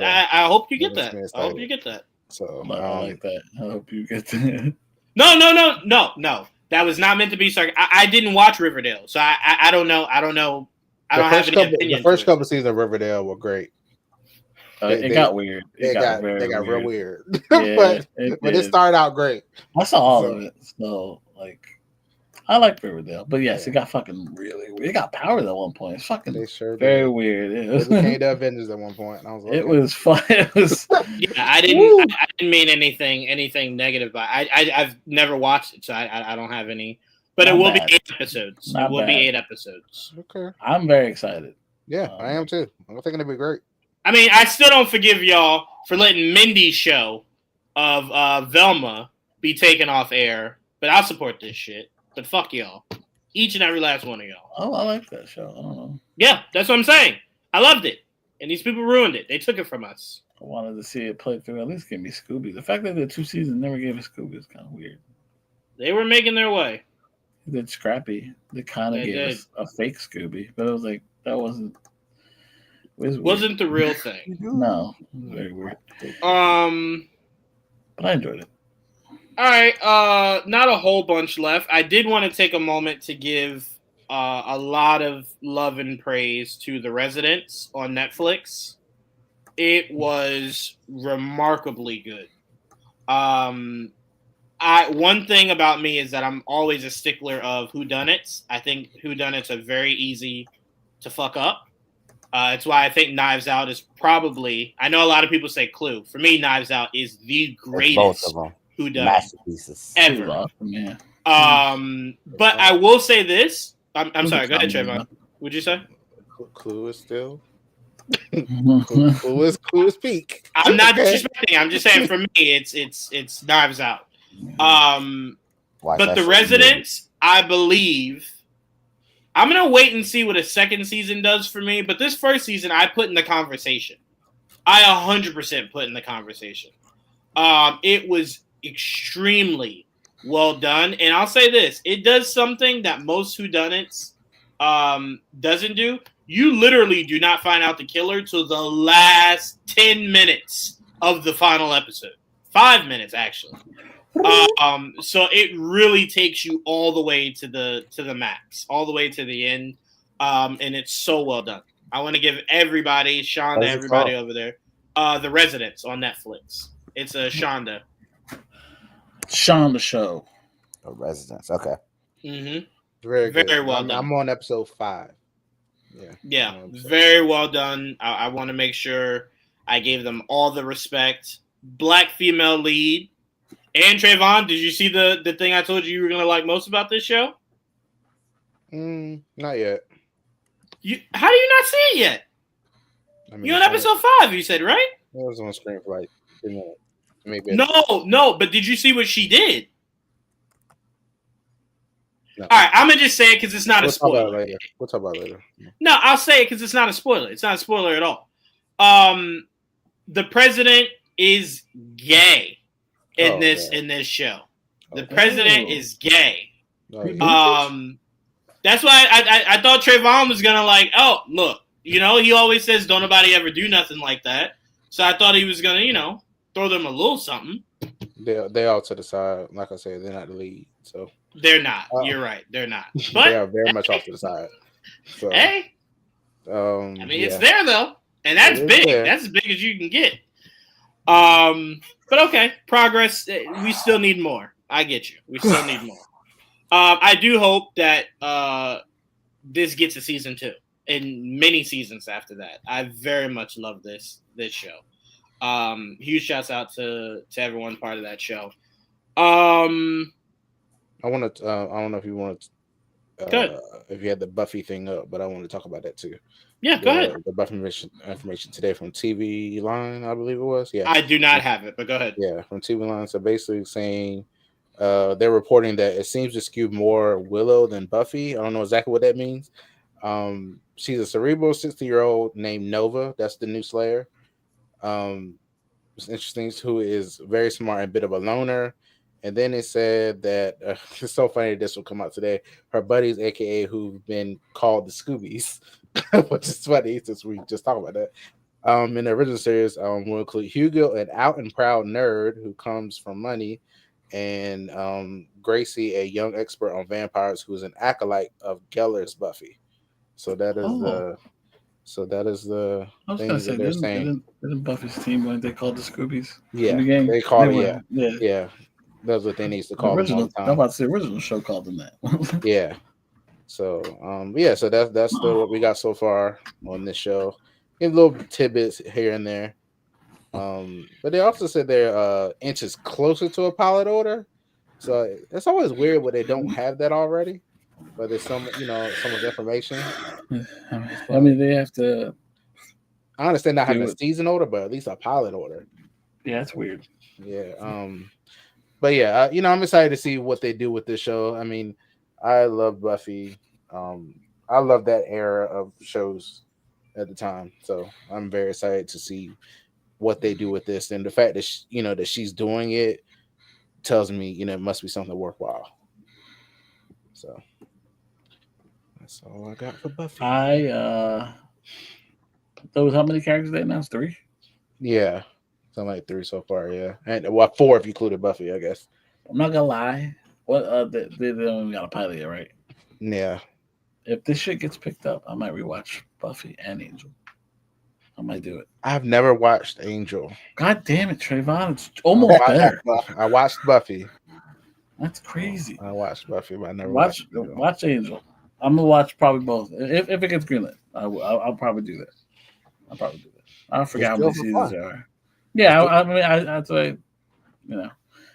hope you get that. I hope you get that. So I like that. I hope you get that. No. That was not meant to be sarcastic. I didn't watch Riverdale, so I don't know. I don't know. I don't have any the opinion. first couple seasons of Riverdale were great. It got weird. It got they very got weird. real weird. Yeah, but it started out great. I saw all of it. So like, I like Riverdale, but yes, it got fucking really weird. It got powers at one point. It's fucking They sure very did. weird. They became the Avengers at one point. And I was like, It was fun. It was. Yeah, I didn't mean anything negative, but I've never watched it, so I don't have any. But Not it will bad. be 8 episodes. Not it will bad. be 8 episodes. okay. I'm very excited. Yeah, I am too. I'm thinking it'd be great. I mean, I still don't forgive y'all for letting Mindy's show of Velma be taken off air, but I'll support this shit. But fuck y'all. Each and every last one of y'all. Oh, I like that show. I don't know. Yeah, that's what I'm saying. I loved it. And these people ruined it. They took it from us. I wanted to see it play through. At least give me Scooby. The fact that the 2 seasons never gave us Scooby is kind of weird. They were making their way. They did Scrappy. They kind of gave us a fake Scooby, but it was like that wasn't. It wasn't the real thing. No, it was very weird. But I enjoyed it. All right, not a whole bunch left. I did want to take a moment to give a lot of love and praise to The Residents on Netflix. It was remarkably good. One thing about me is that I'm always a stickler of whodunits. I think whodunits are very easy to fuck up. It's why I think Knives Out is probably. I know a lot of people say Clue. For me, Knives Out is the greatest whodunit masterpieces ever. Awesome, yeah. But I will say this. I'm sorry. Go ahead, Trevon. What'd you say? Clue is still. Clue is peak. I'm not disrespecting. I'm just saying for me, it's Knives Out. But The Residents, I believe. I'm gonna wait and see what a second season does for me. But this first season, I put in the conversation. I 100% put in the conversation. It was extremely well done, and I'll say this: it does something that most whodunits doesn't do. You literally do not find out the killer till the last 10 minutes of the final episode. 5 minutes, actually. So it really takes you all the way to the max, all the way to the end, and it's so well done. I want to give everybody, Shonda, everybody over there, The Residents on Netflix. It's a Shonda show. The Residents, okay. Mm-hmm. Very well done. I'm on episode 5. Yeah, very well done. I want to make sure I gave them all the respect. Black female lead. And Trevon, did you see the thing I told you were gonna like most about this show? Not yet. How do you not see it yet? You're on episode 5, you said, right? It was on screen for like 3 minutes. Maybe. No, but did you see what she did? No. All right, I'm gonna just say it because it's not a spoiler. We'll talk about it later. No, I'll say it because it's not a spoiler. It's not a spoiler at all. The president is gay in this show. The president is gay. That's why I thought Trevon was gonna like. Oh, look, he always says don't nobody ever do nothing like that. So I thought he was gonna, throw them a little something. They all to the side. Like I said, they're not the lead. So they're not. You're right. They're not. But they are very much off to the side. So, hey, it's there though, and that's big. There. That's as big as you can get. But okay, progress. We still need more. I get you. We still need more. I do hope that this gets a season 2 and many seasons after that. I very much love this show. Huge shouts out to everyone part of that show. I want to. I don't know if you want to. If you had the Buffy thing up, but I want to talk about that too. Yeah, go ahead. The Buffy information today from TV Line, I believe it was. Yeah, I do not have it, but go ahead. Yeah, from TV Line. So basically saying they're reporting that it seems to skew more Willow than Buffy. I don't know exactly what that means. She's a cerebral 60-year-old named Nova. That's the new Slayer. It's interesting, who is very smart and a bit of a loner. And then it said that it's so funny this will come out today. Her buddies, aka who've been called the Scoobies, which is funny since we just talked about that. In the original series, will include Hugo, an out and proud nerd who comes from money, and Gracie, a young expert on vampires who is an acolyte of Geller's Buffy. So that is Oh, the I was gonna things that say, they're saying. didn't Buffy's team when they called the Scoobies in Yeah, the game? they They call it. were, Yeah, yeah. yeah, that's what they need to The call them all original, the I'm time. about to say, original show called them that. Yeah. So yeah, so that's the what we got so far on this show. Give little tidbits here and there. But they also said they're inches closer to a pilot order. So it's always weird when they don't have that already. But there's some, some of the information. I mean, they have to I understand not having do a it. season order, but at least a pilot order. Yeah, it's weird. Yeah. But yeah, I'm excited to see what they do with this show. I mean, I love Buffy. I love that era of shows at the time. So I'm very excited to see what they do with this, and the fact that that she's doing it tells me it must be something worthwhile. So that's all I got for Buffy. Those how many characters they announced? 3. Yeah, something like 3 so far. Yeah, and well, 4 if you included Buffy, I guess. I'm not gonna lie. What they don't even got a pilot yet, right? Yeah, If this shit gets picked up, I might rewatch Buffy and Angel. I might do it. I've never watched Angel. God damn it, Trayvon! It's almost better. I watched Buffy. That's crazy. I watched Buffy, but I never Watch watched Angel. watch Angel. I'm gonna watch probably both. If it gets greenlit, I'll probably do that. I'll probably do that. I forget how many seasons there are. Yeah, I mean, I'd say, I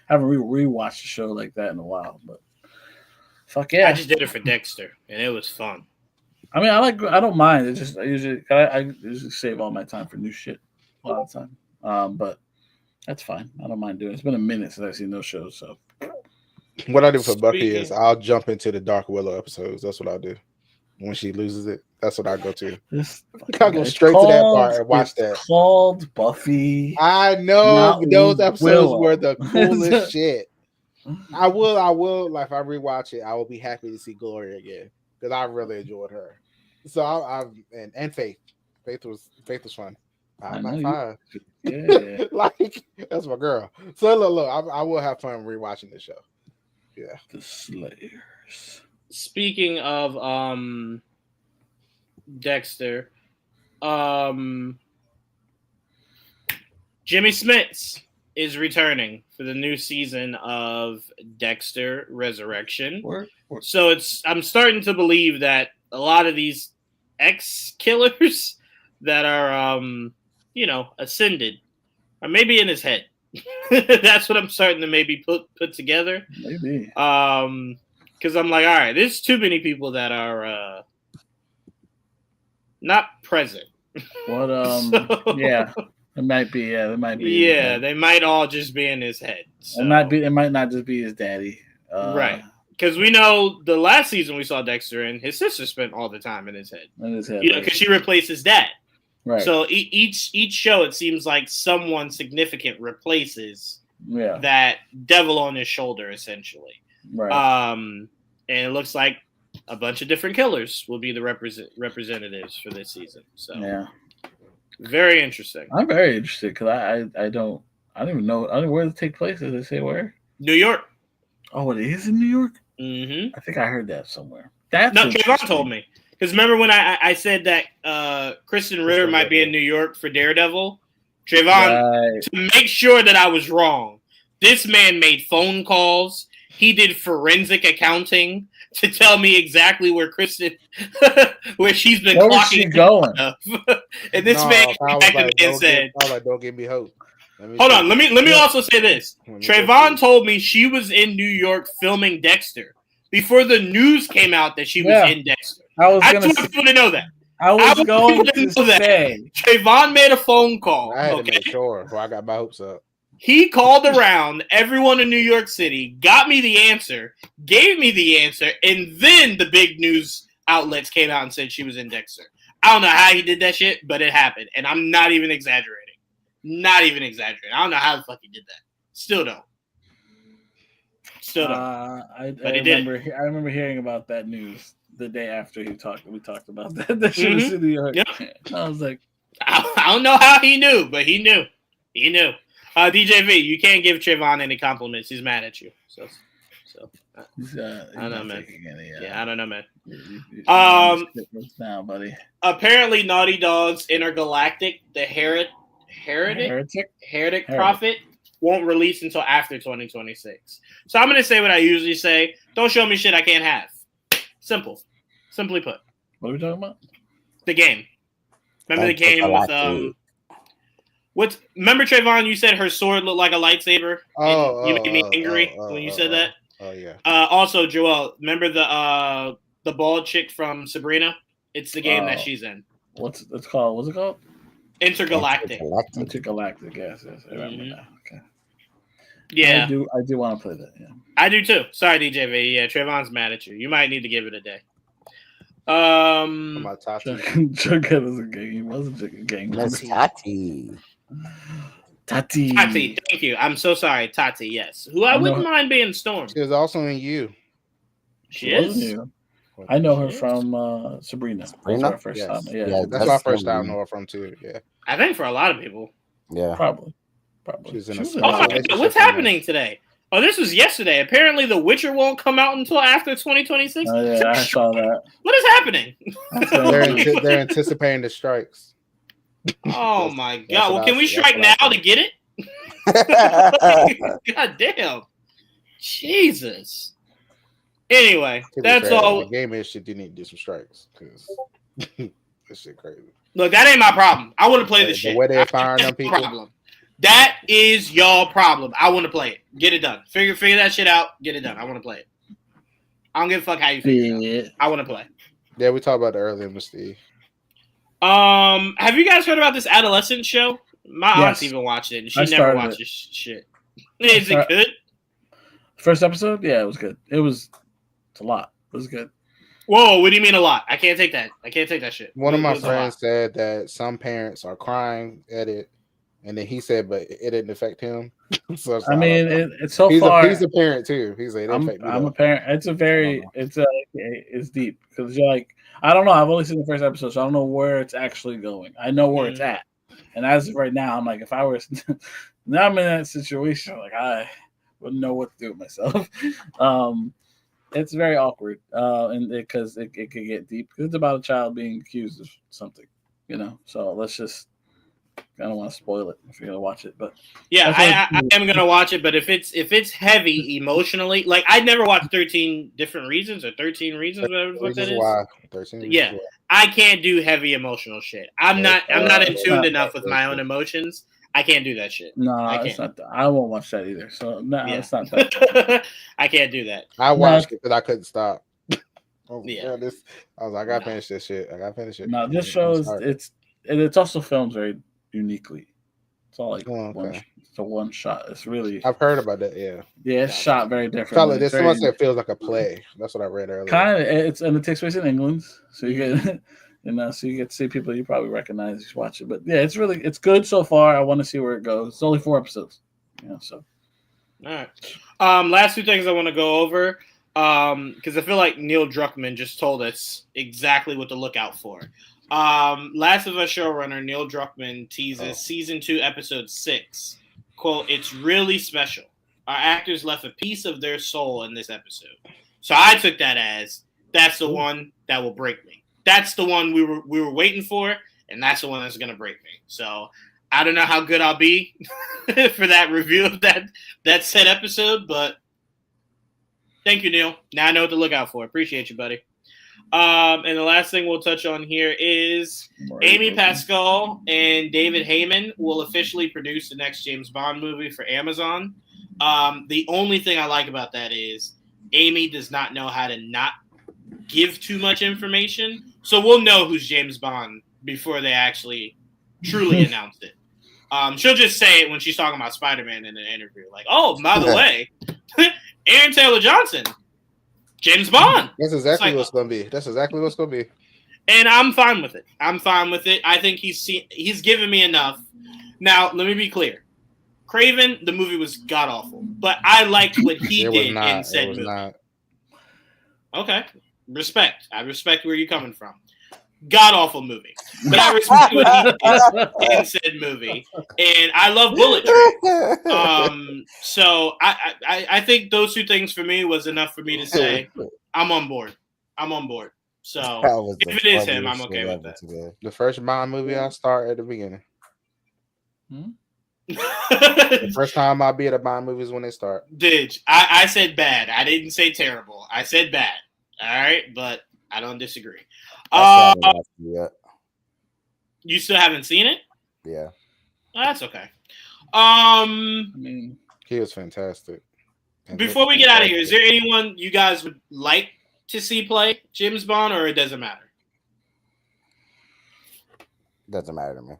haven't rewatched a show like that in a while, but fuck yeah. I just did it for Dexter, and it was fun. I mean, I don't mind. It's just I usually save all my time for new shit a lot of the time. But that's fine. I don't mind doing it. It's been a minute since I've seen those shows, so. What I do for Buffy is I'll jump into the Dark Willow episodes. That's what I'll do. When she loses it, that's what I go to. I go straight to that part and watch that. Called Buffy. I know those episodes were the coolest shit. I will. Like if I rewatch it, I will be happy to see Gloria again because I really enjoyed her. So and Faith was fun. 5 Yeah. Like that's my girl. So look, I will have fun rewatching this show. Yeah. The Slayers. Speaking of Dexter, Jimmy Smits is returning for the new season of Dexter Resurrection. So I'm starting to believe that a lot of these ex-killers that are ascended are maybe in his head. That's what I'm starting to maybe put together. Maybe. Because I'm like, all right, there's too many people that are not present. What? Yeah, it might be. Yeah, it might be. Yeah, they might all just be in his head. So. It might be. It might not just be his daddy. Right. Because we know the last season we saw Dexter in, his sister spent all the time in his head. Because she replaced his dad. Right. So each show, it seems like someone significant replaces that devil on his shoulder, essentially. Right. And it looks like a bunch of different killers will be the representatives for this season. So yeah, very interesting. I'm very interested because I don't even know. I don't know where to take place. Does it say where? New York. Oh, it is in New York. Mm-hmm. I think I heard that somewhere. That's no. Trayvon told me because remember when I said that Kristen Ritter might be in New York for Daredevil. Trayvon, to make sure that I was wrong, this man made phone calls. He did forensic accounting to tell me exactly where Kristen, where she's been where clocking. Was she going? And this man came back to me and said, "Don't give me hope." Hold on, let me also say this. Trayvon told me she was in New York filming Dexter before the news came out that she was in Dexter. I just want people to know that. I was going to say Trayvon made a phone call. I had to make sure before I got my hopes up. He called around everyone in New York City, got me the answer, gave me the answer, and then the big news outlets came out and said she was in Dexter. I don't know how he did that shit, but it happened, and I'm not even exaggerating. Not even exaggerating. I don't know how the fuck he did that. Still don't. I remember hearing about that news the day after we talked about that. That she was in New York. Yep. I was like, I don't know how he knew, but he knew. He knew. DJV, you can't give Trevon any compliments. He's mad at you. So He's I don't know, man. Any, yeah, I don't know, man. Now, buddy. Apparently, Naughty Dog's Intergalactic, the Heretic Prophet, won't release until after 2026. So I'm going to say what I usually say. Don't show me shit I can't have. Simple. Simply put. What are we talking about? The game. Remember the game with remember Trevon, you said her sword looked like a lightsaber? You made me angry when you said that? Oh yeah. Also, Joel, remember the bald chick from Sabrina? It's the game that she's in. What's it called? Intergalactic. Intergalactic, yes. I remember that. Okay. Yeah. I do want to play that, yeah. I do too. Sorry, DJV. Yeah, Trevon's mad at you. You might need to give it a day. My Tati. Jughead is a game. He wasn't a game. Tati. Tati, thank you. I'm so sorry, Tati. Yes, who I wouldn't mind being Storm. She was also in You. She is. I know her from Sabrina. That's our first time. Yeah, that's my first time I know her from too. Yeah, I think for a lot of people. Yeah, probably. She's in oh my God, what's happening today? Oh, this was yesterday. Apparently, The Witcher won't come out until after 2026. Oh yeah, I saw that. What is happening? They're anticipating the strikes. Oh my God! Well, can we strike now to get it? God damn! Jesus. Anyway, that's all. The game is shit. You need to do some strikes because this shit crazy. Look, that ain't my problem. I want to play this shit. The way they're firing them people. Problem. That is y'all problem. I want to play it. Get it done. Figure that shit out. Get it done. I want to play it. I don't give a fuck how you feel it out. I want to play. Yeah, we talked about it earlier, Mr. Steve. Have you guys heard about this adolescent show? My aunt's even watched it, and she never watches shit. Is it good? First episode? Yeah, it was good. It's a lot. It was good. Whoa, what do you mean a lot? I can't take that. I can't take that shit. One of my friends said that some parents are crying at it, and then he said, but it didn't affect him. So I mean, it's so far. He's a parent too. He's like, I'm a parent. It's deep because you're like, I don't know. I've only seen the first episode, so I don't know where it's actually going. I know where it's at, and as of right now, I'm like, if I were now I'm in that situation, like I wouldn't know what to do with myself. It's very awkward, and because it could get deep. Because it's about a child being accused of something, So let's just. I don't want to spoil it if you're gonna watch it, but yeah, I am gonna watch it. But if it's heavy emotionally, like I'd never watched 13 Different Reasons or 13 Reasons, whatever the fuck that is. Why. 13 yeah, why. I can't do heavy emotional shit. I'm not in tune enough with my own emotions. I can't do that shit. No, it's not. I won't watch that either. So no, it's not that. I can't do that. I watched it, but I couldn't stop. I was like, I gotta finish this shit. No, this show it's also filmed very uniquely. It's all like one shot. It's really. I've heard about that. Yeah. Yeah, it's shot very differently. Someone said it feels like a play. That's what I read earlier. Kind of. It takes place in England, so you get. So you get to see people you probably recognize if you watch it. But yeah, it's good so far. I want to see where it goes. It's only 4 episodes. So. All right. Last 2 things I want to go over. Because I feel like Neil Druckmann just told us exactly what to look out for. Last of Us showrunner Neil Druckmann teases season 2, episode 6. Quote, "It's really special. Our actors left a piece of their soul in this episode." So I took that as that's the one that will break me. That's the one we were waiting for, and that's the one that's gonna break me. So I don't know how good I'll be for that review of that said episode, but thank you, Neil. Now I know what to look out for. Appreciate you, buddy. And the last thing we'll touch on here is Amy Pascal and David Heyman will officially produce the next James Bond movie for Amazon. The only thing I like about that is Amy does not know how to not give too much information. So we'll know who's James Bond before they actually truly announce it. She'll just say it when she's talking about Spider-Man in an interview. Like, oh, by the way, Aaron Taylor Johnson, James Bond. That's exactly what's going to be. And I'm fine with it. I think he's given me enough. Now, let me be clear. Craven, the movie was god-awful. But I liked what he did in said movie. Okay. Respect. I respect where you're coming from. God awful movie, but I respect what he did in said movie, and I love Bullet Train. So I think those two things for me was enough for me to say I'm on board. I'm on board. So if it is him, I'm okay with that. Today. The first Bond movie I start at the beginning. Hmm? The first time I'll be at a Bond movie is when they start. Did I said bad? I didn't say terrible. I said bad. All right, but I don't disagree. You still haven't seen it? Yeah. Oh, that's okay. I mean, he was fantastic. Before we get out of here, is there anyone you guys would like to see play James Bond, or it doesn't matter? Doesn't matter to me.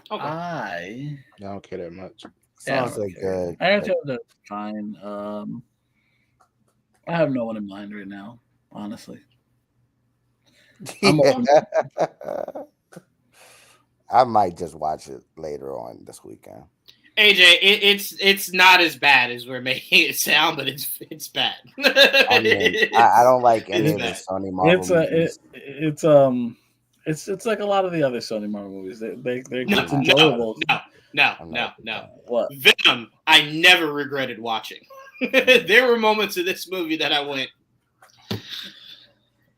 Okay. I don't care that much. Sounds like good. I have to that's fine. I have no one in mind right now, honestly. I might just watch it later on this weekend. AJ, it's not as bad as we're making it sound, but it's bad. I mean, I don't like any of the Sony Marvel movies. It's like a lot of the other Sony Marvel movies. They're it's enjoyable. No. What? Venom, I never regretted watching. There were moments of this movie that I went.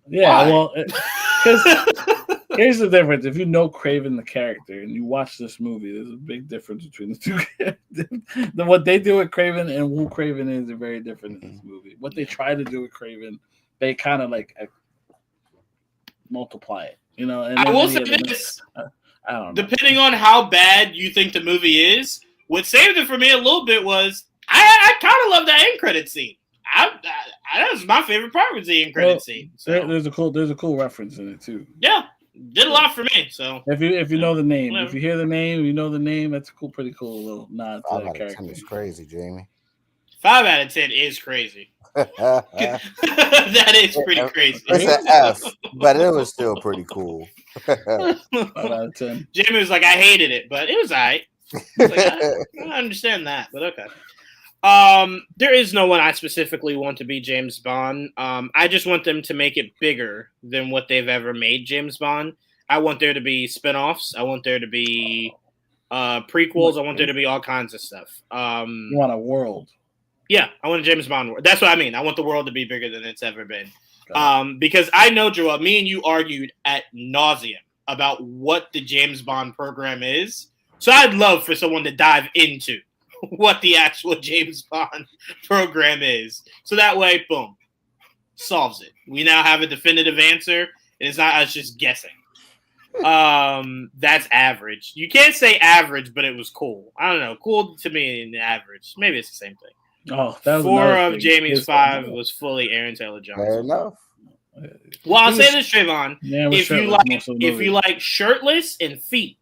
Yeah, well, because here's the difference. If you know Craven the character and you watch this movie, there's a big difference between the two characters. What they do with Craven and who Craven is are very different in this movie. What they try to do with Craven, they kind of like multiply it. You know, and I will say this. I don't know. Depending on how bad you think the movie is, what saved it for me a little bit was I kind of love that end credit scene. That was my favorite part was the end credit scene. So. There's a cool reference in it too. Yeah, did a lot for me. So if you know the name, if you hear the name, you know the name. That's pretty cool little nod to that character. It's crazy, Jamie. 5 out of 10 is crazy. That is pretty crazy. It's an F, but it was still pretty cool. 5 out of 10. Jamie was like, I hated it, but it was alright. I understand that, but okay. There is no one I specifically want to be James Bond. I just want them to make it bigger than what they've ever made James Bond. I want there to be spinoffs. I want there to be prequels. I want there to be all kinds of stuff. You want a world. Yeah, I want a James Bond world. That's what I mean. I want the world to be bigger than it's ever been. Because I know, Joel, me and you argued at nauseum about what the James Bond program is. So I'd love for someone to dive into what the actual James Bond program is. So that way, boom, solves it. We now have a definitive answer, and it's not us just guessing. That's average. You can't say average, but it was cool. I don't know. Cool to me and average. Maybe it's the same thing. Oh, that was 4 of Jamie's 5 was fully Aaron Taylor Johnson. Fair enough. Well, I'll say this, Trevon. Yeah, if you like shirtless and feet,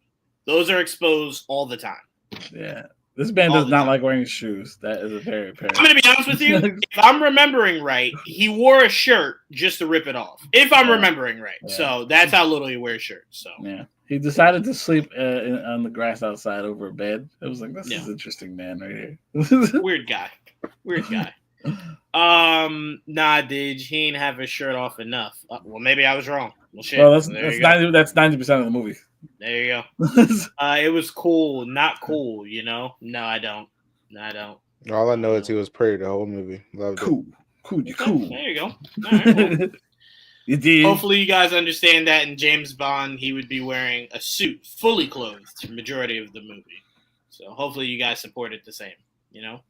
those are exposed all the time. Yeah. This man does not like wearing shoes. That is a very apparent. I'm going to be honest with you. If I'm remembering right, he wore a shirt just to rip it off. If I'm remembering right. Yeah. So that's how little he wears shirts. So yeah. He decided to sleep on the grass outside over a bed. It was like, this is interesting, man, right here. Weird guy. Nah, dude, he ain't have his shirt off enough. Well, maybe I was wrong. Well, shit. Well, that's 90% of the movie. There you go. It was cool, not cool, you know? No, I don't. All I know is he was pretty the whole movie. Loved it. Cool. There you go. All right, well. You did. Hopefully you guys understand that in James Bond, he would be wearing a suit, fully clothed, the majority of the movie. So hopefully you guys support it the same, you know?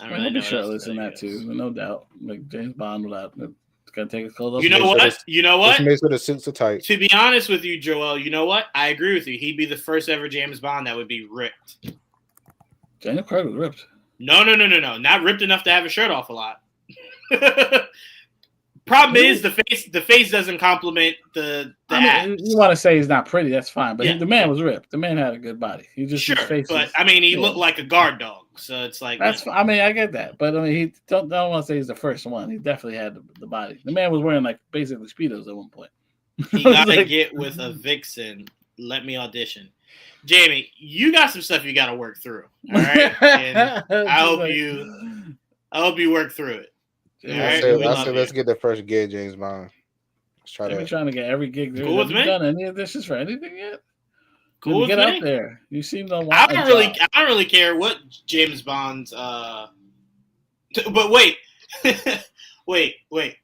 I'll be shirtless in that too, no doubt. Like James Bond without gonna take his clothes off. You know what? Just make sure the suits are tight. To be honest with you, Joel, you know what? I agree with you. He'd be the first ever James Bond that would be ripped. Daniel Craig was ripped. No. Not ripped enough to have a shirt off a lot. Problem is the face doesn't complement the abs. You want to say he's not pretty, that's fine. But the man was ripped. The man had a good body. He just but I mean, he looked like a guard dog, so it's like that's. I mean, I get that, but I mean, he don't want to say he's the first one. He definitely had the body. The man was wearing like basically speedos at one point. He gotta get with a vixen. Let me audition, Jamie. You got some stuff you got to work through. All right, and I hope you work through it. Let's get the first gay James Bond. Jimmy trying to get every gig. Cool with Have you me. done any auditions for anything yet? Cool Dude, with get me. out there. You seem to want. I don't really care what James Bond's. But wait, wait.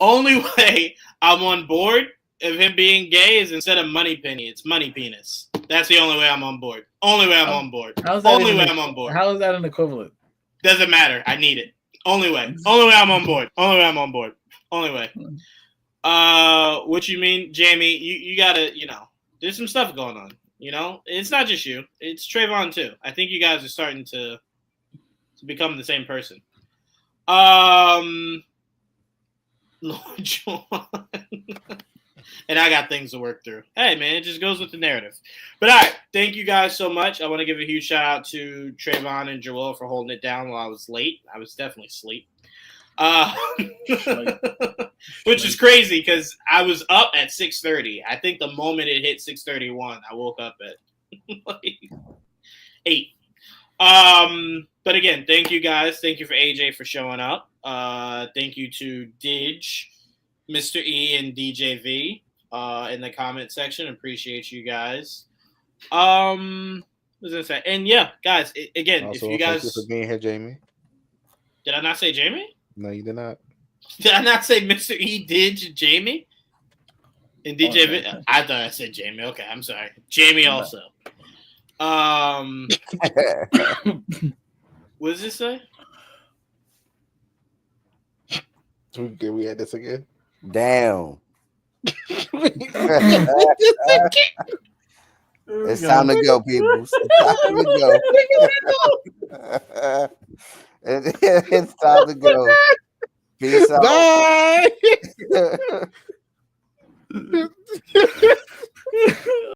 Only way I'm on board of him being gay is instead of money penny, it's money penis. That's the only way I'm on board. Only way I'm on board. Only way I'm on board. How is that an equivalent? Doesn't matter. I need it. Only way. Only way I'm on board. Only way I'm on board. Only way. What you mean, Jamie? You gotta, there's some stuff going on. It's not just you. It's Trevon too. I think you guys are starting to become the same person. Lord John. And I got things to work through. Hey, man, it just goes with the narrative. But all right, thank you guys so much. I want to give a huge shout out to Trevon and Joel for holding it down while I was late. I was definitely asleep. Which is crazy because I was up at 6:30. I think the moment it hit 6:31, I woke up at 8. But again, thank you guys. Thank you for AJ for showing up. Thank you to Didge, Mr. E, and DJV in the comment section. Appreciate you guys. What was I gonna say? And yeah, guys, again, Also, if you guys thank you for being here, Jamie. Did I not say Jamie? No, you did not. Did I not say Mr. E, Didge, Jamie? And DJV? Okay. I thought I said Jamie. Okay, I'm sorry. Jamie also. What does this say? We had this again. Damn. It's time to go, people. It's time to go. Peace out. Bye.